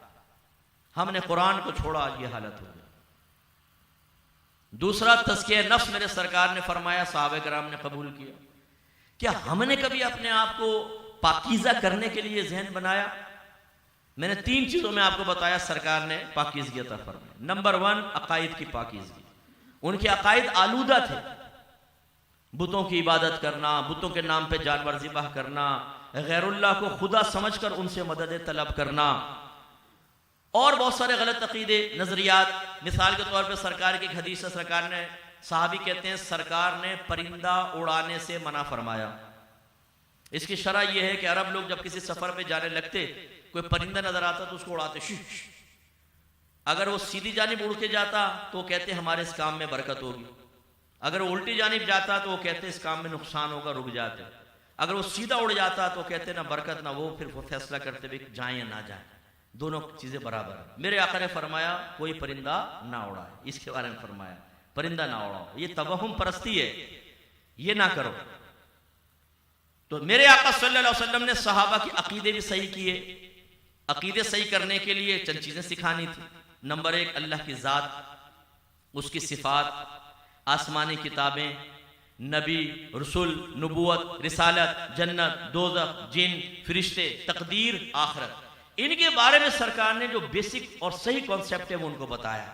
हमने कुरान को छोड़ा, ये हालत हो गई। दूसरा तज़किया नफ्स मेरे सरकार ने फरमाया, सहाबा किराम ने कबूल किया। क्या हमने कभी अपने आप को पाकीज़ा करने के लिए जहन बनाया? मैंने 3 चीज़ों में आपको बताया सरकार ने पाकीज़गी अता फरमाई। नंबर 1, अकायद की पाकीज़गी। उनके अकायद आलूदा थे, बुतों की इबादत करना, बुतों के नाम पे जानवर ज़िबाह करना, गैरुल्लाह को खुदा समझकर उनसे मदद तलब करना और बहुत सारे गलत अकीदे, नज़रियात। मिसाल के तौर पे सरकार की एक हदीस है, सरकार ने, साहबी कहते हैं, सरकार ने परिंदा उड़ाने से मना फरमाया। इसकी शरह यह है कि अरब लोग जब किसी सफ़र पे जाने लगते, कोई परिंदा नजर आता तो उसको उड़ाते, शिश। अगर वो सीधी जानिब उड़ के जाता तो कहते हमारे इस काम में बरकत होगी, अगर वो उल्टी जानिब जाता तो वो कहते इस काम में नुकसान होगा, रुक जाते। अगर वो सीधा उड़ जाता तो कहते ना बरकत ना वो, फिर वो फैसला करते भी जाएं या ना जाएं, दोनों चीजें बराबर है। मेरे आका ने फरमाया कोई परिंदा ना उड़ाए, इसके बारे में फरमाया परिंदा ना उड़ाओ, ये तवहुम परस्ती है, ये ना करो। तो मेरे आका सल्लल्लाहु अलैहि वसल्लम ने सहाबा के अकीदे भी सही किए। अकीदे सही करने के लिए चंद चीजें सिखानी थी। नंबर 1, अल्लाह की ज़ात, उसकी सिफात, आसमानी किताबें, नबी, रसूल, नबूवत, रिसालत, जन्नत, दोज़ख, जिन, फरिश्ते, तकदीर, आखिरत, इनके बारे में सरकार ने जो बेसिक और सही कॉन्सेप्ट है वो उनको बताया।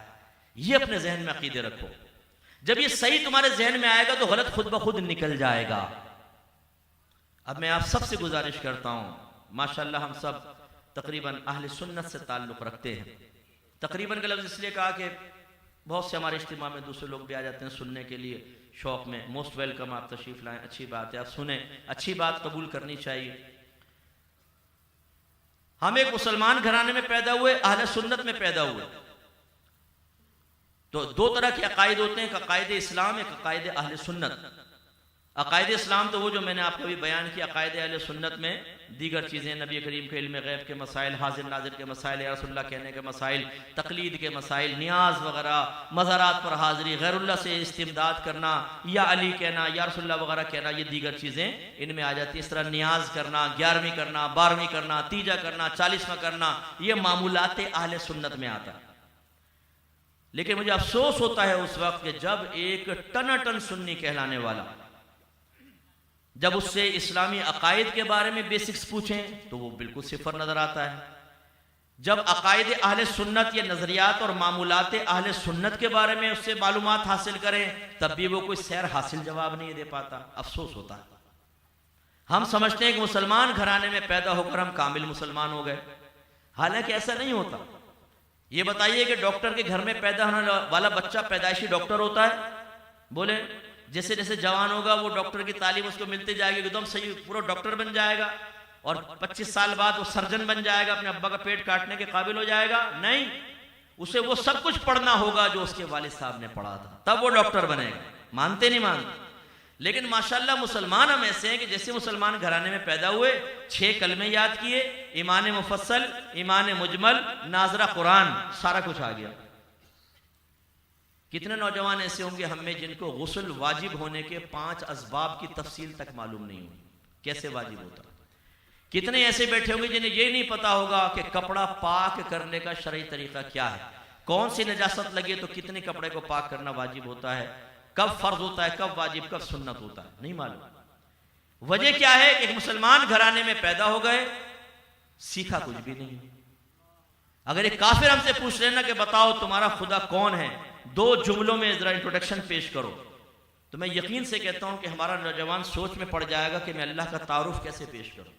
ये अपने जहन में अकीदे रखो। जब ये सही तुम्हारे जहन में आएगा तो गलत खुद ब खुद निकल जाएगा। अब मैं आप सबसे गुजारिश करता हूं, माशाअल्लाह हम सब तकरीबन अहले सुन्नत से ताल्लुक़ रखते हैं। तकरीबन का लफ्ज़ इसलिए कहा कि बहुत से हमारे इज्तिमा में दूसरे लोग भी आ जाते हैं सुनने के लिए, शौक़ में। मोस्ट वेलकम, आप तशरीफ़ लाएँ, अच्छी बात है, आप सुने, अच्छी बात कबूल करनी चाहिए। हम एक मुसलमान घराने में पैदा हुए, अहले सुन्नत में पैदा हुए। तो 2 तरह के अकायद होते हैं, एक अकायद इस्लाम, एक अकायद अहले सुन्नत। अकायद इस्लाम तो वो जो मैंने आपको भी बयान किया। अकायद अहले सुन्नत में दीगर चीज़ें, नबी करीम के इल्म गैब के मसाइल, हाजिर नाजिर के मसाइल, या रसूलुल्लाह कहने के मसाइल, तकलीद के मसाइल, नियाज वगैरह, मज़ारात पर हाज़िरी, गैरुल्लाह से इस्तिमदाद करना, या अली कहना, या रसूलुल्लाह वगैरह कहना, ये दीगर चीज़ें इनमें आ जाती है। इस तरह नियाज करना, 11वीं करना, 12वीं करना, तीजा करना, 40वां करना, ये मामूलात अहले सुन्नत में आता है। लेकिन मुझे अफसोस होता है उस वक्त कि जब एक टनाटन सुन्नी कहलाने वाला, जब उससे इस्लामी अकायद के बारे में बेसिक्स पूछें तो वो बिल्कुल सिफर नजर आता है। जब अकायद अहले सुन्नत या नजरियात और मामूलात अहले सुन्नत के बारे में उससे मालूमात हासिल करें तब भी वो कोई सैर हासिल जवाब नहीं दे पाता। अफसोस होता है। हम समझते हैं कि मुसलमान घराने में पैदा होकर हम कामिल मुसलमान हो गए, हालांकि ऐसा नहीं होता। ये बताइए कि डॉक्टर के घर में पैदा होने वाला बच्चा पैदाइशी डॉक्टर होता है? बोले जैसे जैसे जवान होगा वो डॉक्टर की तालीम उसको मिलती जाएगी, एकदम सही पूरा डॉक्टर बन जाएगा और 25 साल बाद वो सर्जन बन जाएगा, अपने अब्बा का पेट काटने के काबिल हो जाएगा? नहीं, उसे वो सब कुछ पढ़ना होगा जो उसके वालिद साहब ने पढ़ा था, तब वो डॉक्टर बनेगा। मानते नहीं मानते? लेकिन माशाल्लाह मुसलमान हम ऐसे हैं कि जैसे मुसलमान घराने में पैदा हुए, 6 कलमे याद किए, ईमान मुफस्सल, ईमान मुजमल, नाजरा कुरान, सारा कुछ आ गया। कितने नौजवान ऐसे होंगे हम में जिनको गुस्ल वाजिब होने के 5 असबाब की तफसील तक मालूम नहीं होगी, कैसे वाजिब होता। कितने ऐसे बैठे होंगे जिन्हें ये नहीं पता होगा कि कपड़ा पाक करने का शरई तरीका क्या है, कौन सी नजासत लगे तो कितने कपड़े को पाक करना वाजिब होता है, कब फर्ज होता है, कब वाजिब, कब सुन्नत होता है, नहीं मालूम। वजह क्या है कि मुसलमान घराने में पैदा हो गए, सीखा कुछ भी नहीं। अगर एक काफिर हमसे पूछ लेना कि बताओ तुम्हारा खुदा कौन है, 2 जुमलों में जरा इंट्रोडक्शन पेश करो, तो मैं यकीन से कहता हूं कि हमारा नौजवान सोच में पड़ जाएगा कि मैं अल्लाह का तारुफ कैसे पेश करूं।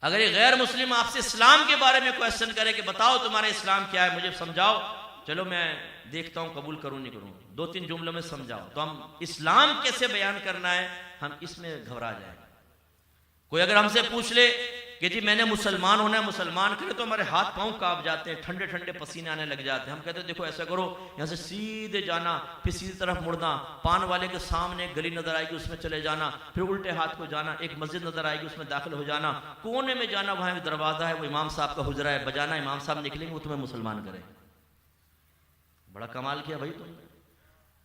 अगर एक गैर मुस्लिम आपसे इस्लाम के बारे में क्वेश्चन करे कि बताओ तुम्हारा इस्लाम क्या है, मुझे समझाओ, चलो मैं देखता हूं कबूल करूं नहीं करूं, 2-3 जुमलों में समझाओ, तो हम इस्लाम कैसे बयान करना है हम इसमें घबरा जाएंगे। कोई अगर हमसे पूछ ले कि जी मैंने मुसलमान होना है, मुसलमान करे, तो हमारे हाथ पांव कांप जाते हैं, ठंडे ठंडे पसीने आने लग जाते हैं। हम कहते हैं देखो ऐसा करो, यहाँ से सीधे जाना, फिर सीधी तरफ मुड़ना, पान वाले के सामने एक गली नजर आएगी उसमें चले जाना, फिर उल्टे हाथ को जाना, एक मस्जिद नजर आएगी उसमें दाखिल हो जाना, कोने में जाना, वहां एक दरवाजा है, वो इमाम साहब का हुजरा है, बजाना, इमाम साहब निकलेंगे, वो तुम्हें मुसलमान करें। बड़ा कमाल किया भाई तुमने,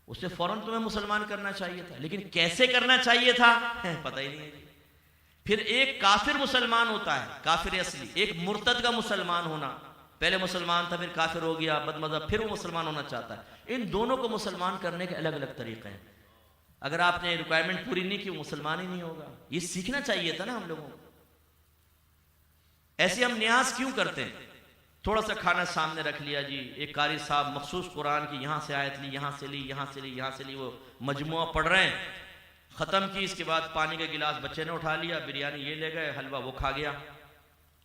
उससे फौरन तुम्हें मुसलमान करना चाहिए था, लेकिन कैसे करना चाहिए था पता ही नहीं है। फिर एक काफिर मुसलमान होता है, काफिर असली, एक मुर्तद का मुसलमान होना, पहले मुसलमान था फिर काफिर हो गया बदमज़हब, फिर वो मुसलमान होना चाहता है। इन दोनों को मुसलमान करने के अलग अलग तरीके हैं। अगर आपने रिक्वायरमेंट पूरी नहीं की वो मुसलमान ही नहीं होगा। ये सीखना चाहिए था ना हम लोगों को। ऐसे हम न्यास क्यों करते हैं? थोड़ा सा खाना सामने रख लिया जी, एक कारी साहब मखसूस कुरान की यहाँ से आयत ली, यहाँ से ली, यहाँ से ली, यहाँ से ली, वो मजमुआ पढ़ रहे हैं, ख़त्म की। इसके बाद पानी का गिलास बच्चे ने उठा लिया, बिरयानी ये ले गए, हलवा वो खा गया।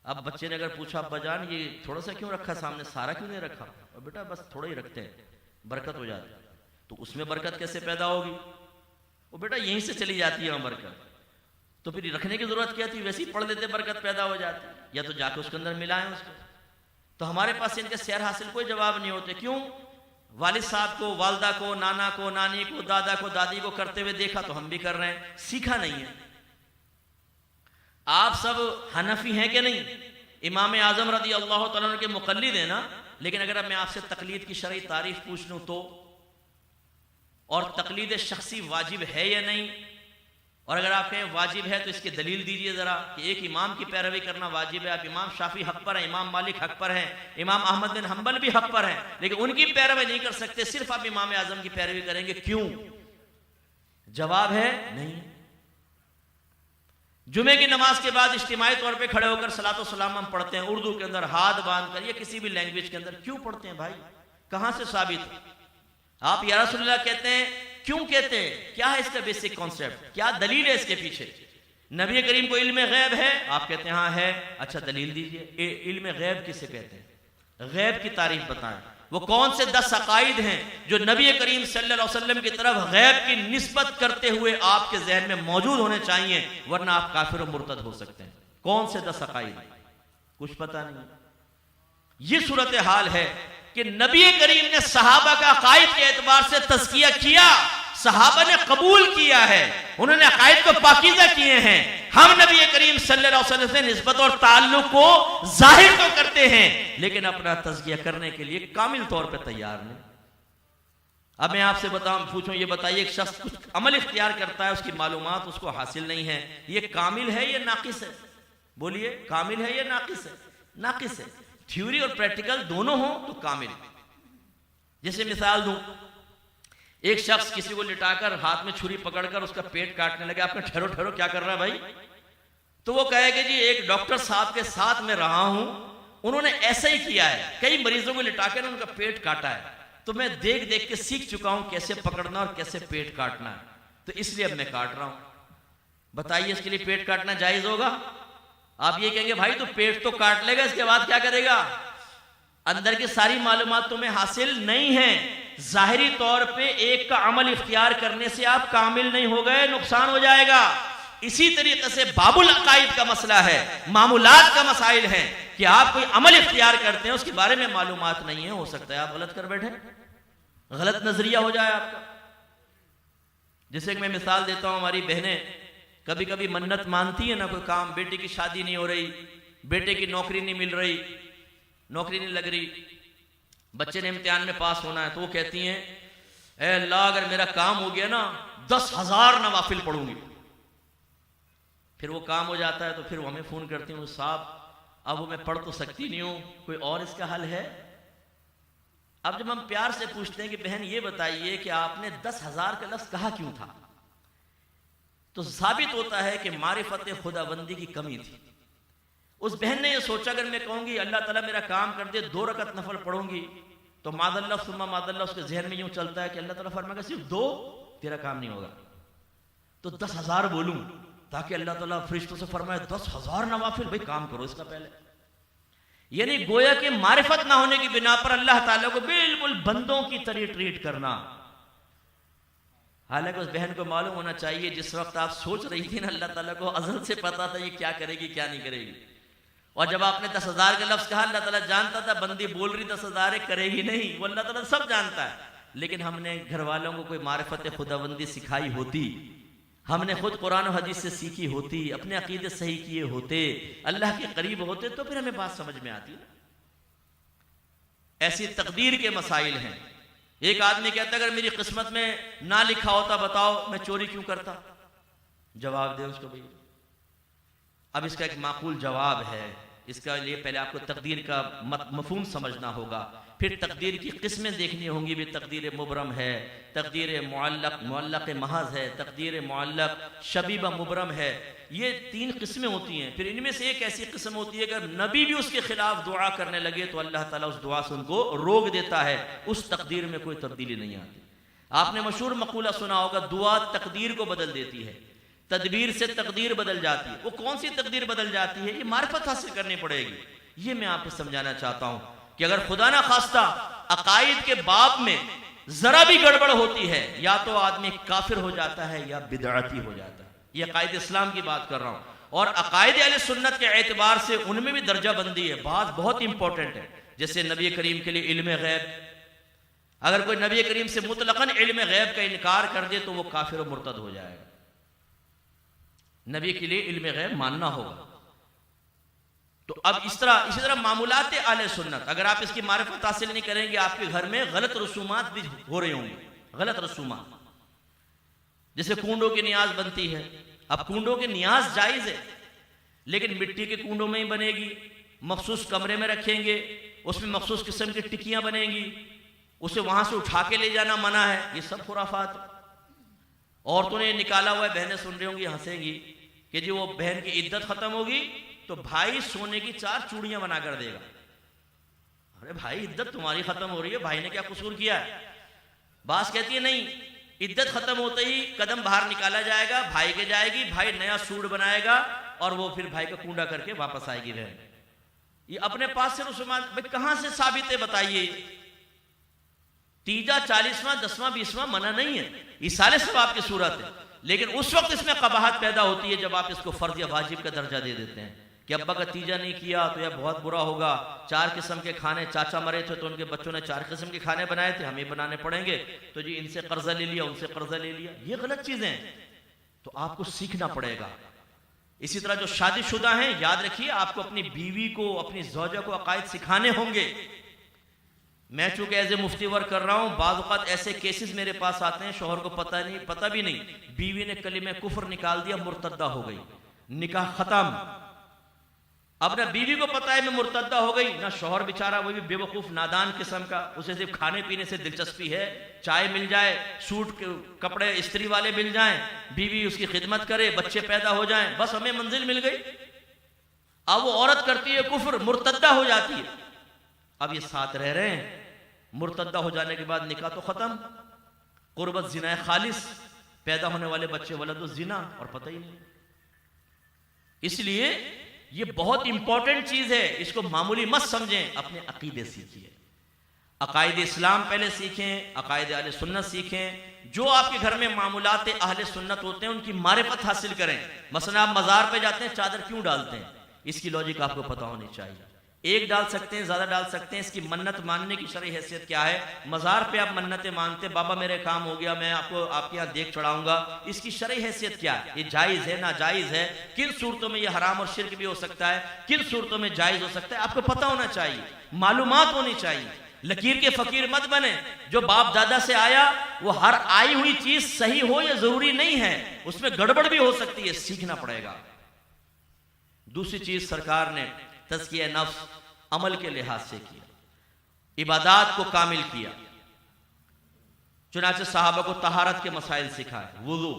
अब बच्चे ने अगर पूछा अब्बा जान ये थोड़ा सा क्यों रखा सामने, सारा क्यों नहीं रखा? और बेटा बस थोड़ा ही रखते हैं, बरकत हो जाती है। तो उसमें बरकत कैसे पैदा होगी? वो बेटा यहीं से चली जाती है बरकत। तो फिर रखने की जरूरत क्या थी? वैसे ही पढ़ लेते, बरकत पैदा हो जाती। या तो जाके उसके अंदर मिलाएं उसको। तो हमारे पास इनके सैर हासिल कोई जवाब नहीं होते। क्यों? वालिद साहब को, वालदा को, नाना को, नानी को, दादा को, दादी को करते हुए देखा तो हम भी कर रहे हैं, सीखा नहीं है। आप सब हनफी हैं कि नहीं? इमाम आजम रज़ी अल्लाह तआला अन्हु के मुक़ल्लिद हैं ना। लेकिन अगर मैं आपसे तकलीद की शरई तारीफ पूछ लूं तो, और तकलीद शख्सी वाजिब है या नहीं, और अगर आप कहें वाजिब है तो इसकी दलील दीजिए जरा कि एक इमाम की पैरवी करना वाजिब है। आप इमाम शाफी हक पर हैं, इमाम मालिक हक पर हैं, इमाम अहमद बिन हम्बल भी हक पर हैं, लेकिन उनकी पैरवी नहीं कर सकते, सिर्फ आप इमाम आजम की पैरवी करेंगे। क्यों? जवाब है नहीं। जुमे की नमाज के बाद इज्तिमाई तौर पे खड़े होकर सलातो सलाम हम पढ़ते हैं उर्दू के अंदर हाथ बांध कर, या किसी भी लैंग्वेज के अंदर। क्यों पढ़ते हैं भाई? कहां से साबित? आप या रसूलुल्लाह कहते हैं, क्यों कहते हैं? क्या है इसका बेसिक कॉन्सेप्ट? क्या दलील है इसके पीछे? नबी करीम को इल्म गैब है, आप कहते हैं हाँ है। अच्छा दलील दीजिए। इल्म गैब किसे कहते हैं? गैब की तारीफ बताएं। वो कौन से 10 अकाइद हैं जो नबी करीम सल्लल्लाहु अलैहि वसल्लम की तरफ गैब की निस्बत करते हुए आपके जहन में मौजूद होने चाहिए, वरना आप काफिर और मुर्तद हो सकते हैं। कौन से 10 अकाइद? कुछ पता नहीं। ये सूरत हाल है कि नबी करीम ने सहाबा का अकाइद के एतबार से तज़किया किया, सहाबा ने कबूल किया है, उन्होंने अकाइद को पाकीज़ा किए हैं। हम नबी करीम सल्लल्लाहु अलैहि वसल्लम से निस्बत और ताल्लुक को जाहिर तो करते हैं, लेकिन अपना तज़किया करने के लिए कामिल तौर पे तैयार नहीं। अब मैं आपसे बताऊं, पूछूं, ये बताइए, एक शख्स कुछ अमल इख्तियार करता है, उसकी मालूमात उसको हासिल नहीं है, ये कामिल है या नाकिस है? बोलिए, कामिल है या नाकिस है? नाकिस है। थ्योरी और प्रैक्टिकल दोनों हो तो कामिल। जैसे मिसाल दूं, एक शख्स किसी को लिटाकर हाथ में छुरी पकड़कर उसका पेट काटने लगे। आपने ठहरो ठहरो क्या कर रहा है भाई? तो वो कहेगा जी एक डॉक्टर साहब के साथ में रहा हूं, उन्होंने ऐसा ही किया है, कई मरीजों को लिटाकर उनका पेट काटा है, तो मैं देख देख के सीख चुका हूं कैसे पकड़ना और कैसे पेट काटना है, तो इसलिए अब मैं काट रहा हूं। बताइए इसके लिए पेट काटना जायज होगा? आप ये कहेंगे भाई तो पेट तो काट लेगा, इसके बाद क्या करेगा? अंदर की सारी मालूमात तुम्हें हासिल नहीं है। जाहिरी तौर पे एक का अमल इख्तियार करने से आप कामिल नहीं हो गए, नुकसान हो जाएगा। इसी तरीके से बाबुल अकाइद का मसला है, मामूलात का मसाइल है कि आप कोई अमल इख्तियार करते हैं, उसके बारे में मालूमात नहीं है, हो सकता है आप गलत कर बैठे, गलत नजरिया हो जाए आपका। जैसे कि मैं मिसाल देता हूं, हमारी बहनें कभी कभी मन्नत मानती है ना, कोई काम, बेटे की शादी नहीं हो रही, बेटे की नौकरी नहीं मिल रही, नौकरी नहीं लग रही, बच्चे ने इम्तिहान में पास होना है, तो वो कहती हैं ऐ अल्लाह अगर मेरा काम हो गया ना 10,000 नवाफिल पढ़ूंगी। फिर वो काम हो जाता है तो फिर वो हमें फोन करती हूँ, साहब अब वो मैं पढ़ तो सकती नहीं हूँ, कोई और इसका हल है? अब जब हम प्यार से पूछते हैं कि बहन ये बताइए कि आपने 10,000 का लफ्ज कहा क्यों था, तो साबित होता है कि मारिफत खुदाबंदी की कमी थी। उस बहन ने ये सोचा अगर मैं कहूंगी अल्लाह ताला मेरा काम कर दे, 2 रकत नफल पढ़ूंगी, तो मादल्ला सुम्मा मादल्ला उसके जहन में यूं चलता है कि अल्लाह ताला फरमाएगा सिर्फ 2, तेरा काम नहीं होगा, तो 10,000 बोलूं ताकि अल्लाह ताला फरिश्तों से फरमाए 10,000 नवाफिल, भाई काम करो इसका पहले। यानी गोया कि मारिफत ना होने की बिना पर अल्लाह ताला को बिल्कुल बंदों की तरह ट्रीट करना। हालांकि उस बहन को मालूम होना चाहिए जिस वक्त आप सोच रही थी ना, अल्लाह ताला को अज़ल से पता था ये क्या करेगी क्या नहीं करेगी। और जब आपने 10,000 का लफ्ज कहा, अल्लाह ताला जानता था बंदी बोल रही 10,000 करेगी नहीं, वो अल्लाह ताला सब जानता है। लेकिन हमने घर वालों को कोई मारिफत खुदाबंदी सिखाई होती, हमने खुद कुरान और हदीस से सीखी होती, अपने अकीदे सही किए होते, अल्लाह के करीब होते, तो फिर हमें बात समझ में आती ना। ऐसी तकदीर के मसाइल हैं। एक आदमी कहता है अगर मेरी किस्मत में ना लिखा होता बताओ मैं चोरी क्यों करता? जवाब दे उसको भैया। अब इसका एक माकूल जवाब है इसका लिए पहले आपको तकदीर का मफहूम समझना होगा, फिर तकदीर की किस्में देखनी होंगी भी। तकदीर मुबरम है, तकदीर मुअल्लक़ महज़ है, तकदीर मुअल्लक़ शबीबा मुबरम है। ये 3 किस्में होती हैं। फिर इनमें से एक ऐसी किस्म होती है अगर नबी भी उसके खिलाफ दुआ करने लगे तो अल्लाह ताला उस दुआ से उनको रोक देता है, उस तकदीर में कोई तब्दीली नहीं आती। आपने मशहूर मकूला सुना होगा, दुआ तकदीर को बदल देती है, तदबीर से तकदीर बदल जाती है। वो कौन सी तकदीर बदल जाती है? ये मार्फत हासिल करनी पड़ेगी। ये मैं आपको समझाना चाहता हूं कि अगर खुदा ना खास्ता अकायद के बाब में जरा भी गड़बड़ होती है, या तो आदमी काफिर हो जाता है या बिदअती हो जाता है। ये अकायद इस्लाम की बात कर रहा हूं। और अकायद अहले सुन्नत के एतबार से उनमें भी दर्जा बंदी है। बात बहुत इंपॉर्टेंट है। जैसे नबी करीम के लिए इल्म गैब, अगर कोई नबी करीम से मुतलकन इल्म गैब का इनकार कर दे तो वो काफिर और मुर्तद हो जाएगा। नबी के लिए इल्म गैब मानना होगा। तो अब इसी तरह मामूलात अहले सुन्नत, अगर आप इसकी मारिफत हासिल नहीं करेंगे, आपके घर में गलत रसूमात भी हो रहे होंगे, गलत रसूमात। जैसे कूंडों की नियाज बनती है। अब कूंडों की नियाज जायज है, लेकिन मिट्टी के कूंडों में ही बनेगी, मखसूस कमरे में रखेंगे, उसमें मखसूस किस्म की टिक्कियां बनेंगी, उसे वहां से उठा के ले जाना मना है। ये सब खुराफात। औरतों ने निकाला हुआ है, बहनें सुन रही होंगी, हंसेंगी कि जी वो बहन की इद्दत खत्म होगी तो भाई सोने की 4 चूड़ियां बना कर देगा। अरे भाई, इद्दत तुम्हारी खत्म हो रही है, भाई ने क्या कसूर किया है? बास कहती है नहीं, इद्दत खत्म होते ही कदम बाहर निकाला जाएगा, भाई के जाएगी, भाई नया सूट बनाएगा और वो फिर भाई का कूंडा करके वापस आएगी बहन। ये अपने पास से रसूमात भाई कहां से साबित है बताइए? तीजा 40वां 10वां 20वां मना नहीं है, ये सारे सवाब की सूरत है। लेकिन उस वक्त इसमें कबाहत पैदा होती है जब आप इसको फर्ज या वाजिब का दर्जा दे देते हैं कि अब्बा का तीजा नहीं किया तो यह बहुत बुरा होगा। 4 किस्म के खाने, चाचा मरे थे तो उनके बच्चों ने 4 किस्म के खाने बनाए थे, हमें बनाने पड़ेंगे, तो जी इनसे कर्जा ले लिया, उनसे कर्जा ले लिया। ये गलत चीजें हैं, तो आपको सीखना पड़ेगा। इसी तरह जो शादीशुदा हैं, याद रखिए आपको अपनी बीवी को, अपनी ज़ौजा को अकायद सिखाने होंगे। मैं चूंकि एज ए मुफ्ती वर्क कर रहा हूं, बाज़ औक़ात ऐसे केसेस मेरे पास आते हैं, शौहर को पता भी नहीं, बीवी ने कलीमे कुफ्र निकाल दिया, मुर्तद्दा हो गई, निकाह खत्म। अब ना बीवी को पता है मैं मुर्तद्दा हो गई, ना शौहर बेचारा, वो भी बेवकूफ नादान किस्म का, उसे सिर्फ खाने पीने से दिलचस्पी है, चाय मिल जाए, सूट कपड़े इस्त्री वाले मिल जाएं, बीवी उसकी खिदमत करे, बच्चे पैदा हो जाएं, बस हमें मंजिल मिल गई। अब वो औरत करती है कुफ्र, मुर्तद्दा हो जाती है। अब ये साथ रह रहे हैं, मुर्तद्दा हो जाने के बाद निकाह तो खत्म, कुर्बत जिना खालिस, पैदा होने वाले बच्चे वलदुज़ जिना, और पता ही नहीं। इसलिए ये बहुत इंपॉर्टेंट चीज है, इसको मामूली मत समझें। अपने अकीदे सीखिए, अकायद इस्लाम पहले सीखें, अकायद अहले सुन्नत सीखें। जो आपके घर में मामूलात अहले सुन्नत होते हैं उनकी मारिफत हासिल करें। मसलन आप मज़ार पे जाते हैं, चादर क्यों डालते हैं? इसकी लॉजिक आपको पता होनी चाहिए। एक डाल सकते हैं, ज्यादा डाल सकते हैं, इसकी मन्नत मानने की शरई हैसियत क्या है? मज़ार पे आप मन्नतें मानते, बाबा मेरे काम हो गया, मैं आपको आपके यहाँ देख चढ़ाऊंगा, इसकी शरई हैसियत क्या है? ये जायज़ है, नाजायज़ है? किन सूरतों में ये हराम और शिर्क भी हो सकता है, किन सूरतों में जायज़ हो सकता है, आपको पता होना चाहिए, मालूमात होनी चाहिए। लकीर के फकीर मत बने। जो बाप दादा से आया वो हर आई हुई चीज सही हो ये जरूरी नहीं है, उसमें गड़बड़ भी हो सकती है, सीखना पड़ेगा। दूसरी चीज सरकार ने तज़किया नफ्स अमल के लिहाज से किया, इबादात को कामिल किया। चुनाचे साहबा को तहारत के मसाइल सिखाए, वुज़ू,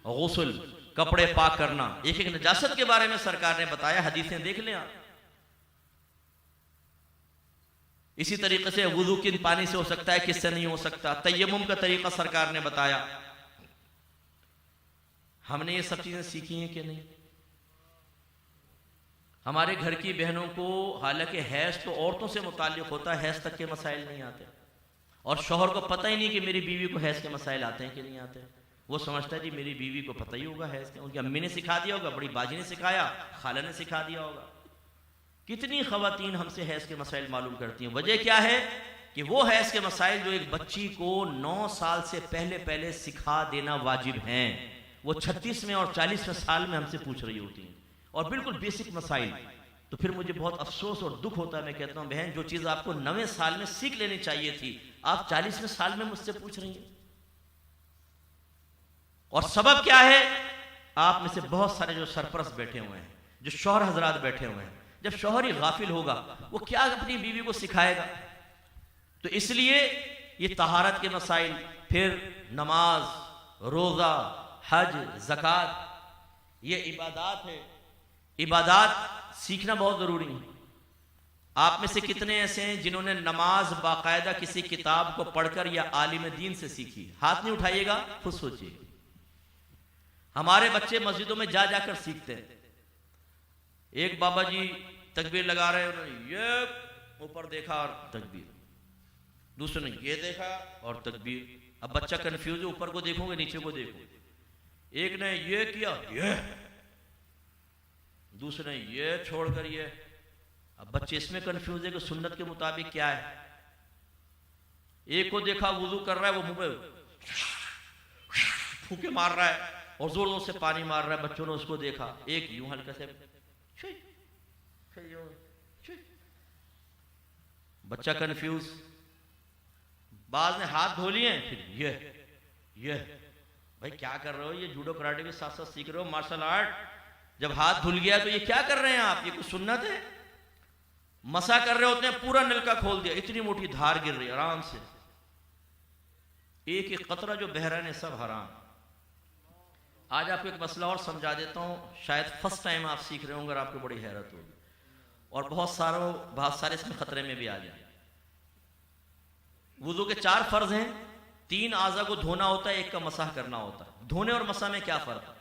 गुस्ल, कपड़े पाक करना, एक एक नजासत के बारे में सरकार ने बताया। हदीसें देख लें आप। इसी तरीके से वुज़ू किन पानी से हो सकता है, किससे नहीं हो सकता, तयम्मुम का तरीका सरकार ने बताया। हमने ये सब चीजें सीखी हैं कि नहीं? हमारे घर की बहनों को हालांकि हैज़ तो औरतों से मुताल्लिक होता है, हैज़ तक के मसाइल नहीं आते, और शौहर को पता ही नहीं कि मेरी बीवी को हैज़ के मसाइल आते हैं कि नहीं आते। वो समझता है जी मेरी बीवी को पता ही होगा हैज़ के, उनकी अम्मी ने सिखा दिया होगा, बड़ी बाजी ने सिखाया, खाला ने सिखा दिया होगा। कितनी ख़वातीन हमसे हैज़ के मसाइल मालूम करती हैं। वजह क्या है कि वो हैज़ के मसाइल जो एक बच्ची को 9 साल से पहले सिखा देना वाजिब हैं, वो 36वें और 40वें साल में हमसे पूछ रही होती हैं, और बिल्कुल बेसिक मसाइल। तो फिर मुझे बहुत अफसोस और दुख होता है, मैं कहता हूँ बहन जो चीज़ आपको 9वें साल में सीख लेनी चाहिए थी, आप 40वें साल में मुझसे पूछ रही हैं। और सबब क्या है? आप में से बहुत सारे जो सरपरस्त बैठे हुए हैं, जो शौहर हजरात बैठे हुए हैं, जब शौहर ही गाफिल होगा वो क्या अपनी बीवी को सिखाएगा? तो इसलिए ये तहारत के मसाइल, फिर नमाज, रोज़ा, हज, ज़कात, ये इबादात है। इबादात सीखना बहुत ज़रूरी है। आप में से कितने ऐसे हैं जिन्होंने नमाज बाकायदा किसी किताब को पढ़कर या आलिम दीन से सीखी? हाथ नहीं उठाइएगा, खुद सोचिए। हमारे बच्चे मस्जिदों में जा जाकर सीखते हैं। एक बाबा जी तकबीर लगा रहे हैं, उन्होंने ये ऊपर देखा और तकबीर, दूसरे ने ये देखा और तकबीर। अब बच्चा कंफ्यूज है, ऊपर को देखोगे नीचे को देखो। एक ने ये किया, ये, दूसरे ने ये छोड़कर ये। अब बच्चे इसमें कंफ्यूज है कि सुन्नत के मुताबिक क्या है। एक को देखा वुजू कर रहा है, वो मुंह पे फूके मार रहा है और जोर जोर से पानी मार रहा है। बच्चों ने उसको देखा, एक यूं हल्का से, बच्चा कंफ्यूज। बाद ने हाथ धो लिए, फिर ये भाई क्या कर रहे हो? ये जूडो कराटे के साथ साथ सीख रहे हो, मार्शल आर्ट। जब हाथ धुल गया तो ये क्या कर रहे हैं आप? ये कुछ सुन्नत है? मसा कर रहे होते हैं, पूरा नलका खोल दिया, इतनी मोटी धार गिर रही आराम से, एक एक कतरा जो बह रहा है सब हराम। आज आपको एक मसला और समझा देता हूं, शायद फर्स्ट टाइम आप सीख रहे होंगे और आपको बड़ी हैरत होगी, और बहुत सारे इसमें खतरे में भी आ जाए। वुजू के 4 फर्ज हैं, 3 आज़ा को धोना होता है, 1 का मसाह करना होता है। धोने और मसाह में क्या फर्क है?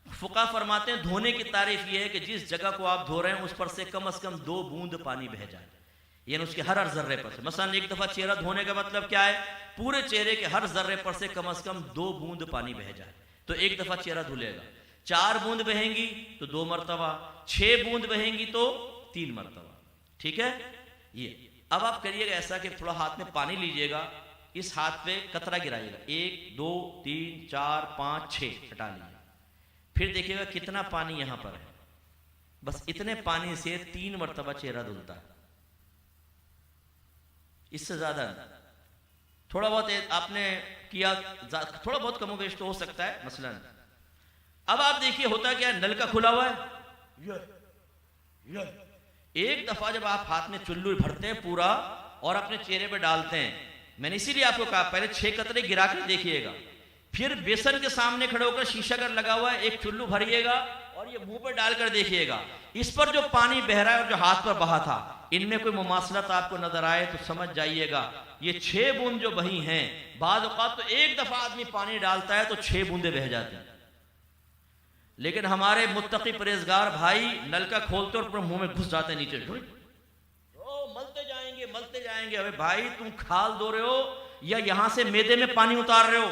फुका फरमाते हैं धोने की तारीफ यह है कि जिस जगह को आप धो रहे हैं उस पर से कम 2 बूंद पानी बह जाए, यानी उसके हर जर्रे पर से। मसलन एक दफा चेहरा धोने का मतलब क्या है? पूरे चेहरे के हर जर्रे पर से कम 2 बूंद पानी बह जाए, तो एक दफा चेहरा धुलेगा। 4 बूंद बहेंगी तो 2 मरतबा, 6 बूंद बहेंगी तो 3 मरतबा। ठीक है? ये अब आप करिएगा ऐसा कि थोड़ा हाथ में पानी लीजिएगा, इस हाथ पे कतरा गिराइएगा, 1 2 3 4 5 6 हटा लीजिए। फिर देखिएगा कितना पानी यहां पर है। बस इतने पानी से 3 मरतबा चेहरा धुलता है, इससे ज्यादा थोड़ा बहुत आपने किया, थोड़ा बहुत कमोबेश तो हो सकता है मसलन। अब आप देखिए होता क्या, नल का खुला हुआ है, ये एक दफा जब आप हाथ में चुल्लू भरते हैं पूरा और अपने चेहरे पे डालते हैं, मैंने इसीलिए आपको कहा पहले 6 कतरे गिरा कर देखिएगा, फिर बेसन के सामने खड़े होकर शीशा अगर लगा हुआ है, एक चुल्लू भरिएगा और ये मुंह पर डालकर देखिएगा, इस पर जो पानी बह रहा है और जो हाथ पर बहा था, इनमें कोई मुमासलत आपको नजर आए तो समझ जाइएगा ये 6 बूंद जो बही हैं, बाद औक़ात तो एक दफा आदमी पानी डालता है तो 6 बूंदे बह जाती हैं। लेकिन हमारे मुत्तकी परहेजगार भाई नलका खोलते और मुंह में घुस जाते नीचे, मलते जाएंगे। अबे भाई तुम खाल दो रहे हो या यहां से मैदे में पानी उतार रहे हो?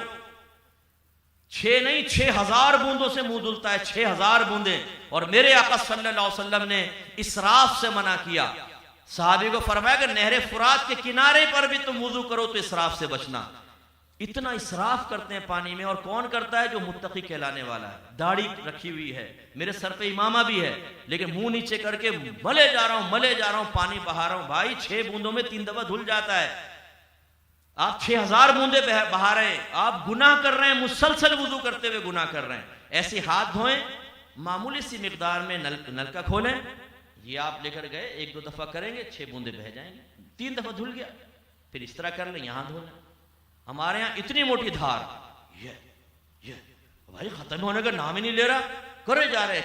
6 नहीं 6000 बूंदों से मुंह धुलता है, 6000 बूंदे। और मेरे आका सल्लल्लाहु अलैहि वसल्लम ने इसराफ से मना किया। सहाबी को फरमाया कि नहरे फुरात के किनारे पर भी तुम वुजू करो तो इसराफ से बचना। इतना इसराफ करते हैं पानी में। और कौन करता है? जो मुत्तकी कहलाने वाला है, दाढ़ी रखी हुई है, मेरे सर पे इमामा भी है, लेकिन मुंह नीचे करके मले जा रहा हूं, पानी बहा रहा हूं। भाई 6 बूंदों में 3 दफा धुल जाता है, आप 6000 बूंदे बहा रहे हैं, आप गुनाह कर रहे हैं, मुसलसल वुजू करते हुए गुनाह कर रहे हैं। ऐसे हाथ धोएं, मामूली सी मिकदार में नलका खोलें, ये आप लेकर गए 1-2 दफा करेंगे, 6 बूंदे बह जाएंगे, 3 दफा धुल गया। फिर इस तरह कर लें, यहां धो लें। हमारे यहां इतनी मोटी धार, ये भाई खत्म होने का नाम ही नहीं ले रहा, करे जा रहे,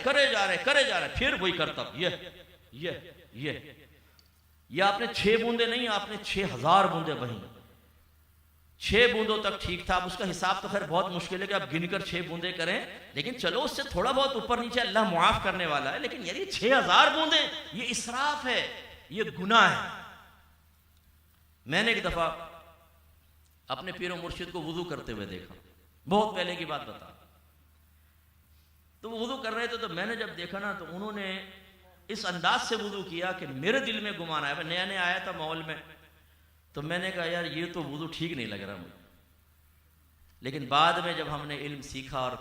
फिर वही करता, ये आपने 6 बूंदे नहीं, आपने 6000 बूंदे बही। 6 बूंदों तक ठीक था। अब उसका हिसाब तो खैर बहुत मुश्किल है कि आप गिनकर 6 बूंदे करें, लेकिन चलो उससे थोड़ा बहुत ऊपर नीचे अल्लाह मुआफ करने वाला है। लेकिन यार 6000 बूंदे, ये इसराफ है, ये गुनाह है। मैंने एक दफा अपने पीरो मुर्शिद को वुजू करते हुए देखा, बहुत पहले की बात बता। तो वो वुजू कर रहे थे, तो मैंने जब देखा ना, तो उन्होंने इस अंदाज से वुजू किया कि मेरे दिल में गुमान आया। मैं नया नया आया था माहौल में, तो मैंने कहा यार ये तो वुजू ठीक नहीं लग रहा मुझे। लेकिन बाद में जब हमने इल्म सीखा और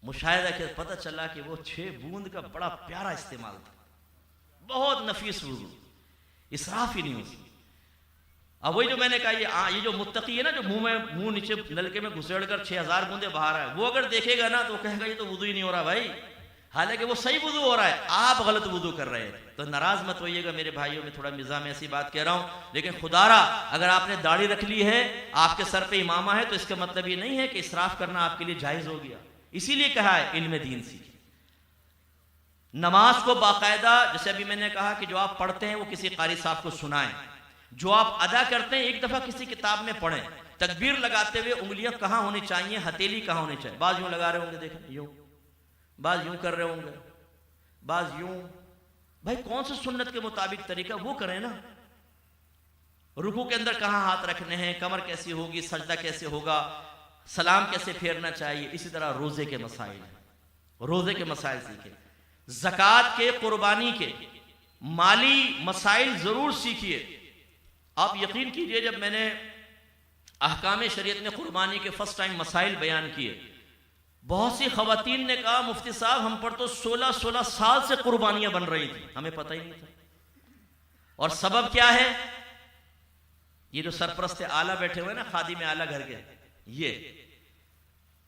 मुशाहिदा किया, पता चला कि वो 6 बूंद का बड़ा प्यारा इस्तेमाल था, बहुत नफीस वुजू, इसराफ ही नहीं उसमें। अब वही जो मैंने कहा, ये जो मुत्तकी है ना, जो मुंह नीचे नलके में घुसेड़ कर 6000 बूंदे बहा रहा है, वो अगर देखेगा ना तो कहेगा ये तो वुजू ही नहीं हो रहा भाई। हालांकि वो सही वुजू हो रहा है, आप गलत वुजू कर रहे हैं। तो नाराज मत होइएगा मेरे भाइयों, में थोड़ा मिजाज में ऐसी बात कह रहा हूं। लेकिन खुदारा अगर आपने दाढ़ी रख ली है, आपके सर पे इमामा है, तो इसका मतलब ये नहीं है कि इसराफ करना आपके लिए जायज हो गया। इसीलिए कहा है इल्म दीन सीखें। नमाज को बाकायदा, जैसे अभी मैंने कहा कि जो आप पढ़ते हैं वो किसी कारी साहब को सुनाएं, जो आप अदा करते हैं एक दफा किसी किताब में पढ़ें। तकबीर लगाते हुए उंगलियां कहां होनी चाहिए, हथेली कहां होनी चाहिए। बाज यूं लगा रहे होंगे, देखें यूं, बाज यूं कर रहे होंगे, बाज यूं। भाई कौन सा सुन्नत के मुताबिक तरीका, वो करें ना। रुकू के अंदर कहां हाथ रखने हैं, कमर कैसी होगी, सजदा कैसे होगा, सलाम कैसे फेरना चाहिए। इसी तरह रोजे के मसाइल, रोजे के मसाइल सीखे। ज़कात के, कुर्बानी के माली मसाइल जरूर सीखिए। आप यकीन कीजिए, जब मैंने अहकाम शरीयत में कुर्बानी के फर्स्ट टाइम मसाइल बयान किए, बहुत सी खवातीन ने कहा मुफ्ती साहब हम पर तो 16-16 साल से कुर्बानियां बन रही थी, हमें पता ही नहीं था। और सबब क्या है, ये जो सरपरस्त आला बैठे हुए ना, खादिम आला घर के,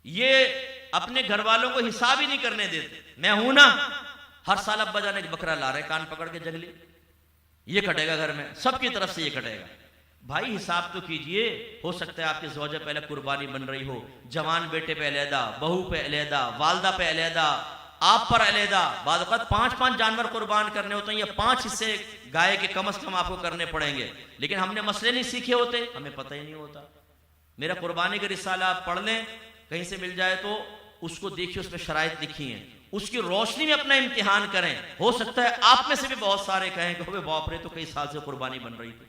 ये अपने घर वालों को हिसाब ही नहीं करने देते। मैं हूं ना, हर साल अब्बा जान एक बकरा ला रहे, कान पकड़ के जंगली, ये कटेगा घर में, सबकी तरफ से ये कटेगा। भाई हिसाब तो कीजिए, हो सकता है आपके ज़ौजा पहले कुर्बानी बन रही हो, जवान बेटे पे अलहदा, बहू पे अलहदा, वालदा पे अलहदा, आप पर अलहदा। बाद वक़्त 5-5 जानवर कुर्बान करने होते हैं, या 5 हिस्से गाय के कम से कम आपको करने पड़ेंगे। लेकिन हमने मसले नहीं सीखे होते, हमें पता ही नहीं होता। मेरा कुर्बानी का रिसाला आप पढ़ लें, कहीं से मिल जाए तो उसको देखिए, उसमें शराइत लिखी हैं, उसकी रोशनी में अपना इम्तिहान करें। हो सकता है आप में से भी बहुत सारे कहें कि बाप रे, तो कई साल से कुर्बानी बन रही थी।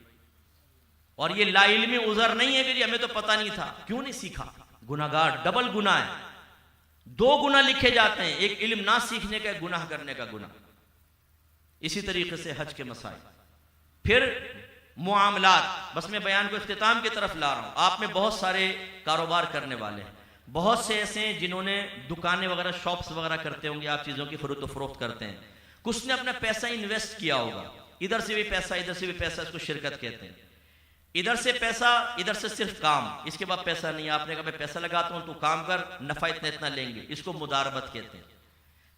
और ये लाइल्मी उज़र नहीं है कि जी हमें तो पता नहीं था। क्यों नहीं सीखा? गुनाहगार, डबल गुनाह है, 2 गुनाह लिखे जाते हैं, एक इल्म ना सीखने का, गुनाह करने का गुनाह। इसी तरीके से हज के मसाइल, फिर मुआमलात। बस मैं बयान को इख्तिताम की तरफ ला रहा हूं। आप में बहुत सारे कारोबार करने वाले हैं, बहुत से ऐसे हैं जिन्होंने दुकानें वगैरह, शॉप्स वगैरह करते होंगे, आप चीज़ों की फरोख्त फरोख्त करते हैं। कुछ ने अपना पैसा इन्वेस्ट किया होगा, इधर से भी पैसा, इधर से भी पैसा, इसको शिरकत कहते हैं। इधर से पैसा, इधर से सिर्फ काम, इसके बाद पैसा नहीं। आपने कहा मैं पैसा लगाता हूं, तू काम कर, नफा इतना इतना लेंगे, इसको मुदारबत कहते हैं।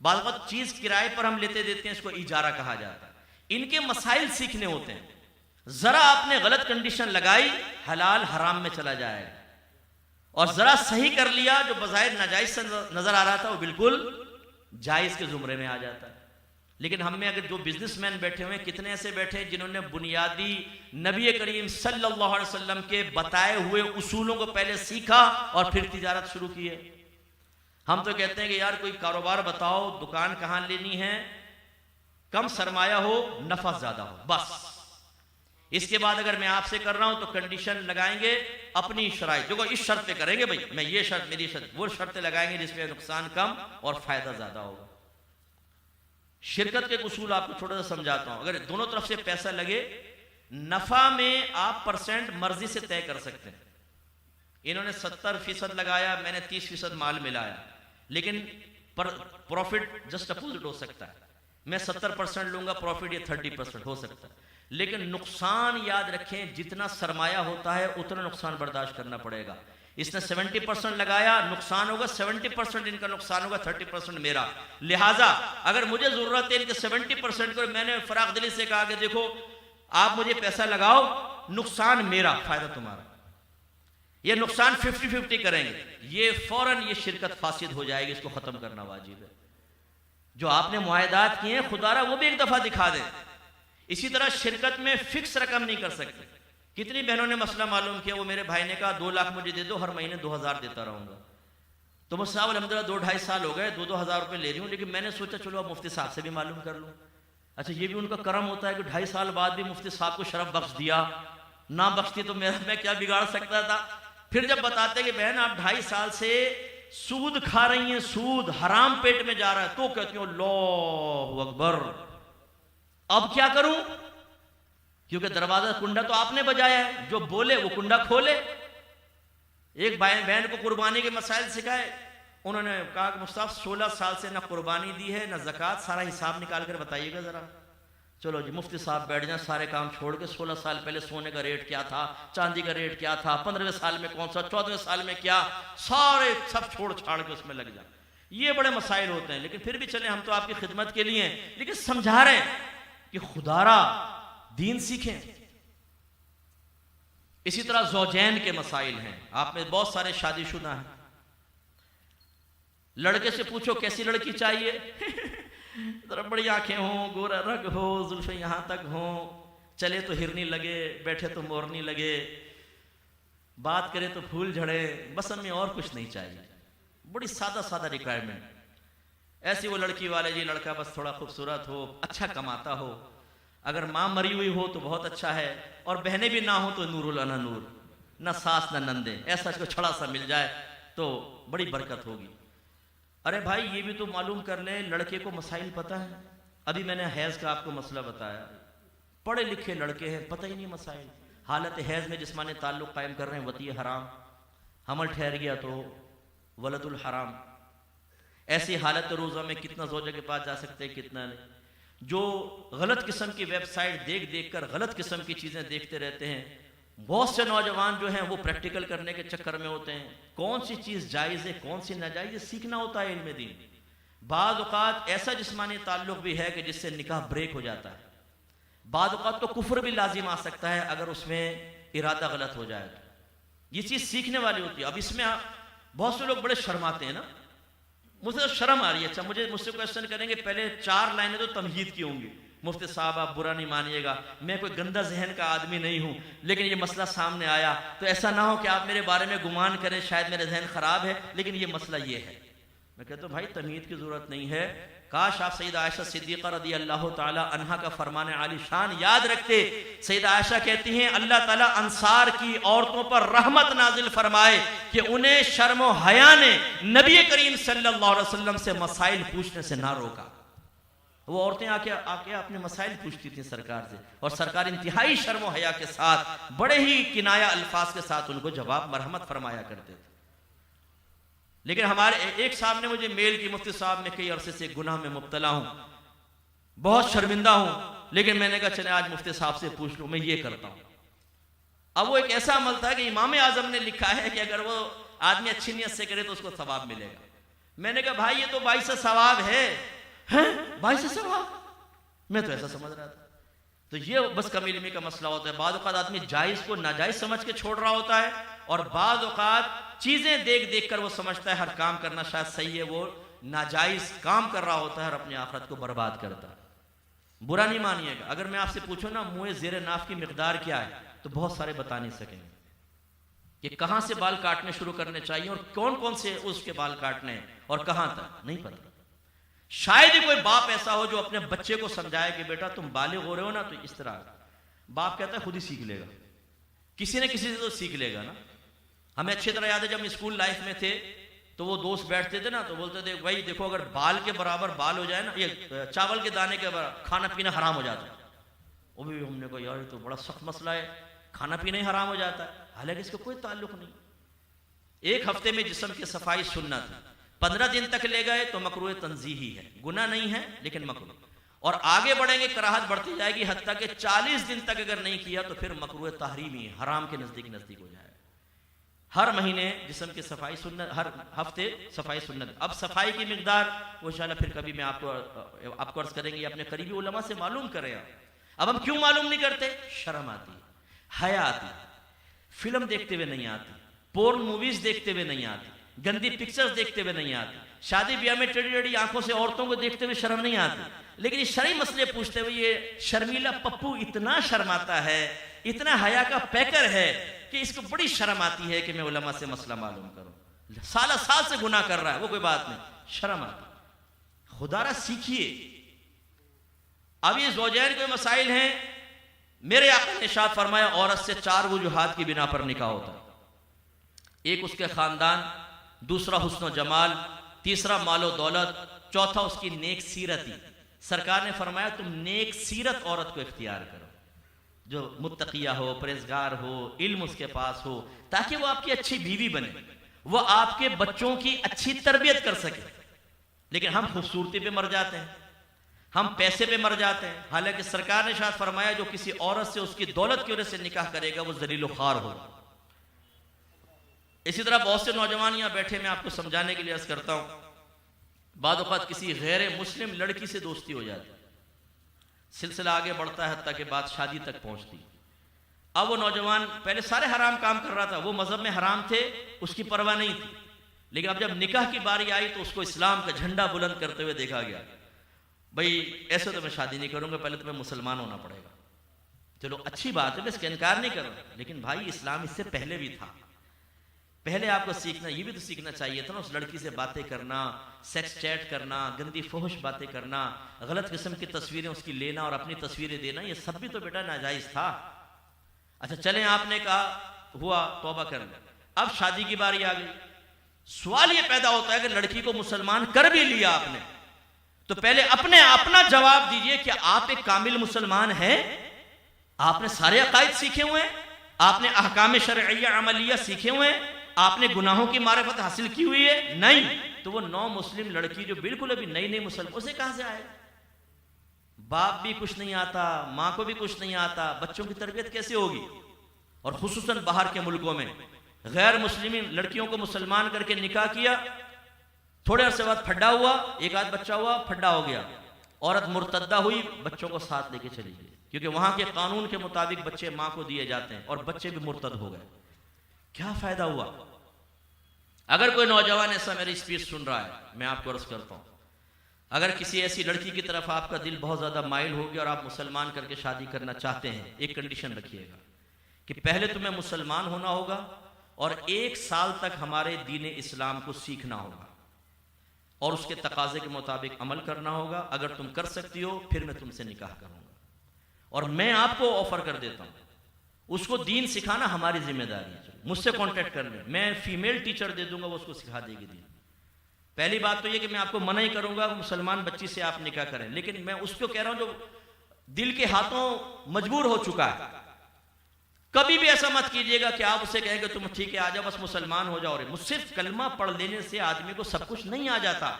बाद वक्त चीज किराए पर हम लेते देते हैं, इसको इजारा कहा जाता है। इनके मसाइल सीखने होते हैं। जरा आपने गलत कंडीशन लगाई, हलाल हराम में चला जाएगा, और जरा सही कर लिया, जो बज़ाहिर नाजायज से नजर आ रहा था वो बिल्कुल जायज के जुमरे में आ जाता है। लेकिन हम में अगर जो बिजनेसमैन बैठे हुए, कितने ऐसे बैठे हैं जिन्होंने बुनियादी नबी करीम सल्लल्लाहु अलैहि वसल्लम के बताए हुए उसूलों को पहले सीखा और फिर तिजारत शुरू की है। हम तो कहते हैं कि यार कोई कारोबार बताओ, दुकान कहां लेनी है, कम सरमाया हो, नफा ज्यादा हो, बस। इसके बाद अगर मैं आपसे कर रहा हूं तो कंडीशन लगाएंगे अपनी शराइत, देखो इस शर्त पे करेंगे भाई, मैं ये शर्त, मेरी शर्त, वो शर्तें लगाएंगे जिसमें नुकसान कम और फायदा ज्यादा होगा। शिरकत के उसूल आपको छोटा सा समझाता हूं। अगर दोनों तरफ से पैसा लगे, नफा में आप परसेंट मर्जी से तय कर सकते हैं। इन्होंने 70% लगाया, मैंने 30% माल मिलाया, लेकिन प्रॉफिट जस्ट अपोजिट हो सकता है। मैं 70% लूंगा, प्रॉफिट ये 30% हो सकता है। लेकिन नुकसान याद रखें, जितना सरमाया होता है उतना नुकसान बर्दाश्त करना पड़ेगा। इसने 70% लगाया, नुकसान होगा 70%, इनका नुकसान होगा 30% मेरा। लिहाजा अगर मुझे जरूरत है इनके 70% को, मैंने फराख दिली से कहा कि देखो आप मुझे पैसा लगाओ, नुकसान मेरा, फायदा तुम्हारा, ये नुकसान 50-50 करेंगे, ये फौरन ये शिरकत फासिद हो जाएगी, इसको खत्म करना वाजिब है। जो आपने मुआहदात किए हैं, खुदारा वो भी एक दफा दिखा दे। इसी तरह शिरकत में फिक्स रकम नहीं कर सकते। कितनी बहनों ने मसला मालूम किया, वो मेरे भाई ने कहा 2 लाख मुझे दे दो, हर महीने 2000 देता रहूंगा। तो मुझे साहब अलहमदुलिल्लाह 2-2.5 साल हो गए, 2-2 हज़ार रुपये ले रही हूँ। लेकिन मैंने सोचा चलो अब मुफ्ती साहब से भी मालूम कर लूँ। अच्छा, ये भी उनका करम होता है कि 2.5 साल बाद भी मुफ्ती साहब को शरफ बख्श दिया, ना बख्शती तो मैं क्या बिगाड़ सकता था। फिर जब बताते कि बहन आप 2.5 साल से सूद खा रही हैं, सूद हराम पेट में जा रहा है, तो कहती हूँ अल्लाहु अकबर, अब क्या करूं? क्योंकि दरवाजा कुंडा तो आपने बजाया है, जो बोले वो कुंडा खोले। एक बहन को कुर्बानी के मसाइल सिखाए, उन्होंने कहा कि मुस्तफा 16 साल से ना कुर्बानी दी है ना ज़कात, सारा हिसाब निकाल कर बताइएगा जरा। चलो जी, मुफ्ती साहब बैठ जाए, सारे काम छोड़ के 16 साल पहले सोने का रेट क्या था, चांदी का रेट क्या था, 15वें साल में कौन सा, 14वें साल में क्या, सारे सब छोड़ छाड़ के उसमें लग जाए। ये बड़े मसाइल होते हैं। लेकिन फिर भी चले, हम तो आपकी खिदमत के लिए हैं, लेकिन समझा रहे हैं कि खुदारा दीन सीखें। इसी तरह ज़ौजैन के मसाइल हैं। आप में बहुत सारे शादीशुदा हैं, लड़के से पूछो कैसी लड़की चाहिए जरा बड़ी आंखें हो, गोरा रंग हो, जुल्फे यहां तक हो, चले तो हिरनी लगे, बैठे तो मोरनी लगे, बात करे तो फूल झड़े, बस हमें और कुछ नहीं चाहिए। बड़ी सादा सादा रिक्वायरमेंट। ऐसी वो लड़की वाले जी, लड़का बस थोड़ा खूबसूरत हो, अच्छा कमाता हो, अगर माँ मरी हुई हो तो बहुत अच्छा है, और बहनें भी ना हो तो नूरुल अना नूर, ना सास ना नंदे, ऐसा इसको छड़ा सा मिल जाए तो बड़ी बरकत होगी। अरे भाई ये भी तो मालूम कर ले, लड़के को मसाइल पता है। अभी मैंने हैज़ का आपको मसला बताया, पढ़े लिखे लड़के हैं, पता ही नहीं मसाइल। हालत हैज़ में जिस्मानी ताल्लुक़ कायम कर रहे हैं, वती हराम, हमल ठहर गया तो वलदुल हराम। ऐसी हालत रोज़ा में कितना ज़ौजा के पास जा सकते हैं, कितना नहीं। जो गलत किस्म की वेबसाइट देख देख कर गलत किस्म की चीज़ें देखते रहते हैं। बहुत से नौजवान जो हैं वो प्रैक्टिकल करने के चक्कर में होते हैं, कौन सी चीज़ जायज़ है कौन सी नाजायज़, सीखना होता है इल्म दीन। बाद औक़ात ऐसा जिस्मानी ताल्लुक़ भी है कि जिससे निकाह ब्रेक हो जाता है। बाद औक़ात तो कुफ्र भी लाजिम आ सकता है अगर उसमें इरादा गलत हो जाए तो। ये चीज़ सीखने वाली होती है। अब इसमें बहुत से लोग बड़े शर्माते हैं ना, मुझे तो शर्म आ रही है। अच्छा मुझसे क्वेश्चन करेंगे, पहले 4 लाइनें तो तमहीद की होंगी, मुफ्ती साहब आप बुरा नहीं मानिएगा, मैं कोई गंदा जहन का आदमी नहीं हूँ, लेकिन ये मसला सामने आया तो ऐसा ना हो कि आप मेरे बारे में गुमान करें शायद मेरा जहन ख़राब है, लेकिन ये मसला ये है। मैं कहता हूँ भाई तमहीद की ज़रूरत नहीं है। काश आप सैयदा आयशा सिद्दीक़ा रज़ी अल्लाह ताला अन्हा का फरमान आली शान याद रखते। सैयदा आयशा कहती हैं अल्लाह ताला अंसार की औरतों पर रहमत नाजिल फरमाए कि उन्हें शर्म व हया ने नबी करीम सल्लल्लाहु अलैहि वसल्लम से मसाइल पूछने से ना रोका। वो औरतें आके अपने मसाइल पूछती थी सरकार से, और सरकार इंतहाई शर्म व हया के साथ बड़े ही किनाया अल्फाज के साथ उनको जवाब मरहमत फरमाया करते थे। लेकिन हमारे एक साहब ने मुझे मेल की, मुफ्ती साहब मैं कई अरसे से गुनाह में मुब्तला हूं, बहुत शर्मिंदा हूं, लेकिन मैंने कहा चले आज मुफ्ती साहब से पूछ लूं, मैं ये करता हूं। अब वो एक ऐसा अमल था कि इमाम आजम ने लिखा है कि अगर वो आदमी अच्छी नियत से करे तो उसको सवाब मिलेगा। मैंने कहा भाई ये तो 22 सवाब है, 22 सवाब, मैं तो ऐसा समझ रहा था। तो ये बस कमी इल्मी का मसला होता है। बाद औक़ात आदमी जायज़ को नाजायज़ समझ के छोड़ रहा होता है, और बाद औक़ात चीज़ें देख देख कर वो समझता है हर काम करना शायद सही है, वो नाजायज़ काम कर रहा होता है और अपनी आखिरत को बर्बाद करता है। बुरा नहीं मानिएगा, अगर मैं आपसे पूछूं ना मुँह ज़ेर नाफ की मिकदार क्या है, तो बहुत सारे बता नहीं सकेंगे कि कहाँ से बाल काटने शुरू करने चाहिए और कौन कौन से उसके बाल काटने हैं और कहाँ तक, नहीं पता। शायद ही कोई बाप ऐसा हो जो अपने बच्चे को समझाए कि बेटा तुम बालिग हो रहे हो ना, तो इस तरह। बाप कहता है खुद ही सीख लेगा, किसी न किसी से तो सीख लेगा ना। हमें अच्छी तरह याद है जब हम स्कूल लाइफ में थे तो वो दोस्त बैठते थे ना, तो बोलते थे भाई देखो अगर बाल के बराबर बाल हो जाए ना, ये चावल के दाने के बराबर खाना पीना हराम हो जाता है। वो भी हमने कहा यार ये तो बड़ा सख्त मसला है, खाना पीना ही हराम हो जाता है, हालांकि इसका कोई ताल्लुक नहीं। एक हफ्ते में जिस्म की सफाई सुन्नत है, 15 दिन तक ले गए तो मकरूह तंजीही है, गुनाह नहीं है लेकिन मकरूह। और आगे बढ़ेंगे कराहत बढ़ती जाएगी, हत्ता कि 40 दिन तक अगर नहीं किया तो फिर मकरूह तहरीमी है, हराम के नजदीक हो जाएगा। हर महीने जिस्म की सफाई सुन्नत, हर हफ्ते सफाई सुन्नत। अब सफाई की मिकदार वो इंशाल्लाह फिर कभी मैं आपको अर्ज करेंगे, अपने करीबी उलमा से मालूम करें। अब हम क्यों मालूम नहीं करते? शर्म आती, हया आती, फिल्म देखते हुए नहीं आती, पोर्न मूवीज देखते हुए नहीं आती, गंदी पिक्चर्स देखते हुए नहीं आती, शादी ब्याह में टेढ़ी टेढ़ी आंखों से औरतों को देखते हुए शर्म नहीं आती। लेकिन ये शरई मसले पूछते हुए ये शर्मीला पप्पू इतना शर्माता है, इतना हया का पैकर है कि इसको बड़ी शर्म आती है कि मैं उलमा से मसला मालूम करूं। साल से गुनाह कर रहा है वो कोई बात नहीं, शर्म आती। खुदारा सीखिए। अब ये ज़ौजैन के मसाइल हैं, मेरे आका ने इरशाद फरमाया औरत से 4 वजूहात की बिना पर निकाह होता है। एक उसके खानदान, दूसरा हुस्न जमाल, तीसरा मालो दौलत, चौथा उसकी नेक सीरती। सरकार ने फरमाया तुम नेक सीरत औरत को इख्तियार करो, जो मुत्तकिया हो, परहेज़गार हो, इल्म उसके पास हो, ताकि वो आपकी अच्छी बीवी बने, वो आपके बच्चों की अच्छी तरबियत कर सके। लेकिन हम खूबसूरती पे मर जाते हैं, हम पैसे पे मर जाते हैं। हालांकि सरकार ने शायद फरमाया जो किसी औरत से उसकी दौलत की वजह से निकाह करेगा वो ज़लील ख़ार होगा। इसी तरह बहुत से नौजवान यहाँ बैठे, मैं आपको समझाने के लिए अर्ज करता हूँ, बाद औक़ात किसी गैर मुस्लिम लड़की से दोस्ती हो जाती, सिलसिला आगे बढ़ता है हत्ता के बाद शादी तक पहुंचती। अब वो नौजवान पहले सारे हराम काम कर रहा था, वो मजहब में हराम थे, उसकी परवाह नहीं थी, लेकिन अब जब निकाह की बारी आई तो उसको इस्लाम का झंडा बुलंद करते हुए देखा गया। भाई ऐसे तो मैं शादी नहीं करूंगा, पहले तो मैं मुसलमान होना पड़ेगा। चलो अच्छी बात है, मैं इसका इनकार नहीं कर रहा, लेकिन भाई इस्लाम इससे पहले भी था। पहले आपको सीखना, ये भी तो सीखना चाहिए था ना, उस लड़की से बातें करना, सेक्स चैट करना, गंदी फोहश बातें करना, गलत किस्म की तस्वीरें उसकी लेना और अपनी तस्वीरें देना, ये सब भी तो बेटा नाजायज था। अच्छा चलें, आपने कहा हुआ, तौबा कर ले, अब शादी की बारी आ गई। सवाल ये पैदा होता है कि लड़की को मुसलमान कर भी लिया आपने, तो पहले अपना जवाब दीजिए कि आप एक कामिल मुसलमान हैं? आपने सारे अकायद सीखे हुए हैं, आपने अहकाम शरइया अमलिया सीखे हुए हैं, आपने गुनाहों की मारिफत हासिल की हुई है? नहीं। तो वो नौ मुस्लिम लड़की जो बिल्कुल अभी नई नई मुसलमान, उसे कहां से आएगा? बाप भी कुछ नहीं आता, मां को भी कुछ नहीं आता, बच्चों की तरबियत कैसे होगी? और खुसूसन बाहर के मुल्कों में गैर मुस्लिम लड़कियों को मुसलमान करके निकाह किया, थोड़े अरसे बाद फड्डा हुआ, एक आध बच्चा हुआ, फड्डा हो गया, औरत मुर्तद्दा हुई, बच्चों को साथ लेके चली गई, क्योंकि वहां के कानून के मुताबिक बच्चे मां को दिए जाते हैं, और बच्चे भी मुर्तद हो गए। क्या फायदा हुआ? अगर कोई नौजवान ऐसा मेरी स्पीच सुन रहा है, मैं आपको अर्ज करता हूं, अगर किसी ऐसी लड़की की तरफ आपका दिल बहुत ज्यादा माइल हो गया और आप मुसलमान करके शादी करना चाहते हैं, एक कंडीशन रखिएगा कि पहले तुम्हें मुसलमान होना होगा और 1 साल तक हमारे दीन इस्लाम को सीखना होगा और उसके तकाजे के मुताबिक अमल करना होगा। अगर तुम कर सकती हो फिर मैं तुमसे निकाह करूंगा, और मैं आपको ऑफर कर देता हूं, उसको दीन सिखाना हमारी जिम्मेदारी है। मुझसे कांटेक्ट कर ले, मैं फीमेल टीचर दे दूंगा, वो उसको सिखा देगी दीन। पहली बात तो ये कि मैं आपको मना ही करूंगा मुसलमान बच्ची से आप निकाह करें, लेकिन मैं उसको कह रहा हूं जो दिल के हाथों मजबूर हो चुका है। कभी भी ऐसा मत कीजिएगा कि आप उसे कहेंगे तुम ठीक है आ जाओ बस मुसलमान हो जाओ। मुझसे कलमा पढ़ लेने से आदमी को सब कुछ नहीं आ जाता।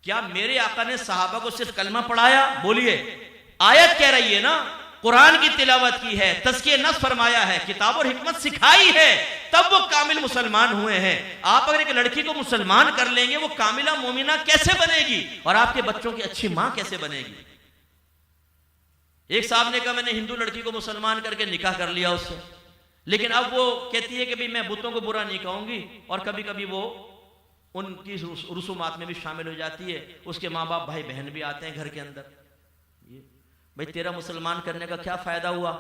क्या मेरे आका ने सहाबा को सिर्फ कलमा पढ़ाया? बोलिए, आयत कह रही है ना, कुरान की तिलावत की है, तज़किया नफ्स फरमाया है, किताब और हिकमत सिखाई है, तब वो कामिल मुसलमान हुए हैं। आप अगर एक लड़की को मुसलमान कर लेंगे, वो कामिला मोमिना कैसे बनेगी और आपके बच्चों की अच्छी मां कैसे बनेगी? एक साहब ने कहा मैंने हिंदू लड़की को मुसलमान करके निकाह कर लिया उससे, लेकिन अब वो कहती है कि भाई मैं बुतों को बुरा नहीं कहूंगी, और कभी कभी वो उनकी रसूमात में भी शामिल हो जाती है। उसके माँ बाप भाई बहन भी आते हैं घर के अंदर। भाई तेरा मुसलमान करने का क्या फायदा हुआ?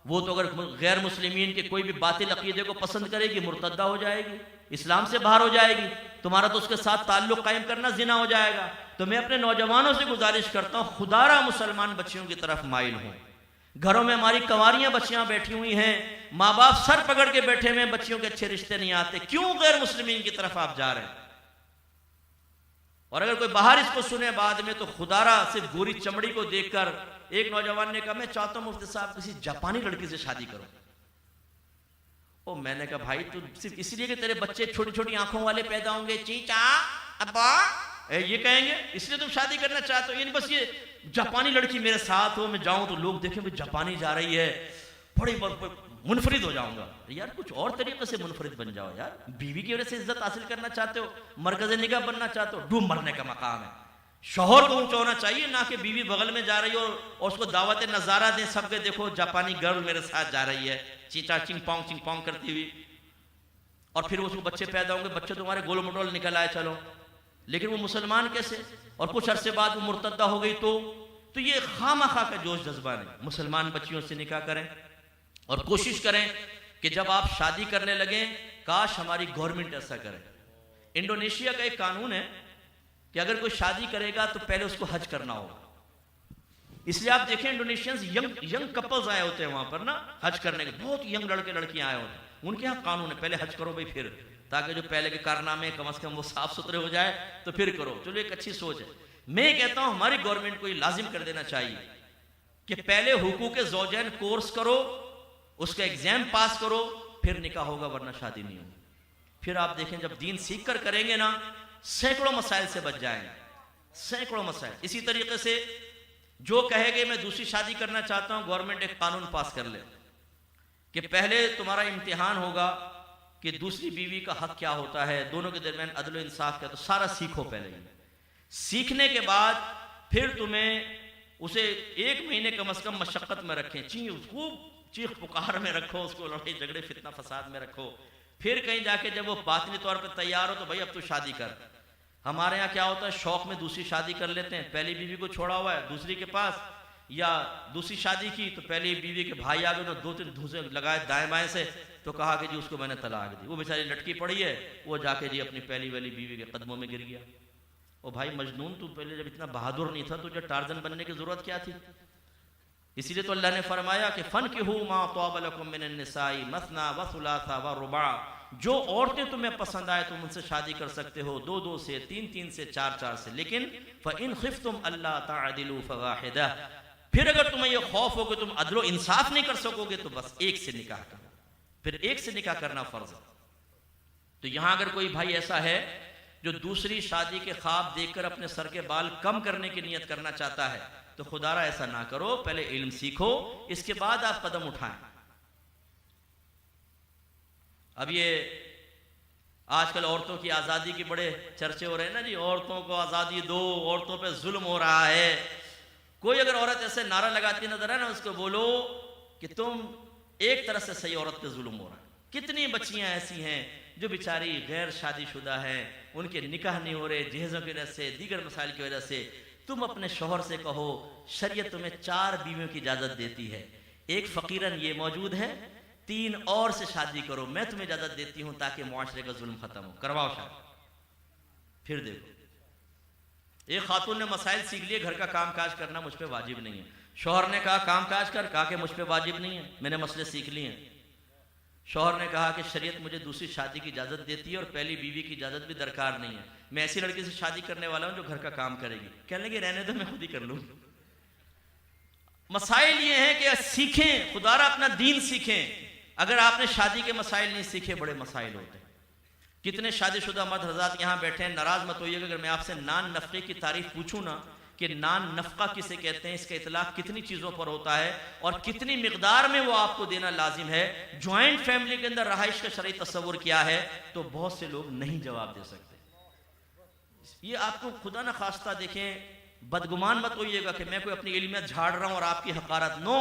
वो तो अगर गैर मुस्लिमीन के कोई भी बातिल अकीदे को पसंद करेगी, मुर्तद्दा हो जाएगी, इस्लाम से बाहर हो जाएगी, तुम्हारा तो उसके साथ ताल्लुक कायम करना जिना हो जाएगा। तो मैं अपने नौजवानों से गुजारिश करता हूं, खुदारा मुसलमान बच्चियों की तरफ माइल हो। घरों में हमारी कंवारियां बच्चियां बैठी हुई हैं, माँ बाप सर पकड़ के बैठे हुए, बच्चियों के अच्छे रिश्ते नहीं आते, क्यों गैर मुस्लिमीन की तरफ आप जा रहे हैं? और अगर कोई बाहर इसको सुने बाद में, तो खुदारा सिर्फ गोरी चमड़ी को देखकर एक नौजवान ने कहा मैं चाहता हूं मुफ्ती साहब किसी जापानी लड़की से शादी करो। ओ मैंने कहा भाई तू सिर्फ इसलिए कि तेरे बच्चे छोटी छोटी आंखों वाले पैदा होंगे, चीचा अब्बा ये कहेंगे, इसलिए तुम शादी करना चाहते हो? यानी बस ये जापानी लड़की मेरे साथ हो, मैं जाऊं तो लोग देखें जापानी जा रही है, बड़ी मुनफरिद हो जाऊंगा। यार कुछ और तरीके से मुनफरिद बन जाओ यार। बीवी की वजह से इज्जत हासिल करना चाहते हो, मरकज़ निगाह बनना चाहते हो, डूब मरने का मकाम है। शोहर को ऊंचा होना चाहिए, ना कि बीवी बगल में जा रही हो और उसको दावत नजारा दें सबके, देखो जापानी गर्ल मेरे साथ जा रही है, चीचा चिंग पोंग करती हुई, और फिर उसको बच्चे पैदा होंगे, बच्चे तुम्हारे गोल मटोल निकल आए, चलो, लेकिन वो मुसलमान कैसे? और कुछ अरसे बाद वो मुर्तद्दा हो गई, तो ये खामखा का जोश जज्बा नहीं। मुसलमान बच्चियों से निकाह करें और कोशिश करें कि जब आप शादी करने लगे, काश हमारी गवर्नमेंट ऐसा करे। इंडोनेशिया का एक कानून है कि अगर कोई शादी करेगा तो पहले उसको हज करना होगा। इसलिए आप देखें इंडोनेशियंस यंग कपल्स आए होते हैं वहां पर ना हज करने के, बहुत यंग लड़के लड़कियां आए होते हैं, उनके यहाँ कानून है पहले हज करो भाई, फिर ताकि जो पहले के कारनामे कम से कम वो साफ सुथरे हो जाए तो फिर करो। चलो एक अच्छी सोच है। मैं कहता हूं हमारी गवर्नमेंट को ये लाजिम कर देना चाहिए कि पहले हुकूक ज़ौजैन कोर्स करो, उसका एग्जाम पास करो, फिर निकाह होगा, वरना शादी नहीं होगी। फिर आप देखें जब दीन सीख कर करेंगे ना, सैकड़ों मसाइल से बच जाएंगे, सैकड़ों मसाइल। इसी तरीके से जो कहेगे मैं दूसरी शादी करना चाहता हूं, गवर्नमेंट एक कानून पास कर ले कि पहले तुम्हारा इम्तिहान होगा कि दूसरी बीवी का हक क्या होता है, दोनों के दरमियान अदल इंसाफ क्या, तो सारा सीखो पहले ही। सीखने के बाद फिर तुम्हें उसे 1 महीने कम से कम मशक्क़त में रखें, खूब चीख पुकार में रखो, उसको लड़ाई झगड़े फितना फसाद में रखो। फिर कहीं जाके जब वो बातनी तौर पे तैयार हो तो भाई अब तो शादी कर। हमारे यहाँ क्या होता है, शौक में दूसरी शादी कर लेते हैं। पहली बीवी को छोड़ा हुआ है दूसरी के पास, या दूसरी शादी की तो पहली बीवी के भाई आ गए, 2-3 धूसे लगाए दाएं बाएं से, तो कहा कि जी उसको मैंने तलाक दी। वो बेचारी लटकी पड़ी है, वो जाके जी अपनी पहली वाली बीवी के कदमों में गिर गया। ओ भाई मजनून, तू पहले जब इतना बहादुर नहीं था, तुझे टार्जन बनने की जरूरत क्या थी? इसीलिए तो अल्लाह ने फरमाया कि फन की हु मा तौबा लकुम मिनन निसाई मसना व सुलासा व रुबा, जो औरतें तुम्हें पसंद आए तुम उनसे शादी कर सकते हो, 2-2 से, 3-3 से, 4-4 से। लेकिन फ़इन खिफ्तुम अल्ला तादिलु फवाहिदा, फिर अगर तुम्हें यह खौफ हो कि तुम अदलो इंसाफ नहीं कर सकोगे तो बस एक से निकाह करो। फिर एक से निकाह करना फर्ज है। तो यहां अगर कोई भाई ऐसा है जो दूसरी शादी के ख्वाब देखकर अपने सर के बाल कम करने की नियत करना चाहता है, तो खुदारा ऐसा ना करो, पहले इल्म सीखो, इसके बाद आप कदम उठाएं। अब ये आजकल औरतों की आज़ादी के बड़े चर्चे हो रहे हैं ना जी, औरतों को आज़ादी दो, औरतों पे जुल्म हो रहा है। कोई अगर औरत ऐसे नारा लगाती नजर आए ना, उसको बोलो कि तुम एक तरह से सही, औरत पे जुल्म हो रहा है। कितनी बच्चियां ऐसी हैं जो बेचारी गैर शादीशुदा हैं, उनके निकाह नहीं हो रहे जहेज़ों की वजह से, दीगर मसाइल की वजह से। तुम अपने शौहर से कहो, शरीयत तुम्हें 4 बीवियों की इजाज़त देती है, एक फ़कीरन ये मौजूद है, 3 और से शादी करो, मैं तुम्हें इजाज़त देती हूँ ताकि मुआशरे का जुल्म ख़त्म हो, करवाओ शादी। फिर देखो, एक खातून ने मसाइल सीख लिए, घर का काम काज करना मुझ पर वाजिब नहीं है। शौहर ने कहा काम काज कर, कहा कि मुझ पर वाजिब नहीं है, मैंने मसले सीख लिए हैं। शौहर ने कहा कि शरीयत मुझे दूसरी शादी की इजाज़त देती है और पहली बीवी की इजाज़त भी दरकार नहीं है, मैं ऐसी लड़की से शादी करने वाला हूं जो घर का काम करेगी। कहने लगे रहने दो, मैं खुद ही कर लूँ। मसाइल ये हैं कि सीखें, खुदारा अपना दीन सीखें। अगर आपने शादी के मसाइल नहीं सीखे, बड़े मसाइल होते हैं। कितने शादीशुदा मर्द हज़रात यहाँ बैठे हैं, नाराज मत होइएगा अगर मैं आपसे नान नफ़क़े की तारीफ पूछूं ना कि नान नफ़क़ा किसे कहते हैं, इसका इतलाक़ कितनी चीज़ों पर होता है और कितनी मिक़दार में वो आपको देना लाजिम है, जॉइंट फैमिली के अंदर रहाइश का शरई तस्वुर क्या है, तो बहुत से लोग नहीं जवाब दे सकते। ये आपको खुदा न खास्ता देखें, बदगुमान मत होइएगा कि मैं कोई अपनी इल्मियत झाड़ रहा हूँ और आपकी हक़ारत। नो,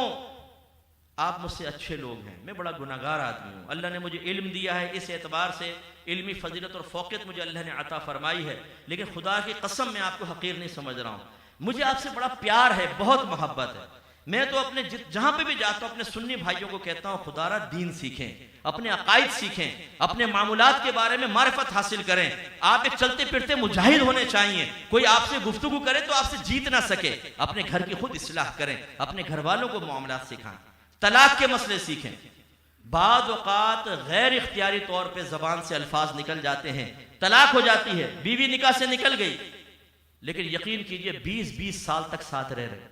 आप मुझसे अच्छे लोग हैं, मैं बड़ा गुनाहगार आदमी हूँ। अल्लाह ने मुझे इल्म दिया है, इस एतबार से इल्मी फजीलत और फ़ौक़ियत मुझे अल्लाह ने अता फरमाई है, लेकिन खुदा की कसम मैं आपको हक़ीर नहीं समझ रहा हूँ। मुझे आपसे बड़ा प्यार है, बहुत मोहब्बत है। मैं तो अपने जहाँ पे भी जाता हूँ अपने सुन्नी भाइयों को कहता हूँ खुदारा दीन सीखें, अपने अकायद सीखें, अपने मामूलात के बारे में मारिफत हासिल करें। आप एक चलते फिरते मुजाहिद होने चाहिए। कोई आपसे गुफ्तगू करे तो आपसे जीत ना सके, अपने घर की खुद इस्लाह करें, अपने घर वालों को मामलात सिखाएं, तलाक के मसले सीखें। बाद औक़ात गैर इख्तियारी तौर पे ज़बान से अल्फाज निकल जाते हैं, तलाक हो जाती है, बीवी निकाह से निकल गई, लेकिन यकीन कीजिए 20-20 साल तक साथ रह रहे,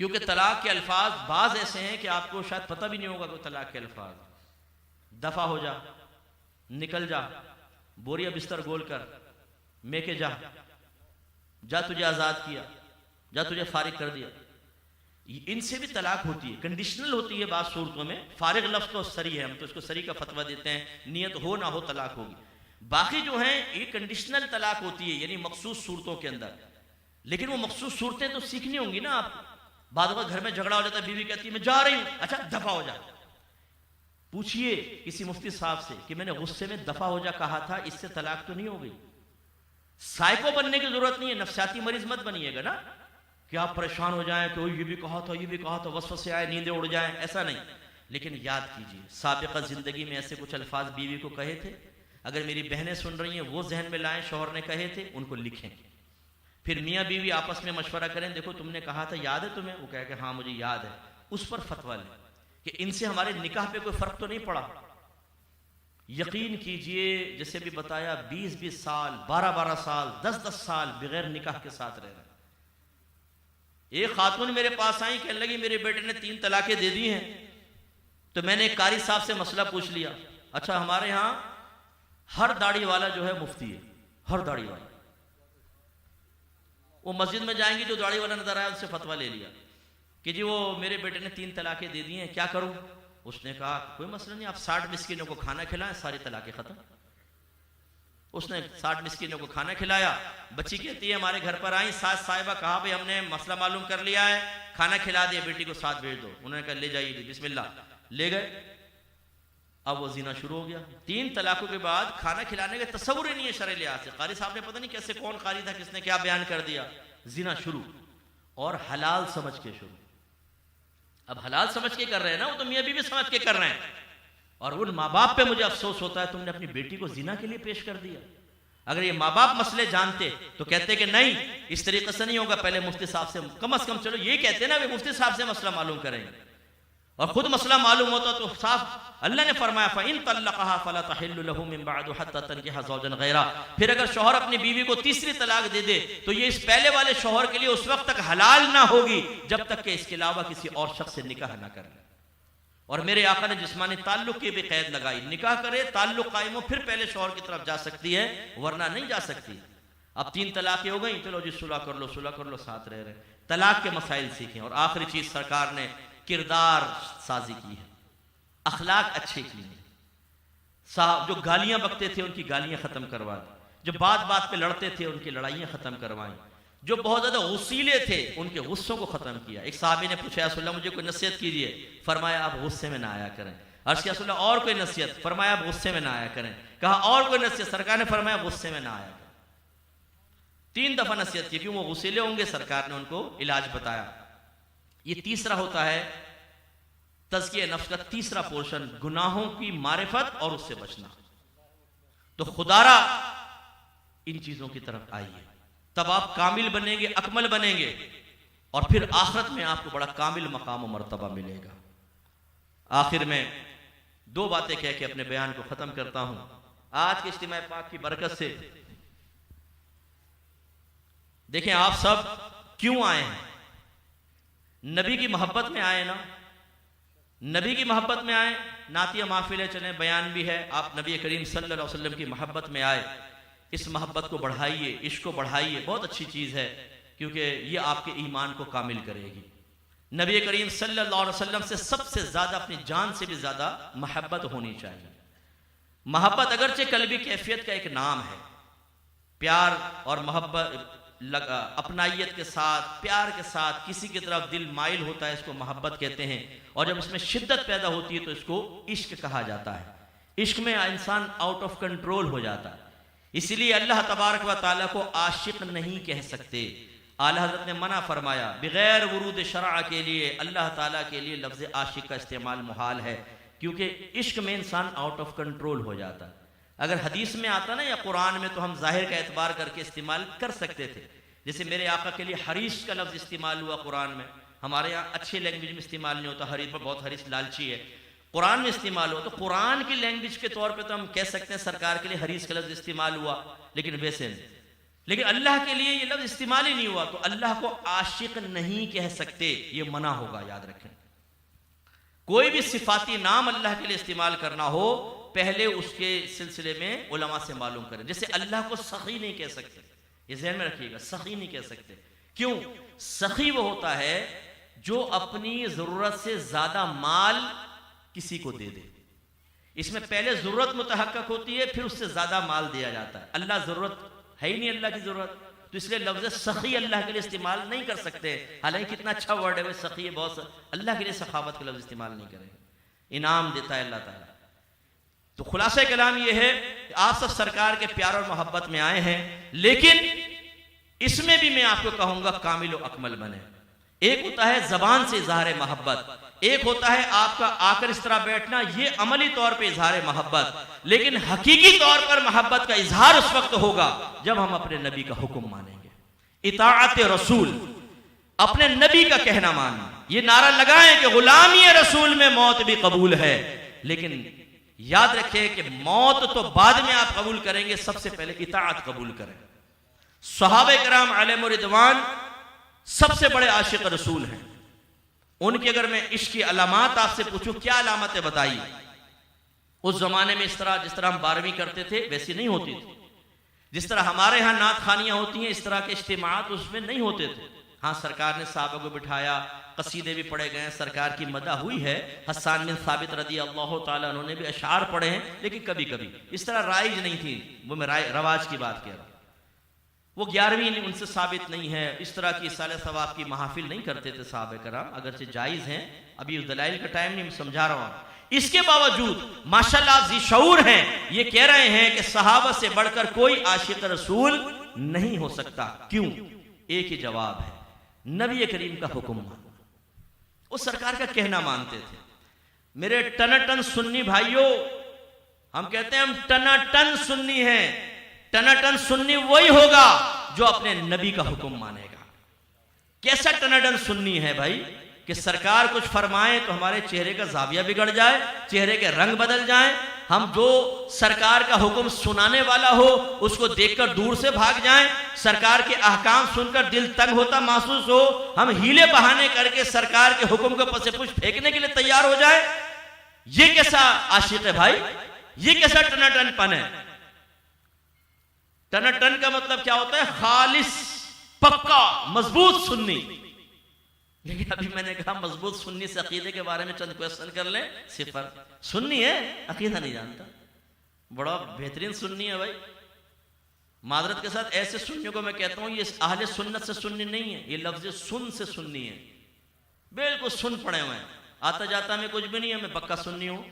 क्योंकि तलाक के अल्फाज बाज ऐसे हैं कि आपको शायद पता भी नहीं होगा कि तलाक के अल्फाज, दफा हो जा, निकल जा, बोरिया बिस्तर गोल कर, मेके जा, जा तुझे आज़ाद किया, जा तुझे फारिग कर दिया। इनसे भी तलाक होती है, कंडीशनल होती है बात सूरतों में। फारिग लफ्ज़ तो सरी है, हम तो इसको सरी का फतवा देते हैं, नियत हो ना हो तलाक होगी। बाकी जो हैं ये कंडीशनल तलाक होती है, यानी मखसूस सूरतों के अंदर। लेकिन वो मखसूस सूरतें तो सीखनी होंगी ना आपको। बाद में घर में झगड़ा हो जाता है, बीवी कहती है मैं जा रही हूं, अच्छा दफा हो जा। पूछिए किसी मुफ्ती साहब से कि मैंने गुस्से में दफा हो जा कहा था, इससे तलाक तो नहीं हो गई? साइको बनने की जरूरत नहीं है, नफसियाती मरीज मत बनिएगा ना कि आप परेशान हो जाएं कि ये भी कहा था, ये भी कहा था, वसवसे आए, नींदें उड़ जाएं, ऐसा नहीं। लेकिन याद कीजिए साबिक़ा जिंदगी में ऐसे कुछ अल्फाज बीवी को कहे थे, अगर मेरी बहनें सुन रही हैं वो जहन में लाएं, शौहर ने कहे थे उनको लिखें। फिर मियाँ बीवी आपस में मशवरा करें, देखो तुमने कहा था, याद है तुम्हें? वो कहे कि हाँ मुझे याद है। उस पर फतवा लें कि इनसे हमारे निकाह पे कोई फर्क तो नहीं पड़ा। यकीन कीजिए जैसे भी बताया 20-20 साल, 12-12 साल, 10-10 साल बगैर निकाह के साथ रह रहे। एक खातून मेरे पास आई, कहने लगी मेरे बेटे ने 3 तलाकें दे दी हैं। तो मैंने एक कारी साहब से मसला पूछ लिया। अच्छा हमारे यहाँ हर दाढ़ी वाला जो है मुफ्ती है, हर दाढ़ी वाला। वो मस्जिद में जाएंगे, जो दाढ़ी वाला नजर आया उससे फतवा ले लिया कि जी वो मेरे बेटे ने 3 तलाकें दे दी हैं, क्या करूं? उसने कहा कोई मसला नहीं, आप 60 मिस्किनों को खाना खिलाएं, सारी तलाकें खत्म। उसने 60 मिस्किनों को खाना खिलाया। बच्ची कहती है हमारे घर पर आई सास साहिबा, कहा भाई हमने मसला मालूम कर लिया है, खाना खिला दिया, बेटी को साथ भेज दो। उन्होंने कहा ले जाइए बिस्मिल्लाह, ले गए। अब वो जीना शुरू हो गया। 3 तलाकों के बाद खाना खिलाने का तस्वुर ही नहीं है शरई लिहाज से। कारी साहब ने पता नहीं कैसे, कौन कारी था, किसने क्या बयान कर दिया, जीना शुरू, और हलाल समझ के शुरू। अब हलाल समझ के कर रहे हैं ना, वो तो मियां बीवी समझ के कर रहे हैं। और उन माँ बाप पे मुझे अफसोस होता है, तुमने अपनी बेटी को जिना के लिए पेश कर दिया। अगर ये माँ बाप मसले जानते तो कहते कि नहीं इस तरीके से नहीं होगा, पहले मुफ्ती साहब से, कम से कम चलो ये कहते ना वे मुफ्ती साहब से मसला मालूम करेंगे। और खुद मसला मालूम होता तो साफ अल्लाह ने फरमाया फ़इन तल्लक़हा फ़ला तहिल्लु लहू मिन बअदु हत्ता तनकिहा ज़ौजन गैरा। फिर अगर शौहर अपनी बीवी को तीसरी तलाक दे दे तो ये इस पहले वाले शौहर के लिए उस वक्त तक हलाल ना होगी जब तक कि इसके अलावा किसी और शख्स से निकाह ना कर ले। और मेरे आका ने जिस्मानी ताल्लुक की भी कैद लगाई, निकाह करे, ताल्लुक कायम हो, फिर पहले शौहर की तरफ जा सकती है, वरना नहीं जा सकती। अब 3 तलाक़ें हो गई, चलो जी सुलह कर लो, सुलह कर लो, साथ रह रहे। तलाक के मसाइल सीखें। और आखिरी चीज सरकार ने किरदार साजी की है, अखलाक अच्छे किए हैं। साहब जो गालियां बकते थे उनकी गालियां खत्म करवा दी, जो बात बात पे लड़ते थे उनकी लड़ाइयां खत्म करवाई, जो बहुत ज्यादा गुस्सीले थे उनके गुस्सों को खत्म किया। एक साहबी ने पूछा या रसूल अल्लाह मुझे कोई नसीहत कीजिए, फरमाया आप गुस्से में ना आया करें। अर्ज़ किया या रसूल अल्लाह और कोई नसीहत, फरमाया आप गुस्से में ना आया करें। कहा और कोई नसीहत, सरकार ने फरमाया गुस्से में ना आया करें। 3 दफा नसीहत की, क्यों वो गुस्सीले होंगे, सरकार ने उनको इलाज बताया। ये तीसरा होता है तज़किया नफ्स का तीसरा पोर्शन, गुनाहों की मारिफत और उससे बचना। तो खुदारा इन चीजों की तरफ आइए, तब आप कामिल बनेंगे, अकमल बनेंगे, और फिर आखिरत में आपको बड़ा कामिल मकाम और मर्तबा मिलेगा। आखिर में 2 बातें कह के अपने बयान को खत्म करता हूं। आज के इज्तिमा पाक की बरकत से देखें आप सब क्यों आए हैं, नबी की मोहब्बत में आए ना, नबी की मोहब्बत में आए, नातिया महफिलें चले, बयान भी है, आप नबी करीम सल्लल्लाहु अलैहि वसल्लम की मोहब्बत में आए। इस मोहब्बत को बढ़ाइए, इश्क को बढ़ाइए, बहुत अच्छी चीज़ है, क्योंकि ये आपके ईमान को कामिल करेगी। नबी करीम सल्लल्लाहु अलैहि वसल्लम से सबसे ज़्यादा, अपनी जान से भी ज़्यादा मोहब्बत होनी चाहिए। मोहब्बत अगरचे कल्बी कैफियत का एक नाम है, प्यार और मोहब्बत अपनाइयत के साथ, प्यार के साथ किसी की तरफ दिल माइल होता है, इसको मोहब्बत कहते हैं। और जब इसमें शिद्दत पैदा होती है तो इसको इश्क कहा जाता है। इश्क में इंसान आउट ऑफ कंट्रोल हो जाता है, इसीलिए अल्लाह तबारक व तआला को आशिक नहीं कह सकते। आला हज़रत ने मना फरमाया, बगैर वुरूद शरअ के लिए अल्लाह ताला के लिए लफ्ज़ आशिक का इस्तेमाल मुहाल है, क्योंकि इश्क में इंसान आउट ऑफ कंट्रोल हो जाता है। अगर हदीस में आता ना या कुरान में तो हम जाहिर का एतबार करके इस्तेमाल कर सकते थे। जैसे मेरे आका के लिए हरीस का लफ्ज़ इस्तेमाल हुआ कुरान में, हमारे यहाँ अच्छी लैंग्वेज में इस्तेमाल नहीं होता, हरीस पर बहुत हरीस लालची है, कुरान में इस्तेमाल हुआ। तो कुरान की लैंग्वेज के तौर पे तो हम कह सकते हैं सरकार के लिए हरीस का लफ्ज़ इस्तेमाल हुआ, लेकिन वैसे नहीं। लेकिन अल्लाह के लिए ये लफ्ज़ इस्तेमाल ही नहीं हुआ, तो अल्लाह को आशिक नहीं कह सकते, ये मना होगा, याद रखें। कोई भी सिफाती नाम अल्लाह के लिए इस्तेमाल करना हो, पहले उसके सिलसिले में उलमा से मालूम करें। जैसे अल्लाह को सखी नहीं कह सकते, ये ज़हन में रखिएगा, सखी नहीं कह सकते। क्यों? सखी वो होता है जो अपनी ज़रूरत से ज़्यादा माल किसी को दे दे। इसमें पहले ज़रूरत मुतहक्कक होती है, फिर उससे ज़्यादा माल दिया जाता है। अल्लाह ज़रूरत है ही नहीं, अल्लाह की ज़रूरत, तो इसलिए लफ्ज़ सखी अल्लाह के लिए इस्तेमाल नहीं कर सकते। हालांकि कितना अच्छा वर्ड है, सखी है, बहुत, अल्लाह के लिए सखावत का लफ्ज़ इस्तेमाल नहीं करेंगे, इनाम देता है अल्लाह ताला। तो खुलासा कलाम ये है कि आप सब सरकार के प्यार और मोहब्बत में आए हैं, लेकिन इसमें भी मैं आपको कहूंगा कामिल और अकमल बने। एक होता है जबान से इजहार मोहब्बत, एक होता है आपका आकर इस तरह बैठना, ये अमली तौर पे इजहार मोहब्बत, लेकिन हकीकी तौर पर मोहब्बत का इजहार उस वक्त होगा जब हम अपने नबी का हुक्म मानेंगे। इताअत रसूल, अपने नबी का कहना मानना। ये नारा लगाएं कि गुलामी रसूल में मौत भी कबूल है, लेकिन याद रखें कि मौत तो बाद में आप कबूल करेंगे, सबसे पहले इताअत कबूल करें। सहाबे किराम अलैहिम रिदवान सबसे बड़े आशिक रसूल हैं। उनकी अगर मैं इश्क की अलामत आपसे पूछूं, क्या अलामतें बताइए? उस जमाने में इस तरह, जिस तरह हम 12वीं करते थे वैसी नहीं होती थी। जिस तरह हमारे यहाँ नात खानियां होती हैं, इस तरह के इज्तिमात उसमें नहीं होते थे। हाँ, सरकार ने साहबा को बिठाया, कसीदे भी पढ़े गए हैं, सरकार की मदह हुई है। हस्सान बिन साबित रदी अल्लाह ताला उन्होंने भी अशार पढ़े हैं, लेकिन कभी कभी इस तरह राइज नहीं थी। वो मैं रवाज की बात कह रहा हूँ, वो 11वीं उनसे साबित नहीं है। इस तरह की साले सवाब की महफिल नहीं करते थे साहबे कराम, अगरचे जायज़ हैं। अभी उस दलाइल का टाइम नहीं, मैं समझा रहा हूँ। इसके बावजूद माशाल्लाह जी शऊर हैं, ये कह रहे हैं कि सहाबा से बढ़कर कोई आशिक रसूल नहीं हो सकता। क्यों? एक ही जवाब है, नबी करीम का हुक्म मानना। वो सरकार का कहना मानते थे। मेरे टनाटन सुन्नी भाइयों, हम कहते हैं हम टनाटन सुन्नी हैं। टनाटन सुन्नी वही होगा जो अपने नबी का हुक्म मानेगा। कैसा टनाटन सुन्नी है भाई कि सरकार कुछ फरमाए तो हमारे चेहरे का जाविया बिगड़ जाए, चेहरे के रंग बदल जाएं, हम जो सरकार का हुक्म सुनाने वाला हो उसको देखकर दूर से भाग जाएं, सरकार के अहकाम सुनकर दिल तंग होता महसूस हो, हम हीले बहाने करके सरकार के हुक्म को पसे-पुश फेंकने के लिए तैयार हो जाए। ये कैसा आशिक है भाई? ये कैसा टनाटनपन है? टनाटन का मतलब क्या होता है? खालिस, पक्का, मजबूत सुन्नी। लेकिन अभी मैंने कहा मजबूत सुन्नी से अकीदे के बारे में चंद क्वेश्चन कर लें। सिफर सुन्नी है, अकीदा नहीं जानता। बड़ा बेहतरीन सुन्नी है भाई। मादरत के साथ ऐसे सुन्नियों को मैं कहता हूं ये अहले सुन्नत से सुन्नी नहीं है, ये लफ्ज सुन से सुन्नी है। बिल्कुल सुन पड़े हुए हैं, आता जाता में कुछ भी नहीं है, मैं पक्का सुन्नी हूं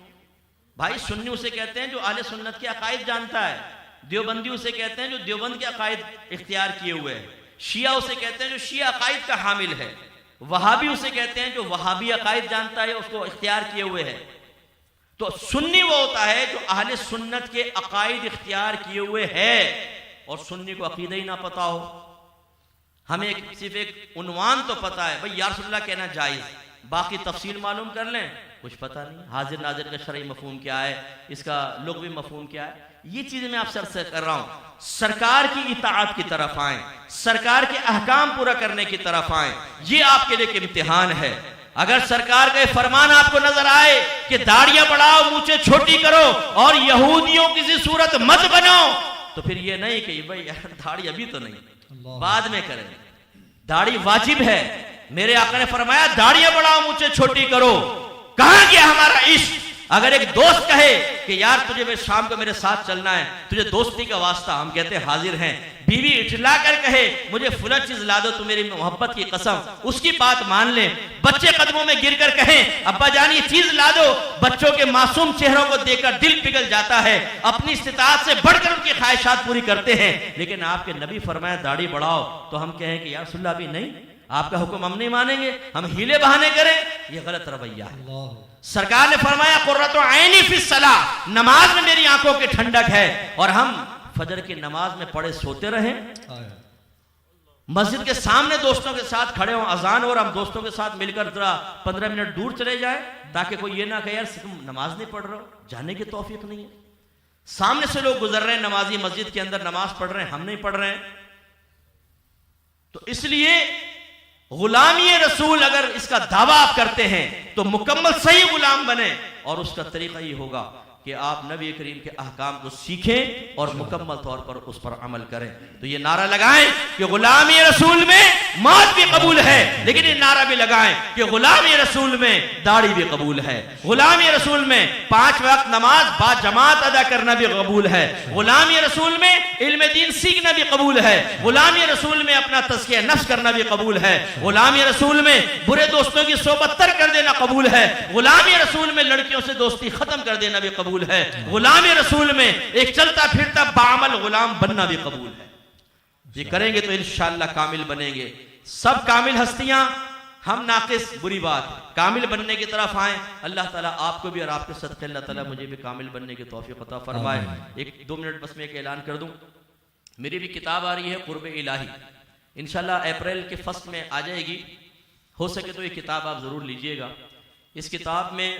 भाई। सुन्नी उसे कहते हैं जो अहले सुन्नत के अकायद जानता है। देवबंदी उसे कहते हैं जो देवबंद के अकायद इख्तियार किए हुए है। शिया उसे कहते हैं जो शिया अकायद का हामिल है। वहाबी उसे कहते हैं जो वहाबी अकायद जानता है, उसको इख्तियार किए हुए है। तो सुन्नी वो होता है जो अहले सुन्नत के अकायद इख्तियार किए हुए है और सुन्नी को अकीदा ही ना पता हो। हमें सिर्फ एक उन्वान तो पता है भाई या रसूलुल्लाह कहना जायज, बाकी तफसील मालूम कर लें कुछ पता नहीं। हाजिर नाजिर का शरई मफहूम क्या है, इसका लुग़वी मफहूम क्या है, ये चीजें मैं आपसे अर्ज़ कर रहा हूं। सरकार की इताअत की तरफ आए, सरकार के अहकाम पूरा करने की तरफ आए, ये आपके लिए एक इम्तिहान है। अगर सरकार का फरमान आपको नजर आए कि दाढ़ियां बढ़ाओ, मूछें छोटी करो और यहूदियों की सूरत मत बनो, तो फिर ये नहीं कि भाई दाढ़ी अभी तो नहीं, बाद में करें। दाढ़ी वाजिब है। मेरे आका ने फरमाया दाढ़ियां बढ़ाओ, मूछें छोटी करो। कहां गया हमारा इश्क? अगर एक दोस्त कहे कि यार तुझे वे शाम को मेरे साथ चलना है, तुझे दोस्ती का वास्ता, हम कहते हैं हाजिर हैं। बीवी इठला कर कहे मुझे फुला चीज ला दो तो मेरी मोहब्बत की कसम, उसकी बात मान ले। बच्चे कदमों में गिरकर कहें अब्बा जान ये चीज ला दो, बच्चों के मासूम चेहरों को देखकर दिल पिघल जाता है। अपनी इस्तिताअत से बढ़कर उनकी ख्वाहिशात पूरी करते हैं। लेकिन आपके नबी फरमाया दाढ़ी बढ़ाओ, तो हम कहें कि यार सुल्ला भी नहीं, आपका हुक्म हम नहीं मानेंगे, हम हीले बहाने करें, ये गलत रवैया है। सरकार ने फरमाया कुर्रतु ऐनी फिस सलाह, नमाज में मेरी आंखों की ठंडक है, और हम फजर की नमाज में पड़े सोते रहें, मस्जिद के सामने दोस्तों के साथ खड़े हों, अजान और हम दोस्तों के साथ मिलकर जरा 15 मिनट दूर चले जाए, ताकि कोई ये ना कहे यार तुम नमाज नहीं पढ़ रहे हो, जाने की तौफीक नहीं है। सामने से लोग गुजर रहे हैं, नमाजी मस्जिद के अंदर नमाज पढ़ रहे हैं, हम नहीं पढ़ रहे हैं। तो इसलिए गुलामी रसूल अगर इसका दावा आप करते हैं तो मुकम्मल सही गुलाम बने, और उसका तरीका ये होगा कि आप नबी करीम के अहकाम को सीखें और मुकम्मल तौर पर उस पर अमल करें। तो ये नारा लगाएं कि गुलामी रसूल में मौत भी कबूल है, लेकिन ये नारा भी लगाएं कि गुलामी रसूल में दाढ़ी भी कबूल है, गुलामी रसूल में 5 वक्त नमाज बाजमात अदा करना भी कबूल है, गुलामी रसूल में इल्म दीन सीखना भी कबूल है, गुलामी रसूल में अपना तज़किया नफ्स करना भी कबूल है, गुलामी रसूल में बुरे दोस्तों की सोबत तर कर देना कबूल है, गुलामी रसूल में लड़कियों से दोस्ती खत्म कर देना भी कबूल है, गुलामी रसूल में एक चलता फिरता बामल गुलाम बनना भी कबूल है। ये करेंगे तो इंशाअल्लाह कामिल बनेंगे। सब कामिल हस्तियां, हम नाकिस, बुरी बात। कामिल बनने की तरफ आए। अल्लाह ताला आपको भी और आपके सदक़े अल्लाह ताला मुझे भी कामिल बनने की तौफीक अता फरमाए। 1-2 मिनट बस मैं एक ऐलान कर दूं, मेरी भी किताब आ रही है कुर्ब इलाही, इंशाअल्लाह अप्रैल के फर्स्ट में आ जाएगी। हो सके तो ये किताब आप जरूर लीजिएगा। इस किताब में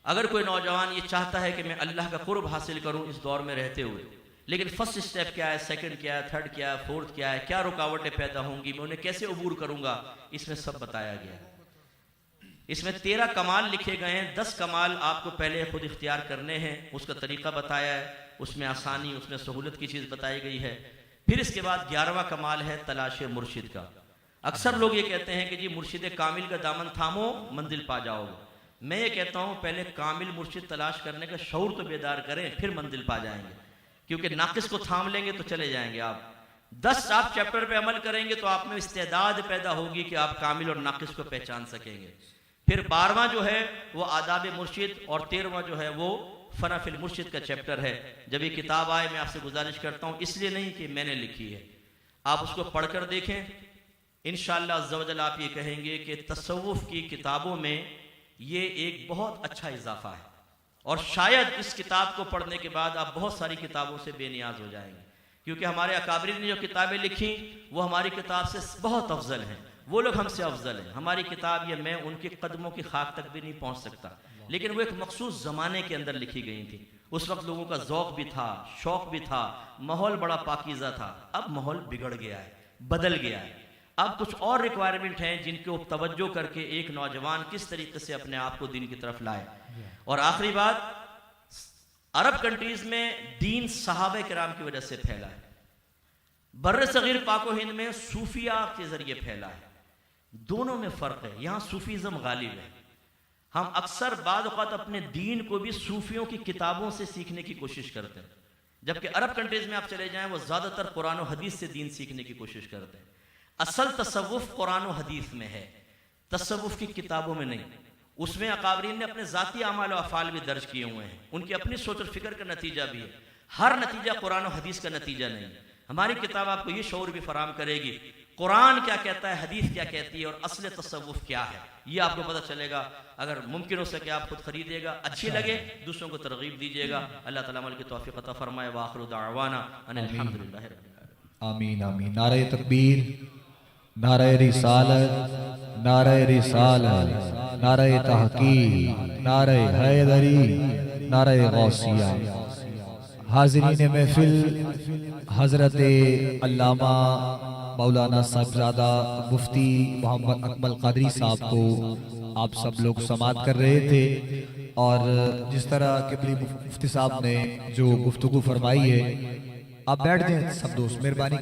अगर कोई नौजवान ये चाहता है कि मैं अल्लाह का कुर्ब हासिल करूं इस दौर में रहते हुए, लेकिन फर्स्ट स्टेप क्या है, सेकंड क्या है, थर्ड क्या है, फोर्थ क्या है, क्या रुकावटें पैदा होंगी, मैं उन्हें कैसे अबूर करूंगा, इसमें सब बताया गया है। इसमें 13 कमाल लिखे गए हैं। 10 कमाल आपको पहले खुद इख्तियार करने हैं, उसका तरीका बताया है, उसमें आसानी, उसमें सहूलत की चीज़ बताई गई है। फिर इसके बाद 11वां कमाल है तलाश मुर्शिद का। अक्सर लोग ये कहते हैं कि जी मुर्शिद कामिल का दामन थामो मंजिल पा जाओगे। मैं ये कहता हूँ पहले कामिल मुर्शिद तलाश करने का शऊर तो बेदार करें, फिर मंजिल पा जाएंगे। क्योंकि नाकिस को थाम लेंगे तो चले जाएंगे आप। 10 आप चैप्टर पे अमल करेंगे तो आप में इस्तेदाद पैदा होगी कि आप कामिल और नाकिस को पहचान सकेंगे। फिर 12वां जो है वो आदाब मुर्शिद और 13वां जो है वो फना फिल मुर्शिद का चैप्टर है। जब ये किताब आए मैं आपसे गुजारिश करता हूँ, इसलिए नहीं कि मैंने लिखी है, आप उसको पढ़कर देखें, इंशाअल्लाह अज़्ज़ा वजल आप ये कहेंगे कि तसव्वुफ़ की किताबों में ये एक बहुत अच्छा इजाफा है। और शायद इस किताब को पढ़ने के बाद आप बहुत सारी किताबों से बेनियाज हो जाएंगे, क्योंकि हमारे अकाबरीन ने जो किताबें लिखी वो हमारी किताब से बहुत अफजल हैं। वो लोग हमसे अफजल हैं। हमारी किताब ये मैं उनके कदमों की खाक तक भी नहीं पहुंच सकता, लेकिन वो एक मखसूस ज़माने के अंदर लिखी गई थी। उस वक्त लोगों का ज़ौक़ भी था, शौक़ भी था, माहौल बड़ा पाकीज़ा था। अब माहौल बिगड़ गया है, बदल गया है। अब कुछ और रिक्वायरमेंट हैं जिनको तवज्जो करके एक नौजवान किस तरीके से अपने आप को दीन की तरफ लाए। और आखिरी बात, अरब कंट्रीज में दीन सहाबा किराम की वजह से फैला है। बर्र सगीर पाको हिंद में सूफिया के जरिए फैला है। दोनों में फ़र्क है, यहाँ सूफीज़म गालिब है। हम अक्सर बाद औक़ात अपने दीन को भी सूफियों की किताबों से सीखने की कोशिश करते हैं, जबकि अरब कंट्रीज में आप चले जाएं वो ज़्यादातर कुरान और हदीस से दीन सीखने की कोशिश करते हैं। असल तसव्वुफ़ कुरान और हदीस में है, तसव्वुफ़ की किताबों में नहीं। उसमें अकाबरीन ने अपने ज़ाती अमाल और अफ़ाल भी दर्ज किए हुए हैं, उनकी अपनी सोच और फिक्र का नतीजा भी है। हर नतीजा कुरान और हदीस का नतीजा नहीं। हमारी किताब आपको ये शऊर भी फराम करेगी कुरान क्या कहता है, हदीस क्या कहती है और असल तसव्वुफ़ क्या है, ये आपको पता चलेगा। अगर मुमकिन हो सके आप खुद खरीदिएगा, अच्छी लगे दूसरों को तरगीब दीजिएगा। अल्लाह ताला अमल की तौफीक अता फरमाए। व आखिरु दाअवाना अनिल हम्दुलिल्लाहि रब्बिल आलमीन। आमीन आमीन। नारे तकबीर, नारे रिसालत, नारे रिसालत, नारे तहकीक, नारे हैदरी, नारे गौसिया। हाज़रीन महफिल, हज़रत अल्लामा मौलाना साहिबज़ादा मुफ्ती मोहम्मद अकमल क़ादरी साहब को आप सब लोग समाअत कर रहे थे। और जिस तरह क़िबली मुफ्ती साहब ने जो गुफ्तगू फरमाई है, आप बैठ जाएं सब दोस्त, मेहरबानी कर।